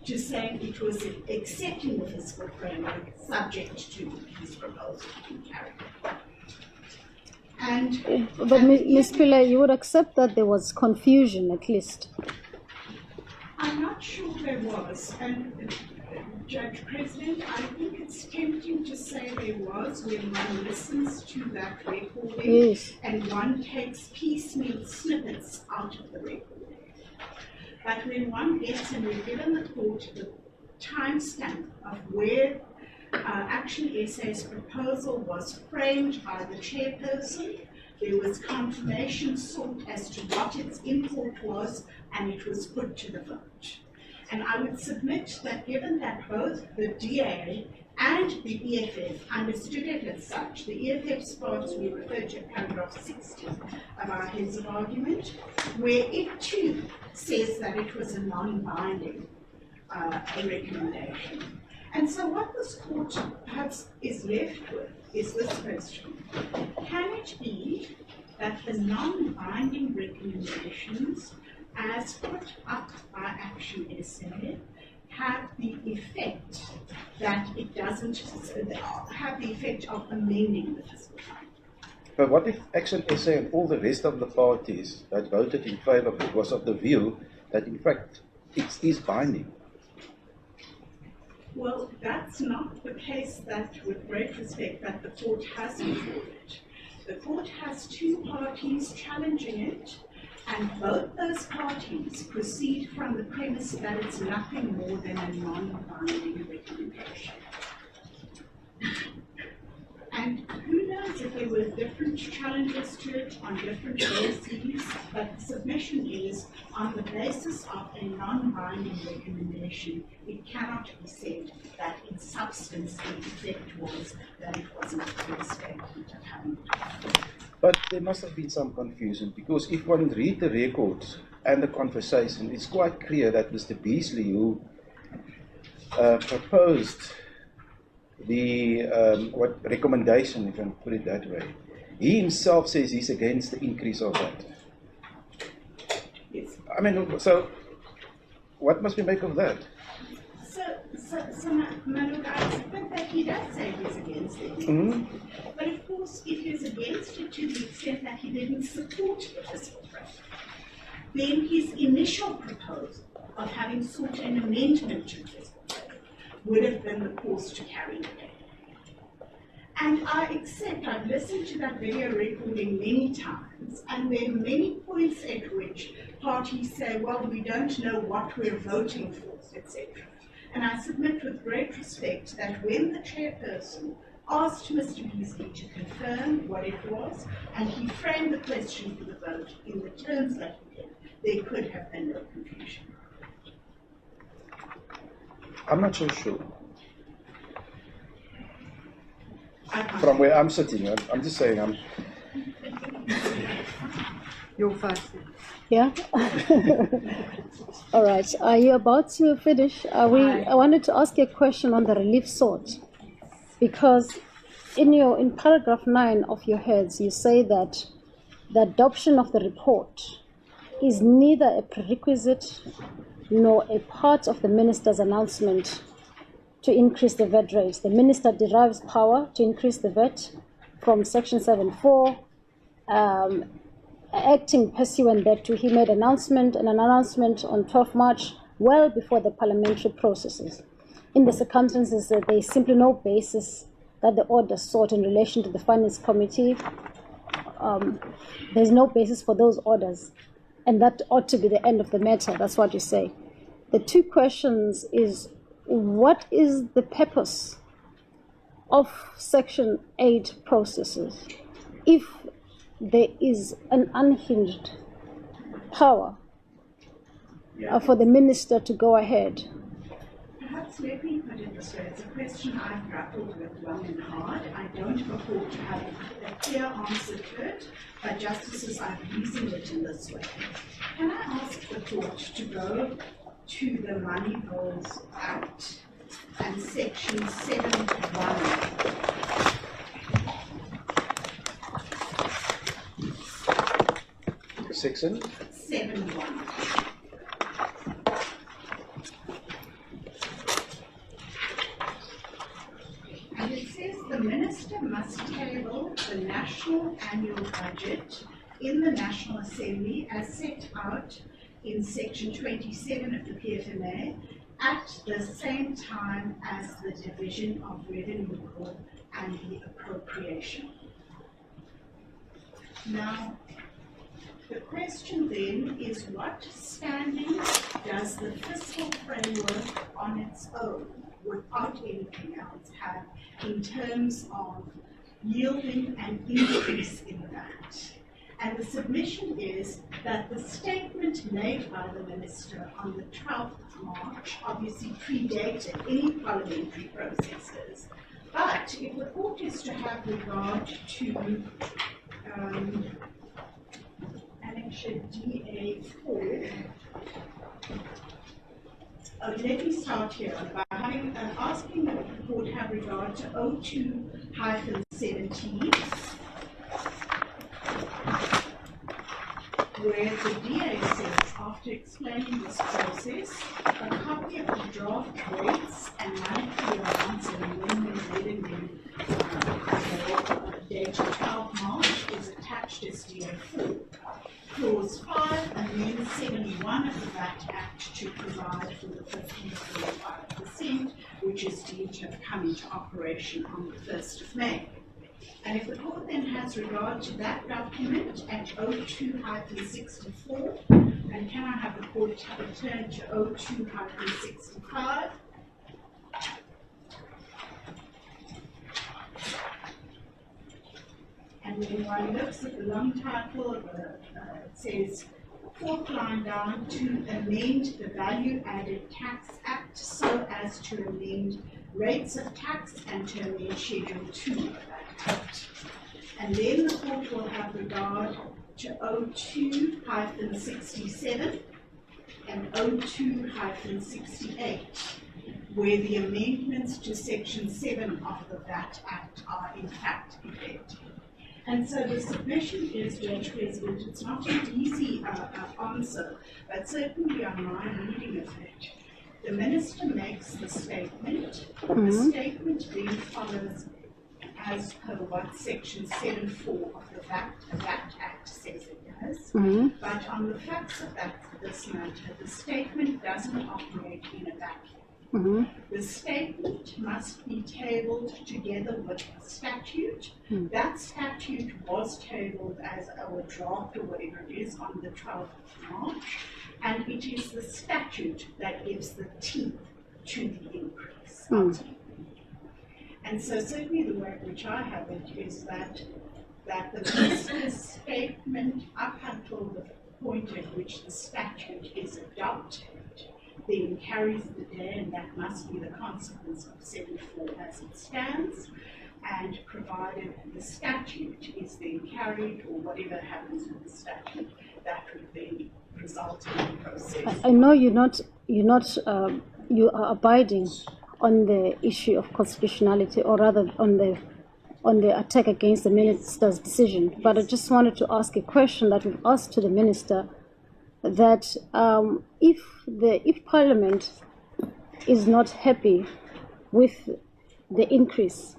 to saying it was accepting the fiscal framework subject to his proposal being carried. But Ms. Pillay, you would accept that there was confusion at least? I'm not sure there was, and Judge President, I think it's tempting to say there was when one listens to that recording, yes, and one takes piecemeal snippets out of the recording. But when one gets, and we've given the court the timestamp of where Action SA's proposal was framed by the chairperson, there was confirmation sought as to what its import was, and it was put to the vote. And I would submit that given that both the DA and the EFF understood it as such, the EFF spots we refer to paragraph 60 of our heads of argument, where it too says that it was a non-binding recommendation. And so what this court perhaps is left with is this question: can it be that the non-binding recommendations as put up by Action SA have the effect that it doesn't have the effect of amending the fiscal framework? But what if Action SA and all the rest of the parties that voted in favour of it was of the view that in fact it is binding? Well, that's not the case that, with great respect, that the court has before it. The court has two parties challenging it, and both those parties proceed from the premise that it's nothing more than a non-binding recommendation. And who knows if that there were different challenges to it on different bases, but the submission is on the basis of a non-binding recommendation. It cannot be said that in substance the effect was that it wasn't a clear statement of having. But there must have been some confusion, because if one read the records and the conversation, it's quite clear that Mr. Beasley, who proposed the recommendation, if I can put it that way, he himself says he's against the increase of that. Yes. I mean, so what must we make of that? So my lord, I expect that he does say he's against it. Mm-hmm. But of course, if he's against it to the extent that he didn't support the fiscal framework, then his initial proposal of having sought an amendment to the fiscal framework would have been the course to carry the day. And I accept, I've listened to that video recording many times, and there are many points at which parties say, well, we don't know what we're voting for, etc. And I submit with great respect that when the chairperson asked Mr. Beasley to confirm what it was, and he framed the question for the vote in the terms that he did, there could have been no confusion. I'm not so sure. From where I'm sitting, I'm just saying Your first. Yeah? All right. Are you about to finish? I wanted to ask you a question on the relief sought. Because in paragraph 9 of your heads, you say that the adoption of the report is neither a prerequisite nor a part of the minister's announcement to increase the VAT rate. The minister derives power to increase the VAT from Section 7.4, acting pursuant thereto. He made an announcement on 12 March, well before the parliamentary processes. In the circumstances, there is simply no basis that the order sought in relation to the Finance Committee. There's no basis for those orders, and that ought to be the end of the matter. That's what you say. The two questions is, what is the purpose of Section 8 processes if there is an unhinged power for the minister to go ahead? Perhaps let me put it this way. It's a question I've grappled with long and hard. I don't purport to have a clear answer to it, but justices, I've reasoned it in this way. Can I ask the court to go to the Money Bills Act and Section 7.1? Section 7.1. And it says the minister must table the national annual budget in the National Assembly as set out in Section 27 of the PFMA at the same time as the division of revenue and the appropriation. Now, the question then is, what standing does the fiscal framework on its own, without anything else, have in terms of yielding an increase in that? And the submission is that the statement made by the minister on the 12th of March obviously predated any parliamentary processes, but if the court is to have regard to Annexure DA4, let me start here by asking that the court have regard to 02-17, where the DA says, after explaining this process, a copy of the draft rates and monetary amounts of amendment revenue dated 12 March is attached as DA4. Clause 5 amends 71 of the VAT Act to provide for the 15.5%, which is deemed to have come into operation on the 1st of May. And if the court then has regard to that document at 02-64, and can I have the court return to 02-65? when one looks at the long title, it says, fourth line down, to amend the Value Added Tax Act so as to amend rates of tax and to amend Schedule 2 of that Act. And then the court will have regard to 02-67 and 02-68, where the amendments to Section 7 of the VAT Act are in fact effective. And so the submission is, Judge President, it's not an easy answer, but certainly on my reading of it, the Minister makes the statement. The statement then follows as per what Section 7.4 of the VAT Act says it does. But on the facts of this matter, the statement doesn't operate in a vacuum. The statement must be tabled together with a statute. That statute was tabled as a draft or whatever it is on the 12th of March, and it is the statute that gives the teeth to the increase. And so certainly the way in which I have it is that the Minister's statement up until the point at which the statute is adopted then carries the day, and that must be the consequence of 7.4 as it stands, and provided the statute is then carried, or whatever happens with the statute, that would then result in the process. I know you are abiding on the issue of constitutionality, or rather on the attack against the minister's decision. But I just wanted to ask a question that we've asked to the minister, that if Parliament is not happy with the increase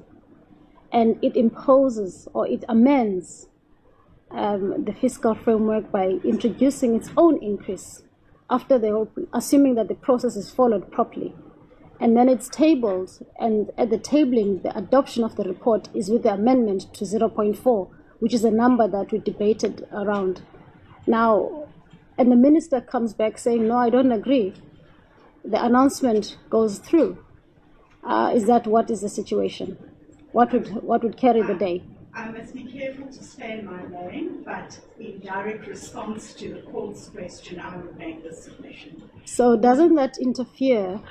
and it imposes or it amends the fiscal framework by introducing its own increase after assuming that the process is followed properly, and then it's tabled, and at the tabling, the adoption of the report is with the amendment to 0.4, which is a number that we debated around. Now, and the minister comes back saying, no, I don't agree. The announcement goes through. Is that what is the situation? What would carry the day? I must be careful to stay in my lane, but in direct response to the court's question, I would make the submission. So doesn't that interfere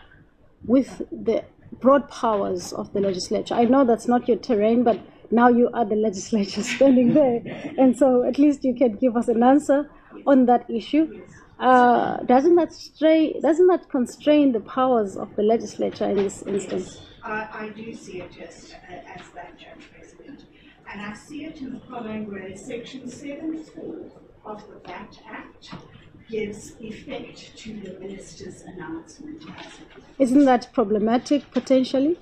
with the broad powers of the legislature? I know that's not your terrain, but now you are the legislature standing there, and so at least you can give us an answer on that issue. Doesn't that constrain the powers of the legislature in this instance? I do see it as that, Judge President, and I see it in the following way. Section 7.4 of the VAT Act gives effect to the minister's announcement. Isn't that problematic potentially?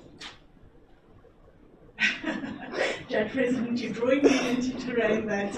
Judge President, you're drawing me into terrain that.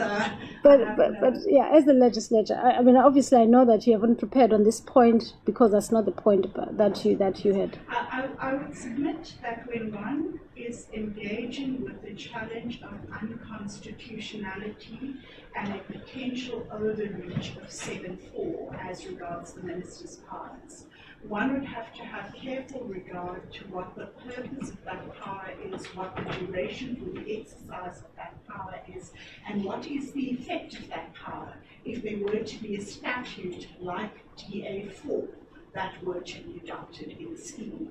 But yeah, as the legislature, I mean, obviously, I know that you haven't prepared on this point because that's not the point that you had. I would submit that when one is engaging with the challenge of unconstitutionality and a potential overreach of 7.4 as regards the minister's powers, one would have to have careful regard to what the purpose of that power is, what the duration for the exercise of that power is, and what is the effect of that power if there were to be a statute like DA4 that were to be adopted in the scheme.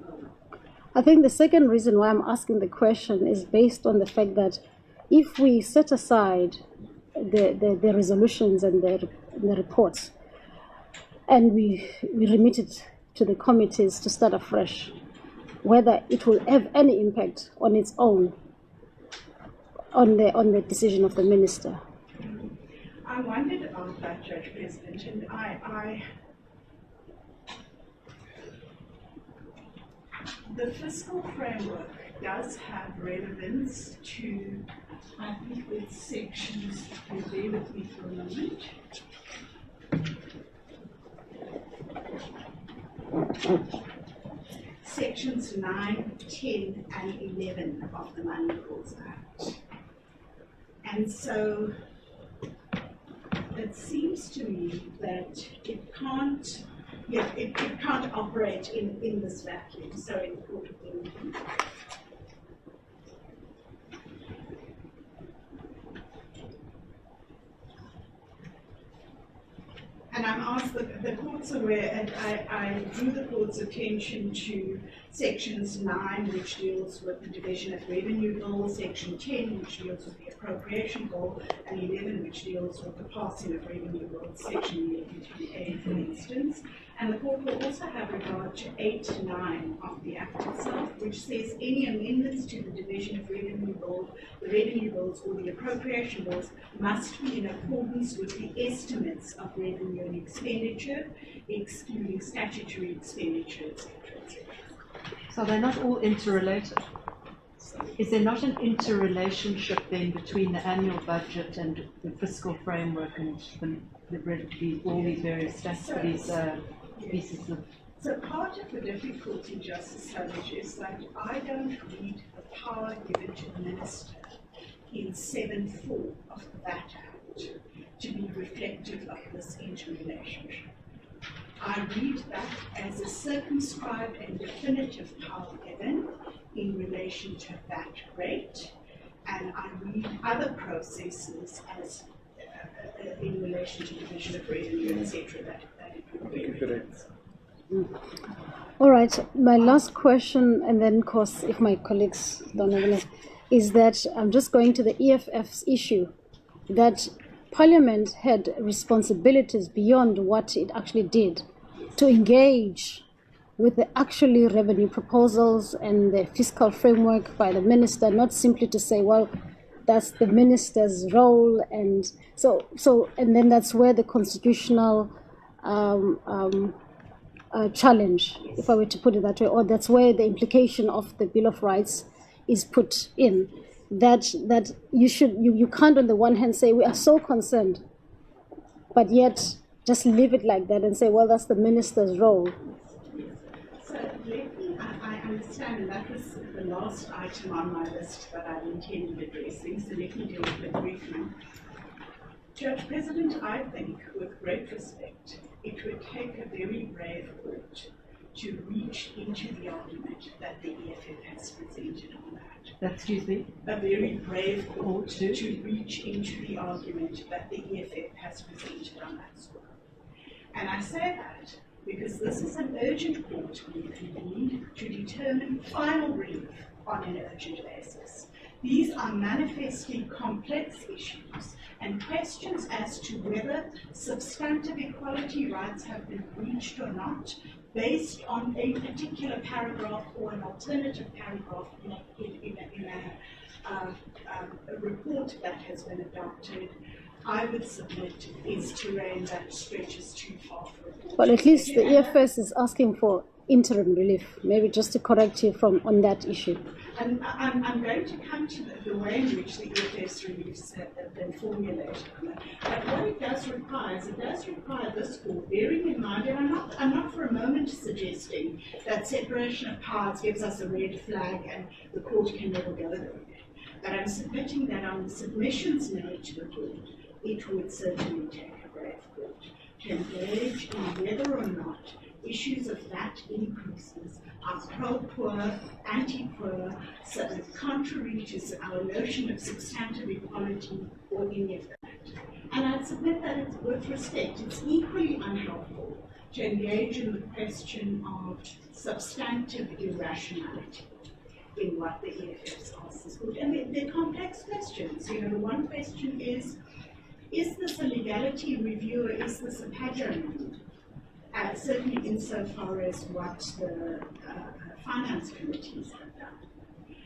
I think the second reason why I'm asking the question is based on the fact that if we set aside the resolutions and the reports and we remit it to the committees to start afresh, whether it will have any impact on its own on the decision of the minister. I wondered about that, Judge President, and the fiscal framework does have relevance to, I think, with sections, if you bear with me for a moment. Sections 9, 10, and 11 of the Money Laws Act. And so it seems to me that it can't operate in this vacuum, so in the Court of England. I'm asked, the court's aware, and I drew the court's attention to sections 9, which deals with the division of revenue bill, section 10, which deals with the appropriation bill, and 11, which deals with the passing of revenue bills, section 11A, for instance. And the court will also have regard to 8, 9 of the Act itself, which says any amendments to the division of revenue bill, the revenue bills, or the appropriation bills must be in accordance with the estimates of revenue and expenditure, excluding statutory expenditure, etc., etc. So they're not all interrelated. Is there not an interrelationship then between the annual budget and the fiscal framework and all these various pieces of? So part of the difficulty, Justice Savage, is that I don't read the power given to the minister in 7.4 of the VAT Act to be reflective of this interrelationship. I read that as a circumscribed and definitive power given in relation to VAT rate, and I read other processes as in relation to division of revenue, etc. that it would be correct. All right, my last question, and then, of course, if my colleagues don't have enough, is that I'm just going to the EFF's issue, that Parliament had responsibilities beyond what it actually did to engage with the actually revenue proposals and the fiscal framework by the minister, not simply to say, well, that's the minister's role, and and then that's where the constitutional challenge, if I were to put it that way, or that's where the implication of the Bill of Rights is put in. That you can't on the one hand say we are so concerned, but yet just leave it like that and say, well, that's the minister's role. So let me, I understand, and that was the last item on my list that I intended addressing, so let me deal with it briefly. Judge President, I think, with great respect, it would take a very brave court to reach into the argument that the EFF has presented on that. Excuse me? A very brave court to reach into the argument that the EFF has presented on that score. And I say that because this is an urgent court, we need to determine final relief on an urgent basis. These are manifestly complex issues and questions as to whether substantive equality rights have been breached or not, based on a particular paragraph or an alternative paragraph in a report that has been adopted, I would submit is terrain that stretches too far for it. Well, at least the EFS is asking for interim relief, maybe just to correct you on that issue. And I'm going to come to the way in which the EFS reliefs have been formulated. But what it does require is it does require this court, bearing in mind, and I'm not for a moment suggesting that separation of powers gives us a red flag and the court can never go there. But I'm submitting that on the submissions made to the court, it would certainly take a brave court to engage in whether or not issues of VAT increases are pro-poor, anti-poor, contrary to our notion of substantive equality or any of that. And I'd submit that it's, with respect, it's equally unhelpful to engage in the question of substantive irrationality in what the EFF asks. And they're complex questions. You know, the one question is this a legality review or is this a pageant? Certainly insofar as what the finance committees have done.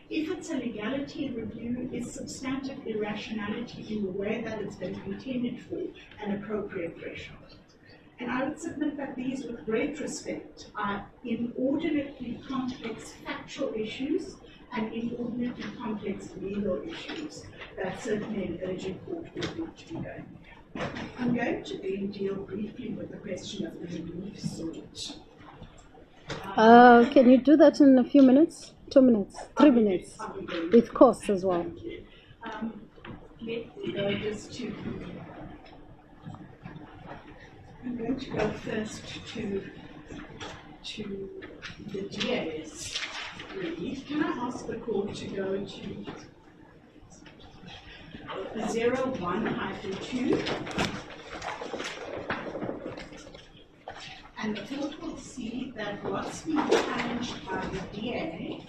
If it's a legality review, is substantive irrationality in the way that it's been contended for an appropriate threshold? And I would submit that these, with great respect, are inordinately complex factual issues and inordinately complex legal issues that certainly an urgent court would not be going. I'm going to then deal briefly with the question of the relief sought. Can you do that in a few minutes? 2 minutes? 3 minutes? With costs as well. Let me go just to... I'm going to go first to the DA's relief. Can I ask the court to go to 01-2? And the court will see that what's being challenged by the DA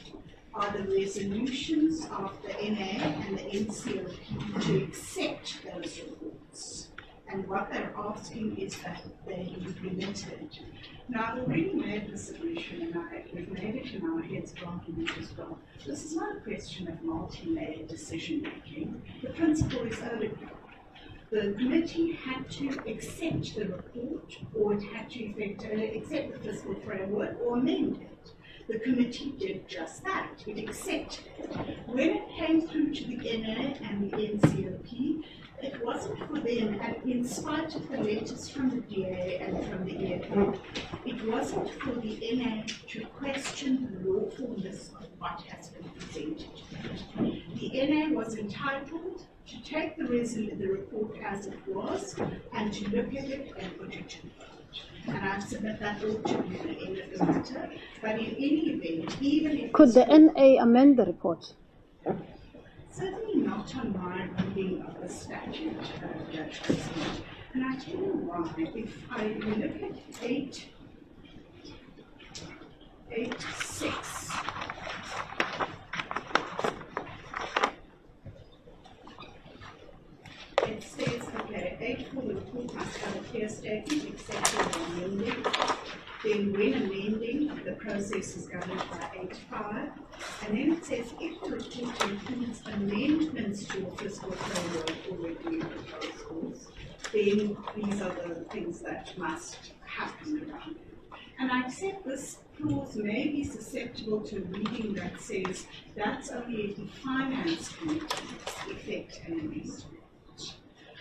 are the resolutions of the NA and the NCOP to accept those reports. And what they're asking is that they be implemented. Now, I've already made the submission, and we've made it in our heads of argument as well. This is not a question of multi-layered decision-making. The principle is overkill. The committee had to accept the report, or it had to accept the fiscal framework, or amend it. The committee did just that. It accepted it. When it came through to the NA and the NCOP, it wasn't for them, and in spite of the letters from the DA and from the EFF, it wasn't for the NA to question the lawfulness of what has been presented. The NA was entitled to take the report as it was and to look at it and put it to vote. And I submit that ought to be the end of the matter. But in any event, even if could the NA amend the report? certainly not on my reading of the statute, Judge President. And I tell you why. If I look at 8.6, it says, okay, 8 for the report must have a clear statement, except when amending. Then when amending, the process is governed by 8.5. And then it says, if the report includes amendments to a fiscal framework or revenue proposals, then these are the things that must happen around it. And I accept this clause may be susceptible to a reading that says that's only if the finance committee effect an amendment.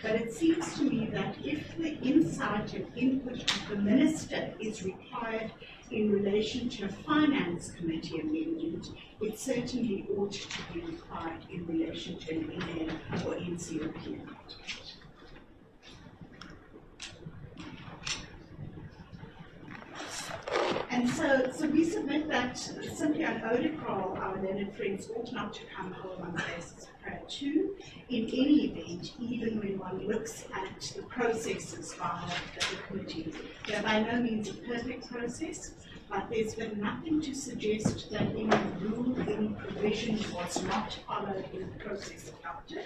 But it seems to me that if the insight and input of the minister is required in relation to a finance committee amendment, it certainly ought to be required in relation to an NA or NCOP amendment. And so we submit that simply on Odicrol, our learned friends ought not to come home on the basis of Pratt 2. In any event, even when one looks at the processes followed at the committee, they're by no means a perfect process, but there's been nothing to suggest that any rule, any provision was not followed in the process adopted.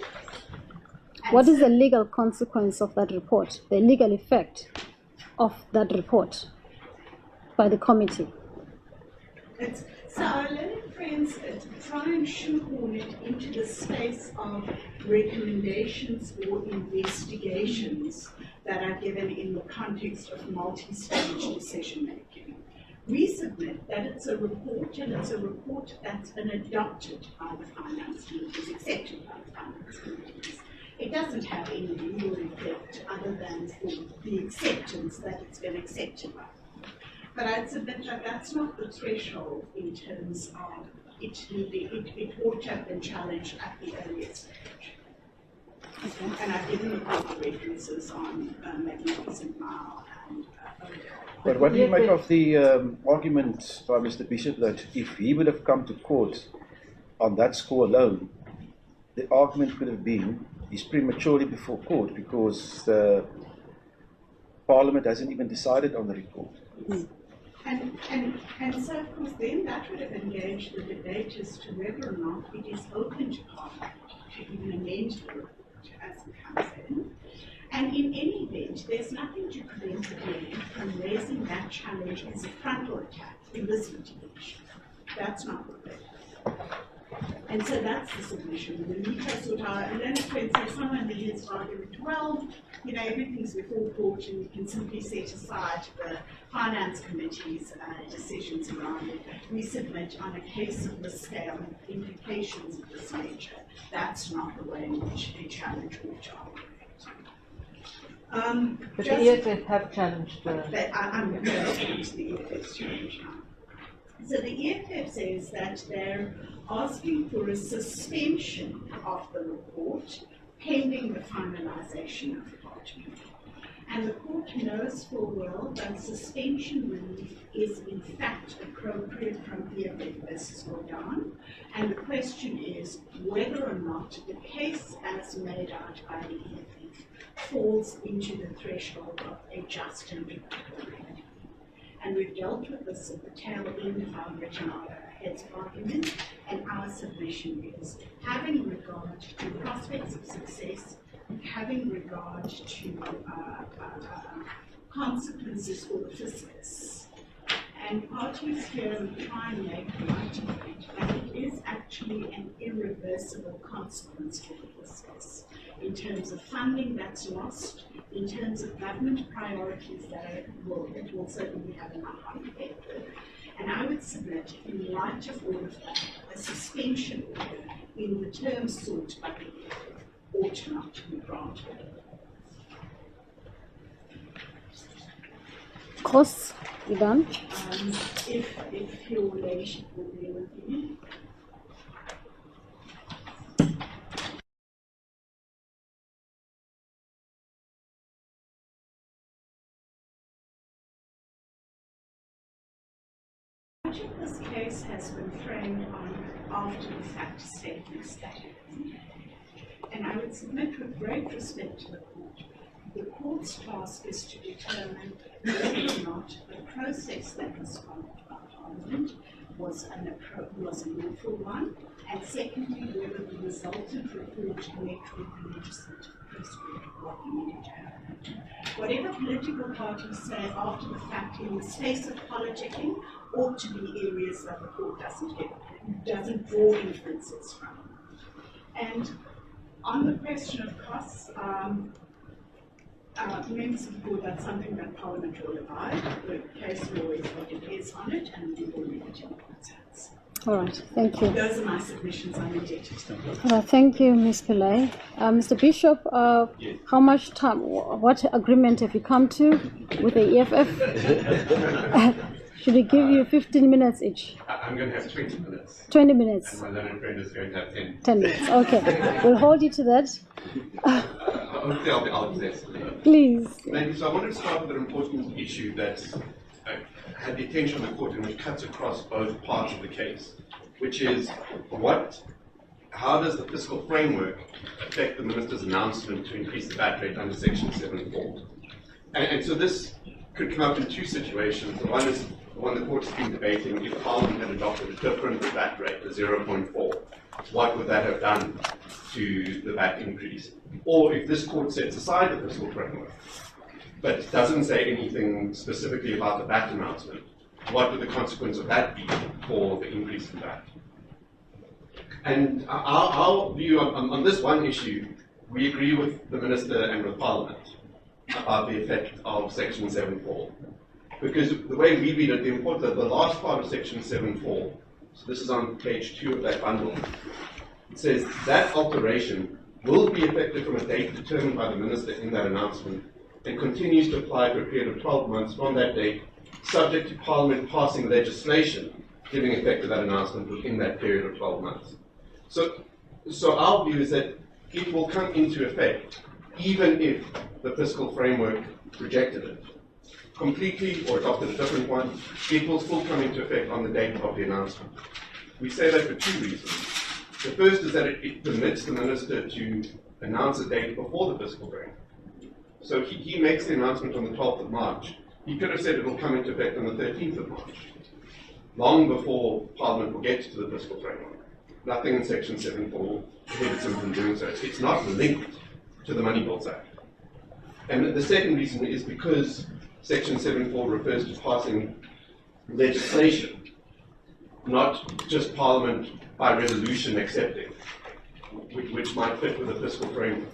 And What is the legal consequence of that report, the legal effect of that report by the committee? So our learned friends try and shoehorn it into the space of recommendations or investigations that are given in the context of multi-stage decision-making. We submit that it's a report, and it's a report that's been adopted by the finance committees, accepted by the finance committees. It doesn't have any legal effect other than for the acceptance that it's been accepted by. But I'd submit that that's not the threshold in terms of it ought to have been challenged at the earliest stage. Okay. And I've given you all the references on Magnificent Mile and But what do you make of the argument by Mr. Bishop that if he would have come to court on that score alone, the argument could have been he's prematurely before court because the Parliament hasn't even decided on the report. Mm. And so, of course, then that would have engaged the debate as to whether or not it is open to Parliament to even amend the report as it comes in. And in any event, there's nothing to prevent the DA from raising that challenge as a frontal attack in this litigation. That's not what they do. And so that's the submission. The Nico sort of, and then if someone begins to argue, well, you know, everything's before court and you can simply set aside the finance committee's decisions around it. We submit on a case of this scale and implications of this nature. That's not the way in which a challenge ought to operate. But the EFF have challenged the... I'm going to go to the EFF's challenge now. So the EFF says that they're asking for a suspension of the report pending the finalization of the document. And the court knows full well that suspension relief is in fact appropriate from EFF versus Gordon. And the question is whether or not the case as made out by the EFF falls into the threshold of a just and equitable remedy. And we've dealt with this at the tail end of our original heads of argument, and our submission is having regard to prospects of success, having regard to consequences for the fiscus. And parties here try and make the argument that it is actually an irreversible consequence for the fiscus in terms of funding that's lost, in terms of government priorities that it will certainly have an knock-on effect. And I would submit, in light of all of that, a suspension order in the terms sought by the EFF ought not to be granted. Costs, you done? If your ladyship will be with me. Much of this case has been framed on after-the-fact statements that have been made. And I would submit with great respect to the court's task is to determine whether or not the process that was followed by Parliament was a lawful one, and secondly, whether the resultant report met with the legislative prescription of what we needed to have. Whatever political parties say after the fact in the space of politicking ought to be areas that the court doesn't draw inferences from. And on the question of costs, members of the board, that's something that Parliament will abide. The case law is what it is on it, and we will leave it in the court's hands. All right, thank you. Those are my submissions. I'm indebted. Thank you, Ms. Pillay. Mr. Bishop, Yes. how much time, what agreement have you come to with the EFF? Should we give you 15 minutes each? I'm going to have 20 minutes. 20 minutes? And my learned friend is going to have 10. 10 minutes, okay. We'll hold you to that. Hopefully I'll be less. Please. Thank you. So I wanted to start with an important issue that had the attention of the court and which cuts across both parts of the case, which is how does the fiscal framework affect the minister's announcement to increase the VAT rate under Section 7.4? And so this could come up in two situations. The one is the one the court has been debating. If Parliament had adopted a different VAT rate, the 0.4, what would that have done to the VAT increase? Or if this court sets aside the fiscal framework, but doesn't say anything specifically about the VAT announcement, what would the consequence of that be for the increase in VAT? And our view on this one issue, we agree with the Minister and with Parliament about the effect of Section 7.4. Because the way we read it, the last part of Section 7.4, so this is on page 2 of that bundle, it says that alteration will be effective from a date determined by the Minister in that announcement and continues to apply for a period of 12 months from that date, subject to Parliament passing legislation giving effect to that announcement within that period of 12 months. So our view is that it will come into effect even if the fiscal framework rejected it completely or adopted a different one. It will still come into effect on the date of the announcement. We say that for two reasons. The first is that it permits the Minister to announce a date before the fiscal framework. So he makes the announcement on the 12th of March. He could have said it will come into effect on the 13th of March, long before Parliament will get to the fiscal framework. Nothing in Section 7.4 prohibits him from doing so. It's not linked to the Money Bills Act. And the second reason is because Section 7.4 refers to passing legislation, not just Parliament by resolution accepting, which might fit with the fiscal framework.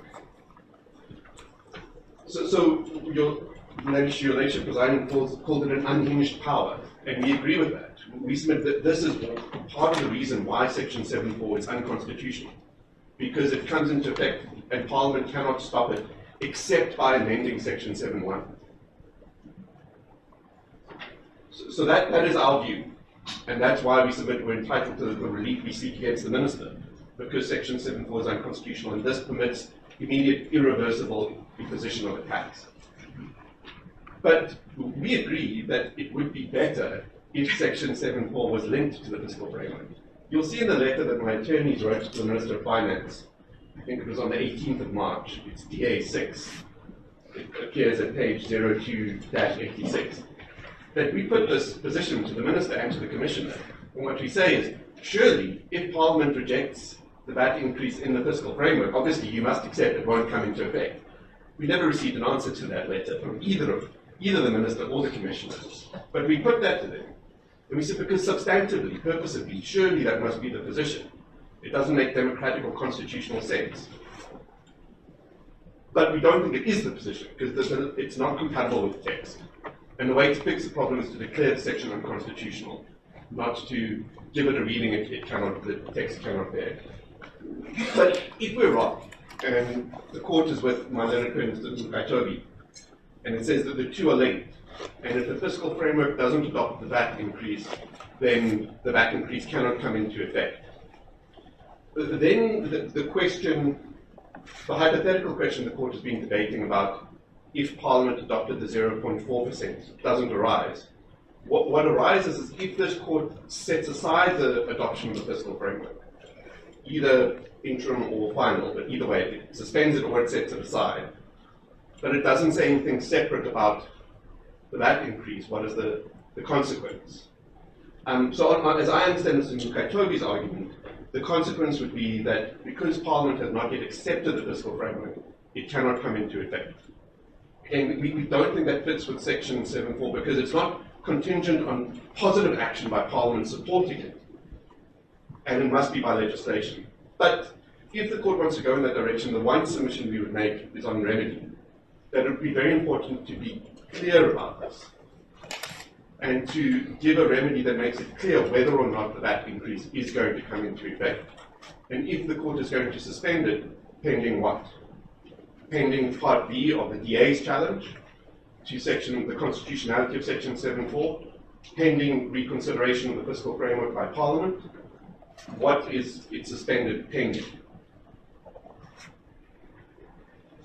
So your legislature presiding called it an unhinged power, and we agree with that. We submit that this is part of the reason why Section 7.4 is unconstitutional, because it comes into effect and Parliament cannot stop it except by amending Section 7.1. So that is our view, and that's why we submit we're entitled to the relief we seek against the Minister, because Section 7.4 is unconstitutional, and this permits immediate, irreversible imposition of a tax. But we agree that it would be better if Section 7.4 was linked to the fiscal framework. You'll see in the letter that my attorneys wrote to the Minister of Finance, I think it was on the 18th of March, it's DA6, it appears at page 02-86, that we put this position to the Minister and to the Commissioner. And what we say is, surely, if Parliament rejects the VAT increase in the fiscal framework, obviously you must accept it won't come into effect. We never received an answer to that letter from either the Minister or the Commissioner. But we put that to them. And we said, because substantively, purposively, surely that must be the position. It doesn't make democratic or constitutional sense. But we don't think it is the position, because it's not compatible with the text. And the way to fix the problem is to declare the section unconstitutional, not to give it a reading the text cannot bear. But if we're wrong, and the court is with my learned friend Mr. Kaitobi, and it says that the two are linked, and if the fiscal framework doesn't adopt the VAT increase, then the VAT increase cannot come into effect. Then the hypothetical question the court has been debating about if Parliament adopted the 0.4% doesn't arise. What arises is if this court sets aside the adoption of the fiscal framework, either interim or final, but either way, it suspends it or it sets it aside, but it doesn't say anything separate about the VAT increase. What is the consequence? So as I understand Mr. Kaitobi's argument, the consequence would be that because Parliament has not yet accepted the fiscal framework, it cannot come into effect. And we don't think that fits with Section 7.4 because it's not contingent on positive action by Parliament supporting it, and it must be by legislation. But if the court wants to go in that direction, the one submission we would make is on remedy. That it would be very important to be clear about this and to give a remedy that makes it clear whether or not the VAT increase is going to come into effect. And if the court is going to suspend it, pending what? Pending Part B of the DA's challenge to the constitutionality of Section 7.4, pending reconsideration of the fiscal framework by Parliament. What is it suspended pending?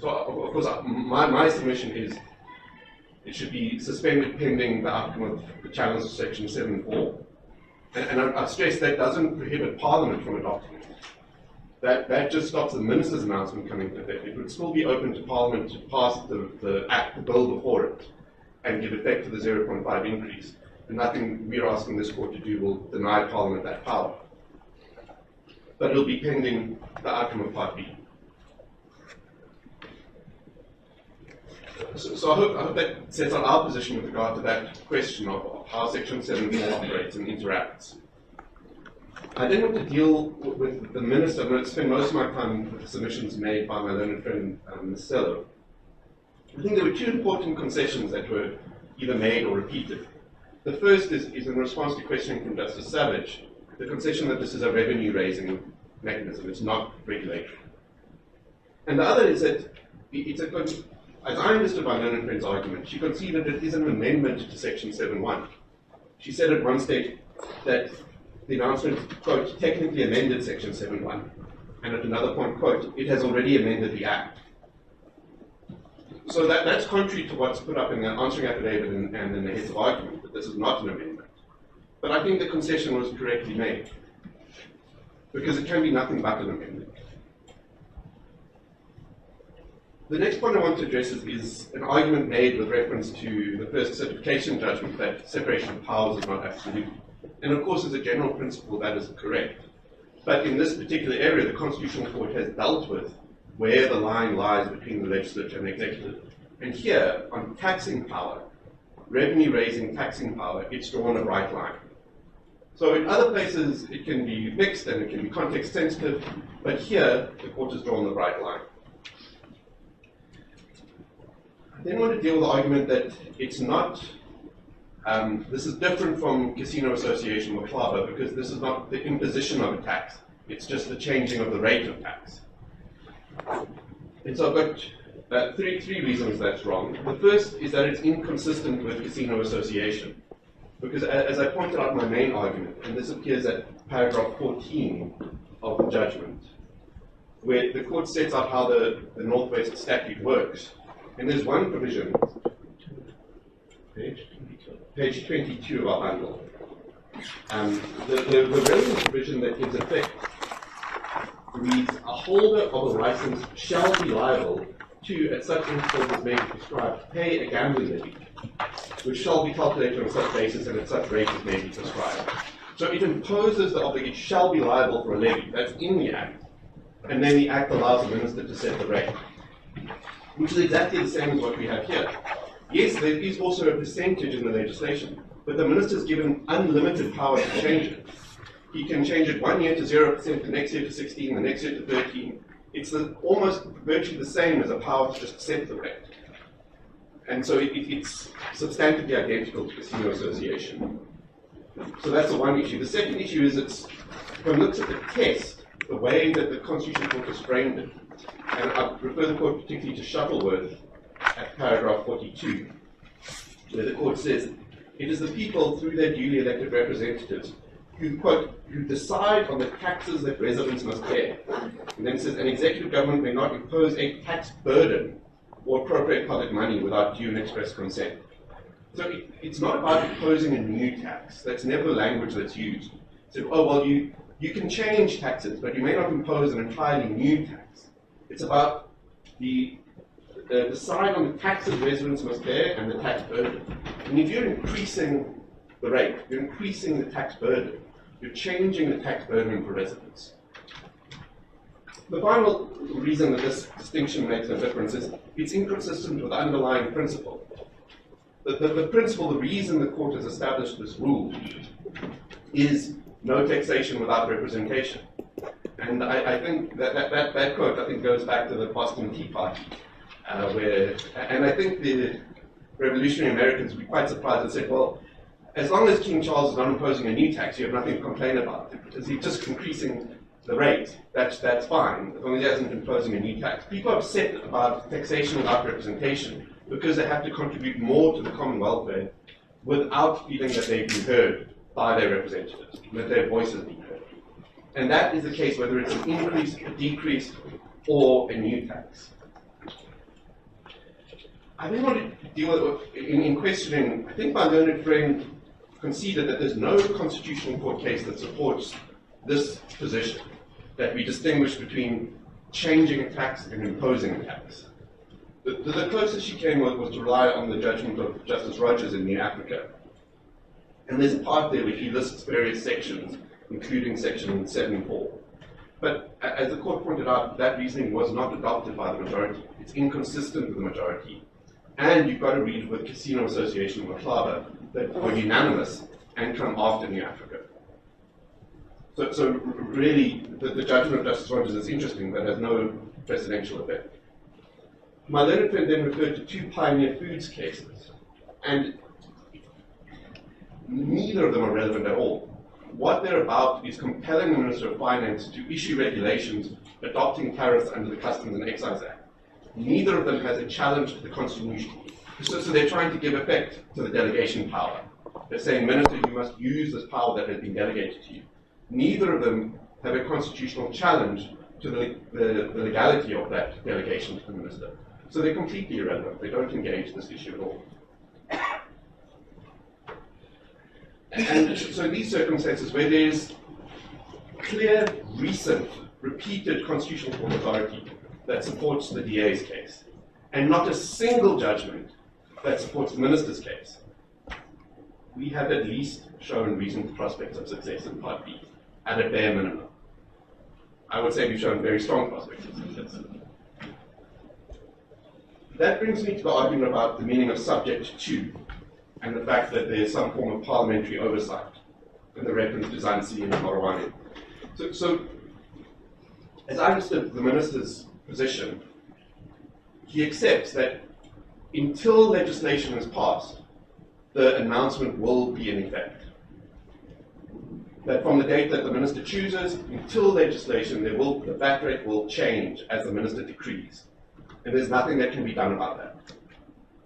So, of course, my submission is it should be suspended pending the outcome of the challenge to Section 7.4. And I've stressed that doesn't prohibit Parliament from adopting it. That just stops the Minister's announcement coming to effect. It would still be open to Parliament to pass the bill before it and give effect to the 0.5 increase. And nothing we're asking this court to do will deny Parliament that power. But it'll be pending the outcome of Part B. So I hope that sets out our position with regard to that question of how Section 7.4 operates and interacts. I then want to deal with the Minister. I'm going to spend most of my time with the submissions made by my learned friend, Ms. Sello. I think there were two important concessions that were either made or repeated. The first is in response to questioning from Justice Savage, the concession that this is a revenue-raising mechanism, it's not regulatory. And the other is that as I understood my learned friend's argument, she conceded it is an amendment to Section 7.1. She said at one stage that the announcement, quote, technically amended Section 7.1, and at another point, quote, it has already amended the Act. So that's contrary to what's put up in the answering affidavit and in the heads of argument, that this is not an amendment. But I think the concession was correctly made, because it can be nothing but an amendment. The next point I want to address is an argument made with reference to the first certification judgment that separation of powers is not absolute. And of course, as a general principle, that is correct. But in this particular area, the Constitutional Court has dealt with where the line lies between the legislature and the executive. And here, on taxing power, revenue-raising taxing power, it's drawn a bright line. So in other places, it can be mixed and it can be context-sensitive, but here, the court has drawn the bright line. I then want to deal with the argument that it's not, this is different from casino association or CLABA because this is not the imposition of a tax, it's just the changing of the rate of tax. And so I've got three reasons that's wrong. The first is that it's inconsistent with casino association. Because as I pointed out in my main argument, and this appears at paragraph 14 of the judgment, where the court sets out how the Northwest statute works. And there's one provision, page 22 of our bundle. The relevant provision that gives effect reads, a holder of a license shall be liable to, at such intervals as may be prescribed, pay a gambling levy. which shall be calculated on such basis and at such rate as may be prescribed. So it imposes the obligation, shall be liable for a levy. That's in the Act. And then the Act allows the minister to set the rate, which is exactly the same as what we have here. Yes, there is also a percentage in the legislation, but the minister is given unlimited power to change it. He can change it 1 year to 0%, the next year to 16, the next year to 13. It's almost virtually the same as a power to just set the rate. And so it's substantively identical to casino association. So that's the one issue. The second issue is if one looks at the test, the way that the Constitutional Court has framed it, and I refer the court particularly to Shuttleworth at paragraph 42, where the court says, it is the people through their duly elected representatives who, quote, who decide on the taxes that residents must pay. And then it says, an executive government may not impose a tax burden or appropriate public money without due and express consent. So it's not about imposing a new tax. That's never the language that's used. So, oh, well, you can change taxes, but you may not impose an entirely new tax. It's about decide on the taxes residents must pay and the tax burden. And if you're increasing the rate, you're increasing the tax burden. You're changing the tax burden for residents. The final reason that this distinction makes a difference is it's inconsistent with the underlying principle. The principle, the reason the court has established this rule is no taxation without representation. And I think that quote, I think, goes back to the Boston Tea Party, and I think the revolutionary Americans would be quite surprised and said, well, as long as King Charles is not imposing a new tax, you have nothing to complain about. Because he's just increasing the rate, that's fine, as long as he isn't imposing a new tax. People are upset about taxation without representation because they have to contribute more to the common welfare without feeling that they've been heard by their representatives, that their voice has been heard. And that is the case whether it's an increase, a decrease, or a new tax. I then want to deal with, in questioning, I think my learned friend conceded that there's no constitutional court case that supports this position, that we distinguish between changing a tax and imposing a tax. The closest she came was to rely on the judgment of Justice Rogers in New Africa. And there's a part there where he lists various sections, including section 7.4. But as the court pointed out, that reasoning was not adopted by the majority. It's inconsistent with the majority. And you've got to read with Casino Association or Club that were unanimous and come after New Africa. So really, the judgment of Justice Rogers is interesting, but has no precedential effect. My learned friend then referred to two Pioneer Foods cases, and neither of them are relevant at all. What they're about is compelling the Minister of Finance to issue regulations adopting tariffs under the Customs and Excise Act. Neither of them has a challenge to the Constitution. So they're trying to give effect to the delegation power. They're saying, Minister, you must use this power that has been delegated to you. Neither of them have a constitutional challenge to the legality of that delegation to the Minister. So they're completely irrelevant. They don't engage this issue at all. And so in these circumstances where there's clear, recent, repeated constitutional court authority that supports the DA's case, and not a single judgment that supports the Minister's case, we have at least shown reasonable prospects of success in Part B, at a bare minimum. I would say we've shown very strong prospects of success. That brings me to the argument about the meaning of subject to, and the fact that there's some form of parliamentary oversight in the reference to Zansi and Morowane. So, as I understood the Minister's position, he accepts that until legislation is passed, the announcement will be in effect. That from the date that the Minister chooses, until legislation, the VAT rate will change as the Minister decrees. And there's nothing that can be done about that.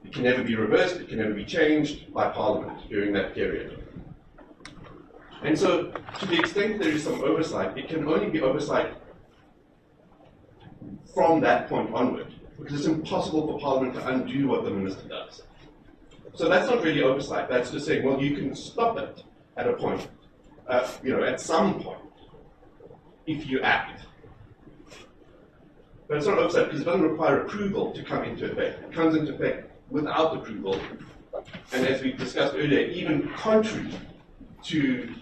It can never be reversed, it can never be changed by Parliament during that period. And so, to the extent there is some oversight, it can only be oversight from that point onward, because it's impossible for Parliament to undo what the Minister does. So that's not really oversight, that's just saying, well, you can stop it at a point, at some point, if you act. But it's not oversight because it doesn't require approval to come into effect. It comes into effect without approval and as we discussed earlier, even contrary to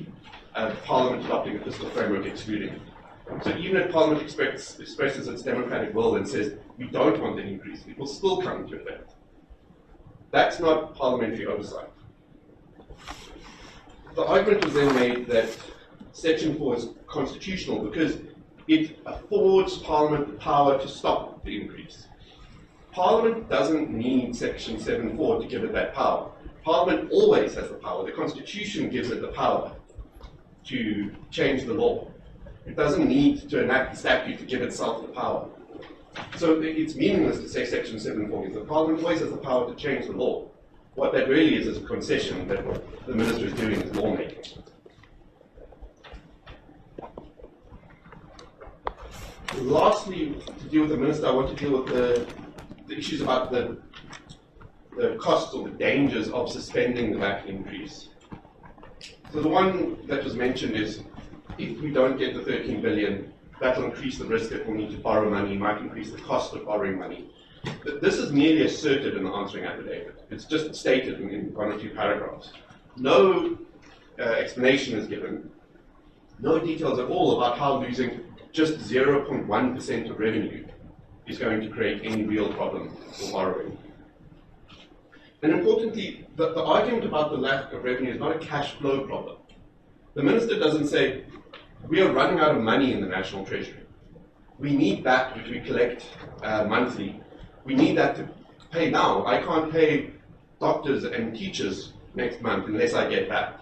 Parliament adopting a fiscal framework excluding it. So even if Parliament expresses its democratic will and says we don't want an increase, it will still come into effect. That's not parliamentary oversight. The argument was then made that Section 4 is constitutional because it affords Parliament the power to stop the increase. Parliament doesn't need Section 7.4 to give it that power. Parliament always has the power. The Constitution gives it the power to change the law. It doesn't need to enact the statute to give itself the power. So it's meaningless to say Section 7.4 gives the Parliament always has the power to change the law. What that really is a concession that what the Minister is doing is lawmaking. Lastly, to deal with the Minister, I want to deal with the issues about the costs or the dangers of suspending the VAT increase. So the one that was mentioned is if we don't get the 13 billion, that will increase the risk that we'll need to borrow money, might increase the cost of borrowing money. This is merely asserted in the answering affidavit. It's just stated in one or two paragraphs. No explanation is given, no details at all about how losing just 0.1% of revenue is going to create any real problem for borrowing. And importantly, the argument about the lack of revenue is not a cash flow problem. The Minister doesn't say, we are running out of money in the National Treasury. We need that which we collect monthly. We need that to pay now. I can't pay doctors and teachers next month unless I get that.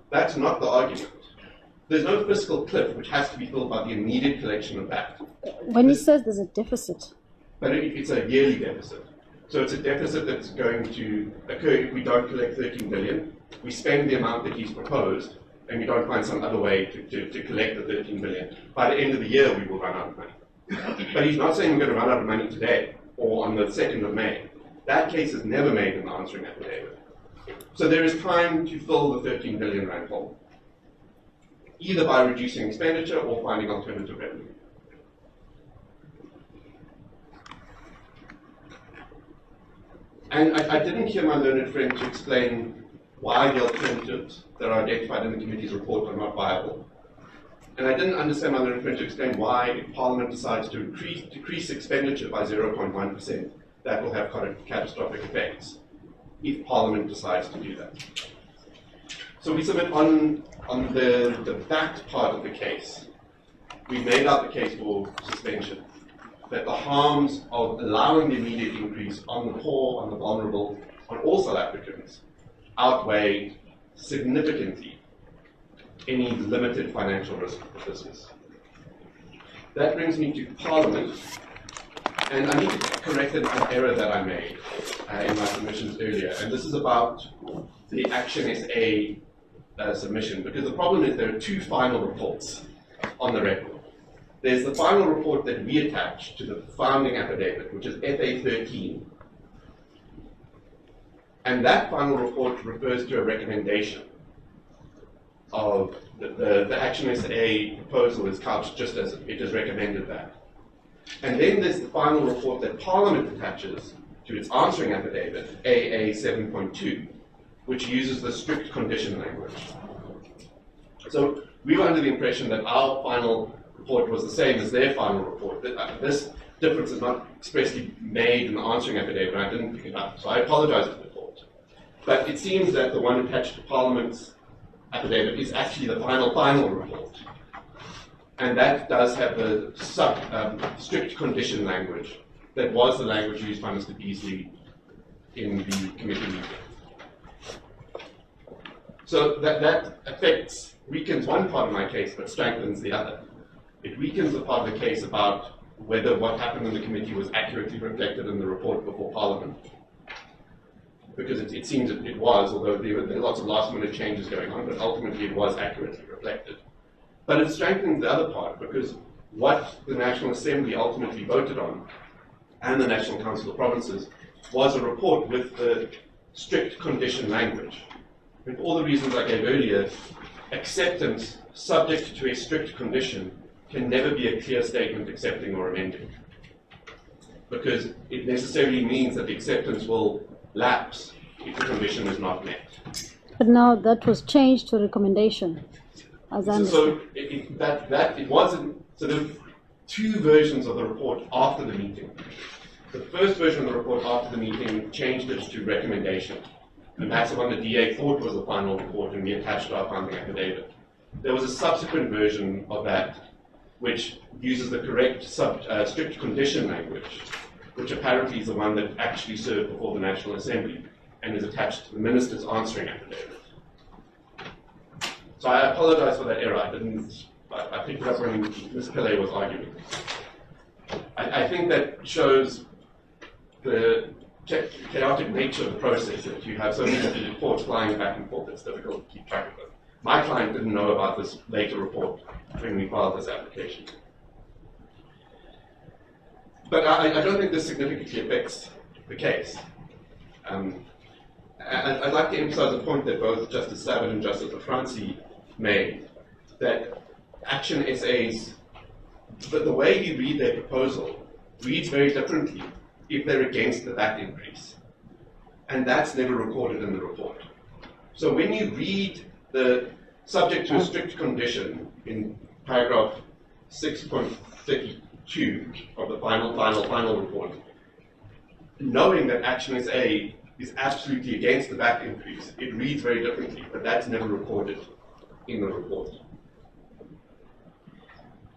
That's not the argument. There's no fiscal cliff which has to be filled by the immediate collection of that. When he says there's a deficit. But it's a yearly deficit. So it's a deficit that's going to occur if we don't collect 13 billion. We spend the amount that he's proposed, and we don't find some other way to collect the 13 billion. By the end of the year, we will run out of money. But he's not saying we're going to run out of money today or on the 2nd of May. That case is never made in the answering affidavit. So there is time to fill the 13 billion rand hole, either by reducing expenditure or finding alternative revenue. And I didn't hear my learned friend to explain why the alternatives that are identified in the committee's report are not viable. And I didn't understand my learned friend to explain why, if Parliament decides to decrease expenditure by 0.1%, that will have catastrophic effects, if Parliament decides to do that. So we submit on the VAT part of the case, we made out the case for suspension, that the harms of allowing the immediate increase on the poor, on the vulnerable, on all South Africans, outweigh significantly any limited financial risk for business. That brings me to Parliament, and I need to correct an error that I made in my submissions earlier, and this is about the Action SA submission, because the problem is there are two final reports on the record. There's the final report that we attach to the founding affidavit, which is FA 13. And that final report refers to a recommendation of the Action SA proposal is couched just as it has recommended that. And then there's the final report that Parliament attaches to its answering affidavit, AA 7.2, which uses the strict condition language. So we were under the impression that our final report was the same as their final report. This difference is not expressly made in the answering affidavit, and I didn't pick it up, so I apologize to the court. But it seems that the one attached to Parliament's affidavit is actually the final report. And that does have the strict condition language that was the language used by Mr. Beasley in the committee meeting. So that weakens one part of my case, but strengthens the other. It weakens the part of the case about whether what happened in the committee was accurately reflected in the report before Parliament. Because it seems that it was, although there were lots of last-minute changes going on, but ultimately it was accurately reflected. But it strengthens the other part, because what the National Assembly ultimately voted on, and the National Council of Provinces, was a report with the strict condition language. And for all the reasons I gave earlier, acceptance subject to a strict condition can never be a clear statement accepting or amending, because it necessarily means that the acceptance will lapse if the condition is not met. But now that was changed to recommendation, as I understand. So it wasn't. So there were two versions of the report after the meeting. The first version of the report after the meeting changed it to recommendation, and that's the one the DA thought was the final report, and we attached to our founding affidavit. There was a subsequent version of that, which uses the correct strict condition language, which apparently is the one that actually served before the National Assembly and is attached to the Minister's answering affidavit. So I apologize for that error. I picked it up when Ms. Pillay was arguing. I think that shows the chaotic nature of the process, that you have so many reports flying back and forth, it's difficult to keep track of them. My client didn't know about this later report when we filed this application. But I don't think this significantly affects the case. I'd like to emphasize a point that both Justice Savage and Justice Afransi made, that Action SA's, but the way you read their proposal reads very differently if they're against the VAT increase. And that's never recorded in the report. So when you read the subject to a strict condition in paragraph 6.32 of the final report, knowing that Action SA is absolutely against the VAT increase, it reads very differently, but that's never recorded in the report.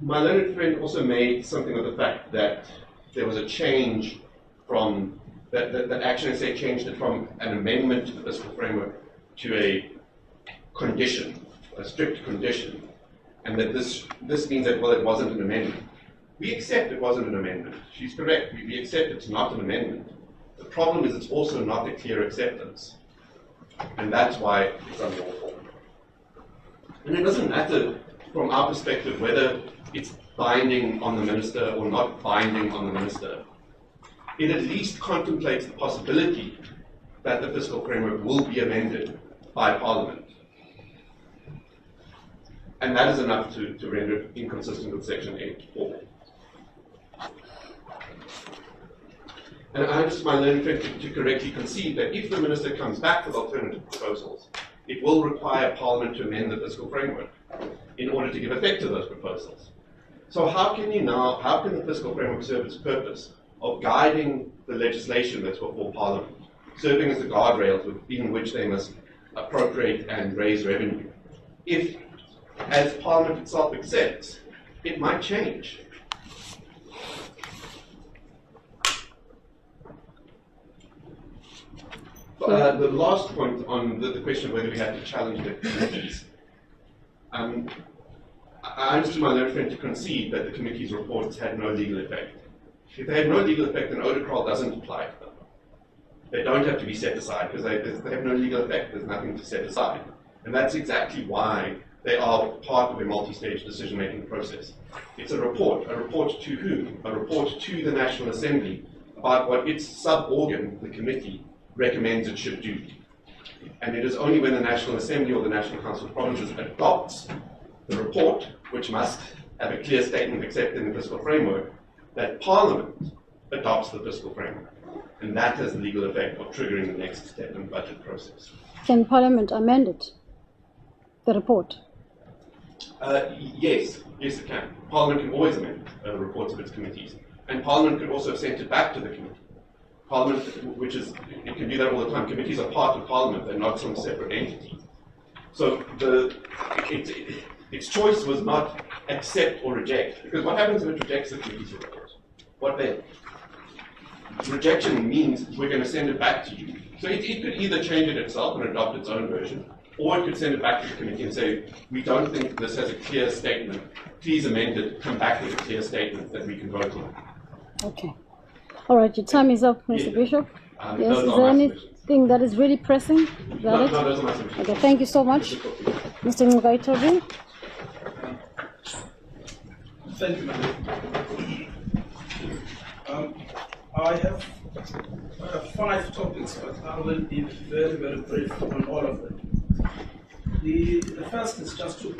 My learned friend also made something of the fact that there was a change from, that Action SA changed it from an amendment to the fiscal framework to a condition, a strict condition, and that this means that, well, it wasn't an amendment. We accept it wasn't an amendment. She's correct. We accept it's not an amendment. The problem is it's also not a clear acceptance, and that's why it's unlawful. And it doesn't matter from our perspective whether it's binding on the minister or not binding on the minister. It at least contemplates the possibility that the fiscal framework will be amended by Parliament. And that is enough to render it inconsistent with Section 8.4. And I just my learned friend to correctly concede that if the minister comes back with alternative proposals, it will require Parliament to amend the fiscal framework in order to give effect to those proposals. So how can the fiscal framework serve its purpose of guiding the legislation that's before Parliament, serving as the guardrails within which they must appropriate and raise revenue, if, as Parliament itself accepts, it might change? The last point on the question of whether we have to challenge the committees. I understood my learned friend to concede that the committee's reports had no legal effect. If they had no legal effect, then Odecrawl doesn't apply to them. They don't have to be set aside because they have no legal effect. There's nothing to set aside. And that's exactly why they are part of a multi-stage decision-making process. It's a report to whom? A report to the National Assembly about what its sub-organ, the committee, recommends it should do. And it is only when the National Assembly or the National Council of Provinces adopts the report, which must have a clear statement accepting the fiscal framework, that Parliament adopts the fiscal framework. And that has the legal effect of triggering the next step in the budget process. Can Parliament amend it, the report? Yes, it can. Parliament can always amend reports of its committees. And Parliament could also have sent it back to the committee. Parliament, it can do that all the time. Committees are part of Parliament, they're not some separate entity. So its choice was not accept or reject, because what happens if it rejects the committee's report? What then? Rejection means we're going to send it back to you. So it could either change it itself and adopt its own version, or it could send it back to the committee and say, we don't think this has a clear statement. Please amend it, come back with a clear statement that we can vote on. Okay. All right, your time is up, Mr. Bishop. Yes, is there anything that is really pressing? Is that No, it? those are my submissions. Okay, thank you so much. Mr. Mugaitobi. Thank you, Madam. I have 5 topics, but I will be very, very brief on all of them. The first is just to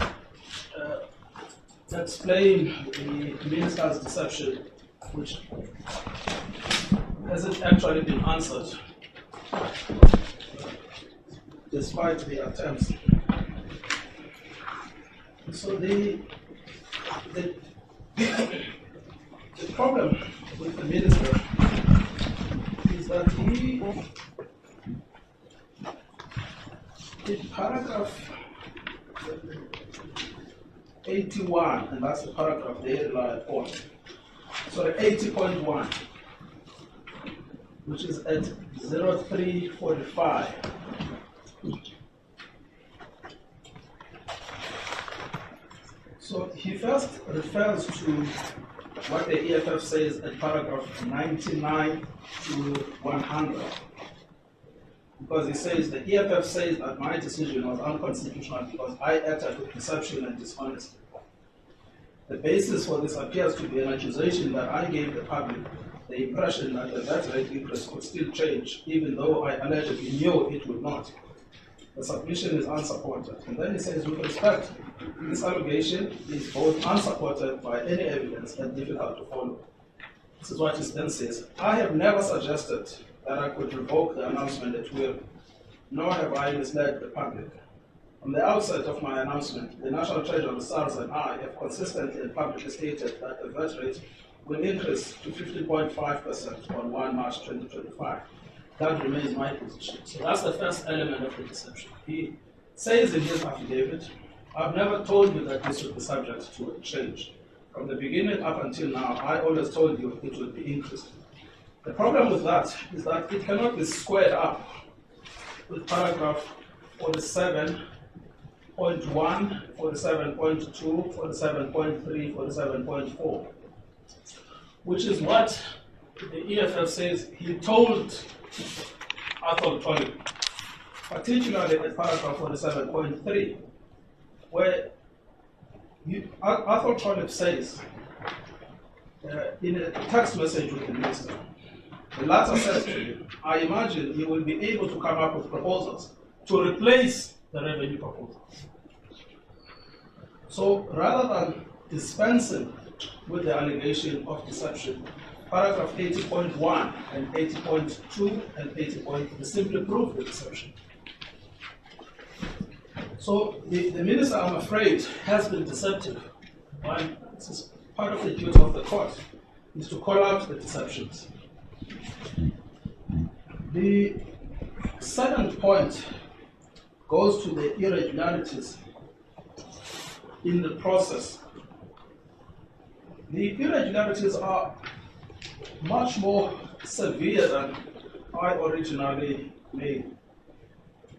explain the minister's deception, which hasn't actually been answered. despite the attempts. So the problem with the minister is that he, in paragraph 81, and that's the paragraph they rely upon, sorry, 80.1, which is at 0345. So he first refers to what the EFF says at paragraph 99 to 100. Because he says the EFF says that my decision was unconstitutional because I acted with deception and dishonesty. The basis for this appears to be an accusation that I gave the public the impression that the VAT rate increase could still change, even though I allegedly knew it would not. The submission is unsupported. And then he says, with respect, this allegation is both unsupported by any evidence and difficult to follow. This is what he then says. I have never suggested that I could revoke the announcement at will, nor have I misled the public. From the outset of my announcement, the National Treasurer, SARS, and I have consistently and publicly stated that the VAT rate will increase to 15.5% on 1 March 2025. That remains my position. So that's the first element of the deception. He says in his affidavit, I've never told you that this would be subject to a change. From the beginning up until now, I always told you it would be increased. The problem with that is that it cannot be squared up with paragraph 47.1, 47.2, 47.3, 47.4, which is what the EFF says he told Arthur Trollope, particularly at paragraph 47.3, where Arthur Trollope says, in a text message with the minister, the latter says to him, I imagine you will be able to come up with proposals to replace the revenue proposals. So rather than dispensing with the allegation of deception, paragraph 80.1 and 80.2 and 80.3 simply prove the deception. So the minister, I'm afraid, has been deceptive. Why? This is part of the duty of the court, is to call out the deceptions. The second point goes to the irregularities in the process. The irregularities are much more severe than I originally made.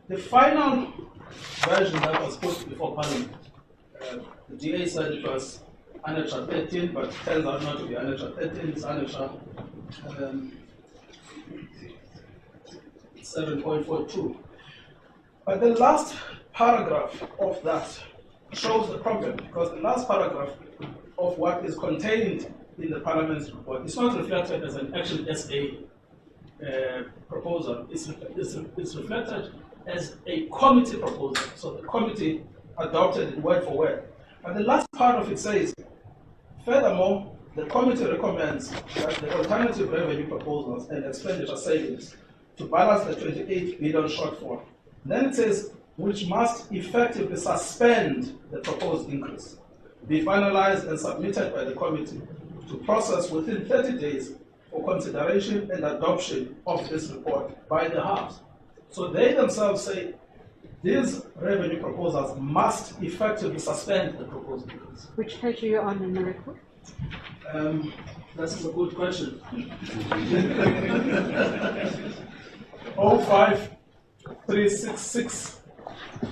The final version that was put before Parliament, the DA said it was Annexa 13, but it turns out not to be Annexa 13, it's Annexa 7.42. But the last paragraph of that shows the problem, because the last paragraph of what is contained in the Parliament's report is not reflected as an Action SA proposal. It's reflected as a committee proposal. So the committee adopted it word for word. And the last part of it says, furthermore, the committee recommends that the alternative revenue proposals and expenditure savings to balance the 28 billion shortfall. Then it says, which must effectively suspend the proposed increase, be finalized and submitted by the committee to process within 30 days for consideration and adoption of this report by the House. So they themselves say these revenue proposals must effectively suspend the proposed increase. Which page are you on in the report? This is a good question. 05366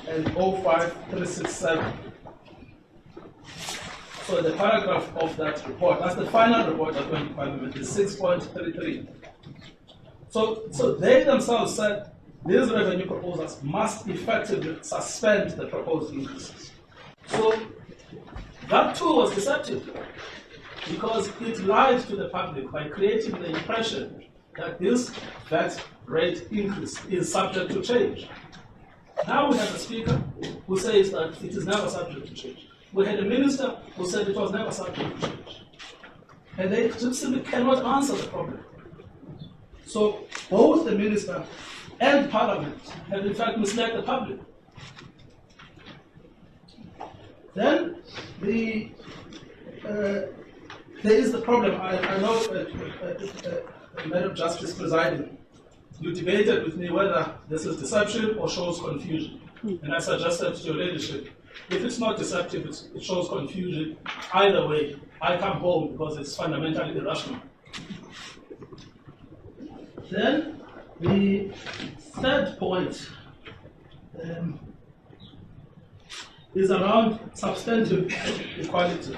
and 05367. So the paragraph of that report, that's the final report that went to Parliament, is 6.33. So they themselves said these revenue proposals must effectively suspend the proposed increases. So that too was deceptive, because it lied to the public by creating the impression that this VAT rate increase is subject to change. Now we have a speaker who says that it is never subject to change. We had a minister who said it was never subject to change. And they simply cannot answer the problem. So both the minister and Parliament have in fact misled the public. Then there is the problem. I know Madam Justice presiding, you debated with me whether this is deception or shows confusion. And I suggested to your ladyship, if it's not deceptive, it shows confusion. Either way, I come home because it's fundamentally irrational. Then the third point is around substantive equality.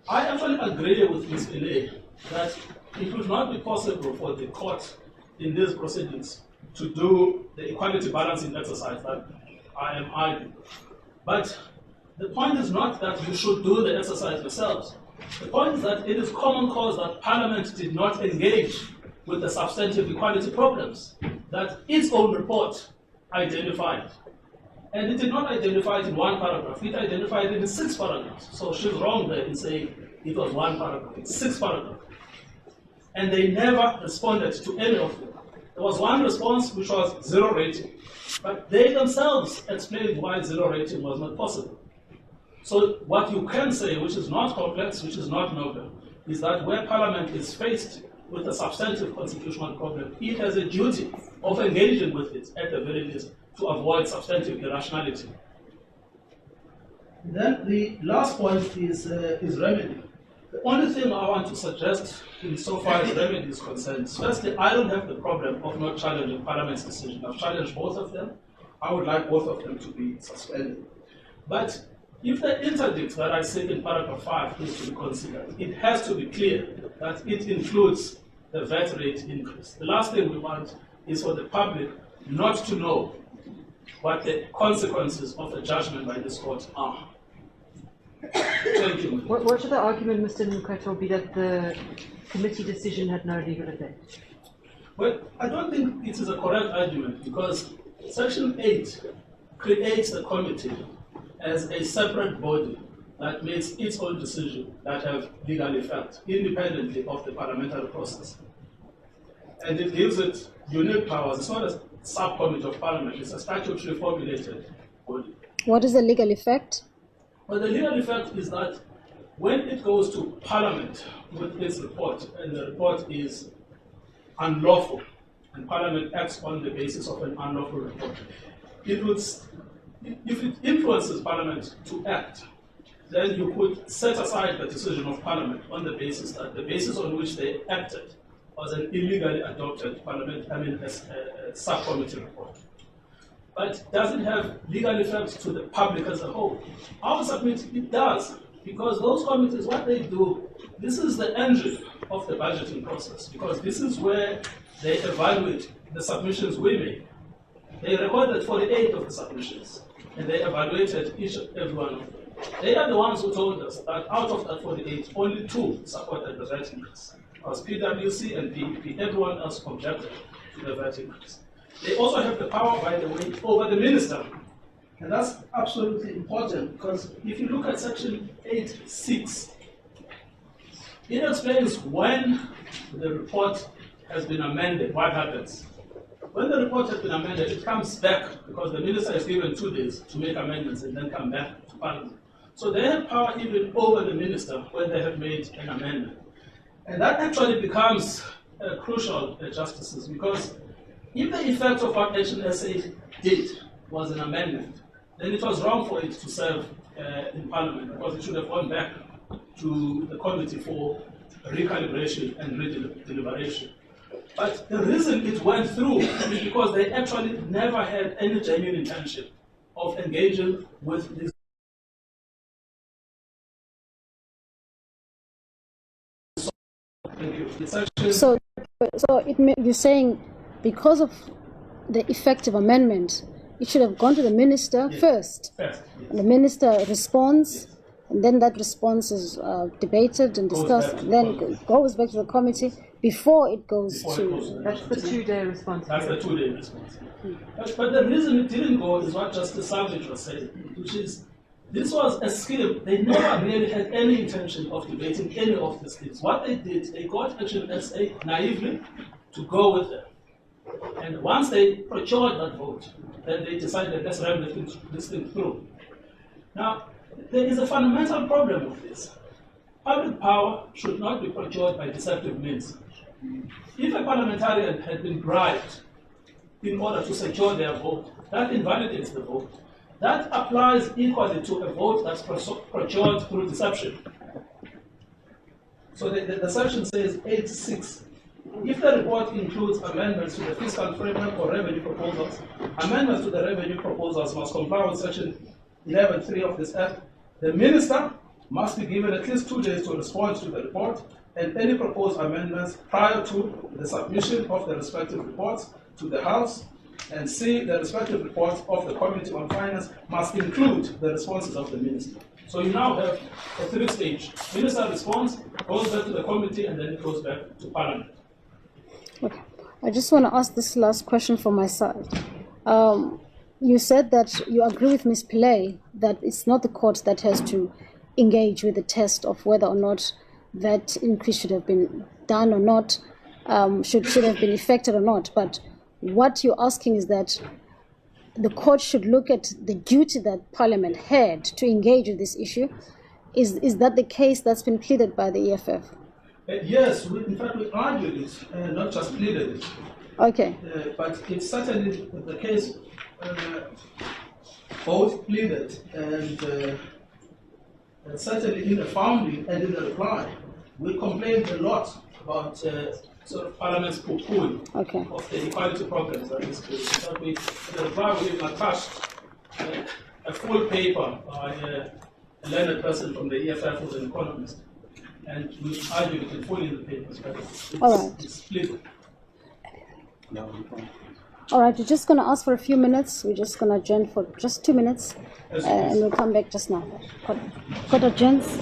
I actually agree with Ms. Pillay that it would not be possible for the court in these proceedings to do the equality balancing exercise that I am arguing. But the point is not that you should do the exercise yourselves. The point is that it is common cause that Parliament did not engage with the substantive equality problems that its own report identified. And it did not identify it in one paragraph, it identified it in 6 paragraphs. So she's wrong there in saying it was 1 paragraph, it's 6 paragraphs. And they never responded to any of them. There was one response which was 0 rating, but they themselves explained why 0 rating was not possible. So what you can say, which is not complex, which is not novel, is that where Parliament is faced with a substantive constitutional problem, it has a duty of engaging with it at the very least to avoid substantive irrationality. Then the last point is remedy. The only thing I want to suggest insofar as remedy is concerned, firstly, I don't have the problem of not challenging Parliament's decision. I've challenged both of them. I would like both of them to be suspended. But if the interdict that I said in paragraph 5 is to be considered, it has to be clear that it includes the VAT rate increase. The last thing we want is for the public not to know what the consequences of a judgment by this court are. Thank you. What should the argument, Mr. Nkweto, be that the committee decision had no legal effect? Well, I don't think it is a correct argument because Section 8 creates the committee as a separate body that makes its own decision that have legal effect, independently of the parliamentary process. And it gives it unique powers. It's not a subcommittee of Parliament, it's a statutorily formulated body. What is the legal effect? Well, the legal effect is that when it goes to Parliament with its report, and the report is unlawful, and Parliament acts on the basis of an unlawful report, it would, if it influences Parliament to act, then you could set aside the decision of Parliament on the basis that the basis on which they acted was an illegally adopted subcommittee report. But does it have legal effects to the public as a whole? I would submit it does, because those committees, what they do, this is the engine of the budgeting process, because this is where they evaluate the submissions we make. They recorded 48 of the submissions, and they evaluated each and every one of them. They are the ones who told us that out of that 48, only 2 supported the VAT increase. It was PwC and PEP. Everyone else objected to the VAT increase. They also have the power, by the way, over the minister. And that's absolutely important, because if you look at Section 8(6), it explains when the report has been amended, what happens. When the report has been amended, it comes back, because the minister is given 2 days to make amendments and then come back to Parliament. So they have power even over the minister when they have made an amendment. And that actually becomes crucial, Justices, because if the effect of what HNSA did was an amendment, then it was wrong for it to serve in Parliament, because it should have gone back to the Committee for Recalibration and Redeliberation. But the reason it went through is because they actually never had any genuine intention of engaging with this. Thank you. So you're saying because of the effective amendment, it should have gone to the minister first. Yes. And the minister responds, and then that response is debated and discussed, and then it goes back to the committee before it goes to... That's the 2-day response. That's the 2-day response. But the reason it didn't go is what Justice Savage was saying, which is this was a scheme. They never really had any intention of debating any of the schemes. What they did, they got HNSA naively to go with them. And once they procured that vote, then they decided, let's run this thing through. Now, there is a fundamental problem with this. Public power should not be procured by deceptive means. If a parliamentarian had been bribed in order to secure their vote, that invalidates the vote. That applies equally to a vote that's procured through deception. So the section says 8.6. If the report includes amendments to the fiscal framework or revenue proposals, amendments to the revenue proposals must comply with section 11.3 of this Act. The minister must be given at least 2 days to respond to the report, and any proposed amendments prior to the submission of the respective reports to the House. And C, the respective reports of the Committee on Finance must include the responses of the minister. So you now have a 3-stage. Minister responds, goes back to the committee, and then it goes back to Parliament. Okay. I just want to ask this last question from my side. You said that you agree with Ms. Pillay that it's not the court that has to engage with the test of whether or not that increase should have been done or not, should have been effected or not. But what you're asking is that the court should look at the duty that Parliament had to engage with this issue. Is that the case that's been pleaded by the EFF? Yes, in fact we argued it, not just pleaded it. Okay. But it's certainly the case, both pleaded and certainly in the founding and in the reply, we complained a lot about sort of Parliament's poo-pooing of the equality programs that is created. In the reply, we even attached a full paper by a learned person from the EFF who's an economist. And we argued it in full in the papers, but it's split. All right, we're just going to ask for a few minutes. We're just going to adjourn for just 2 minutes, and we'll come back just now. Court adjourns.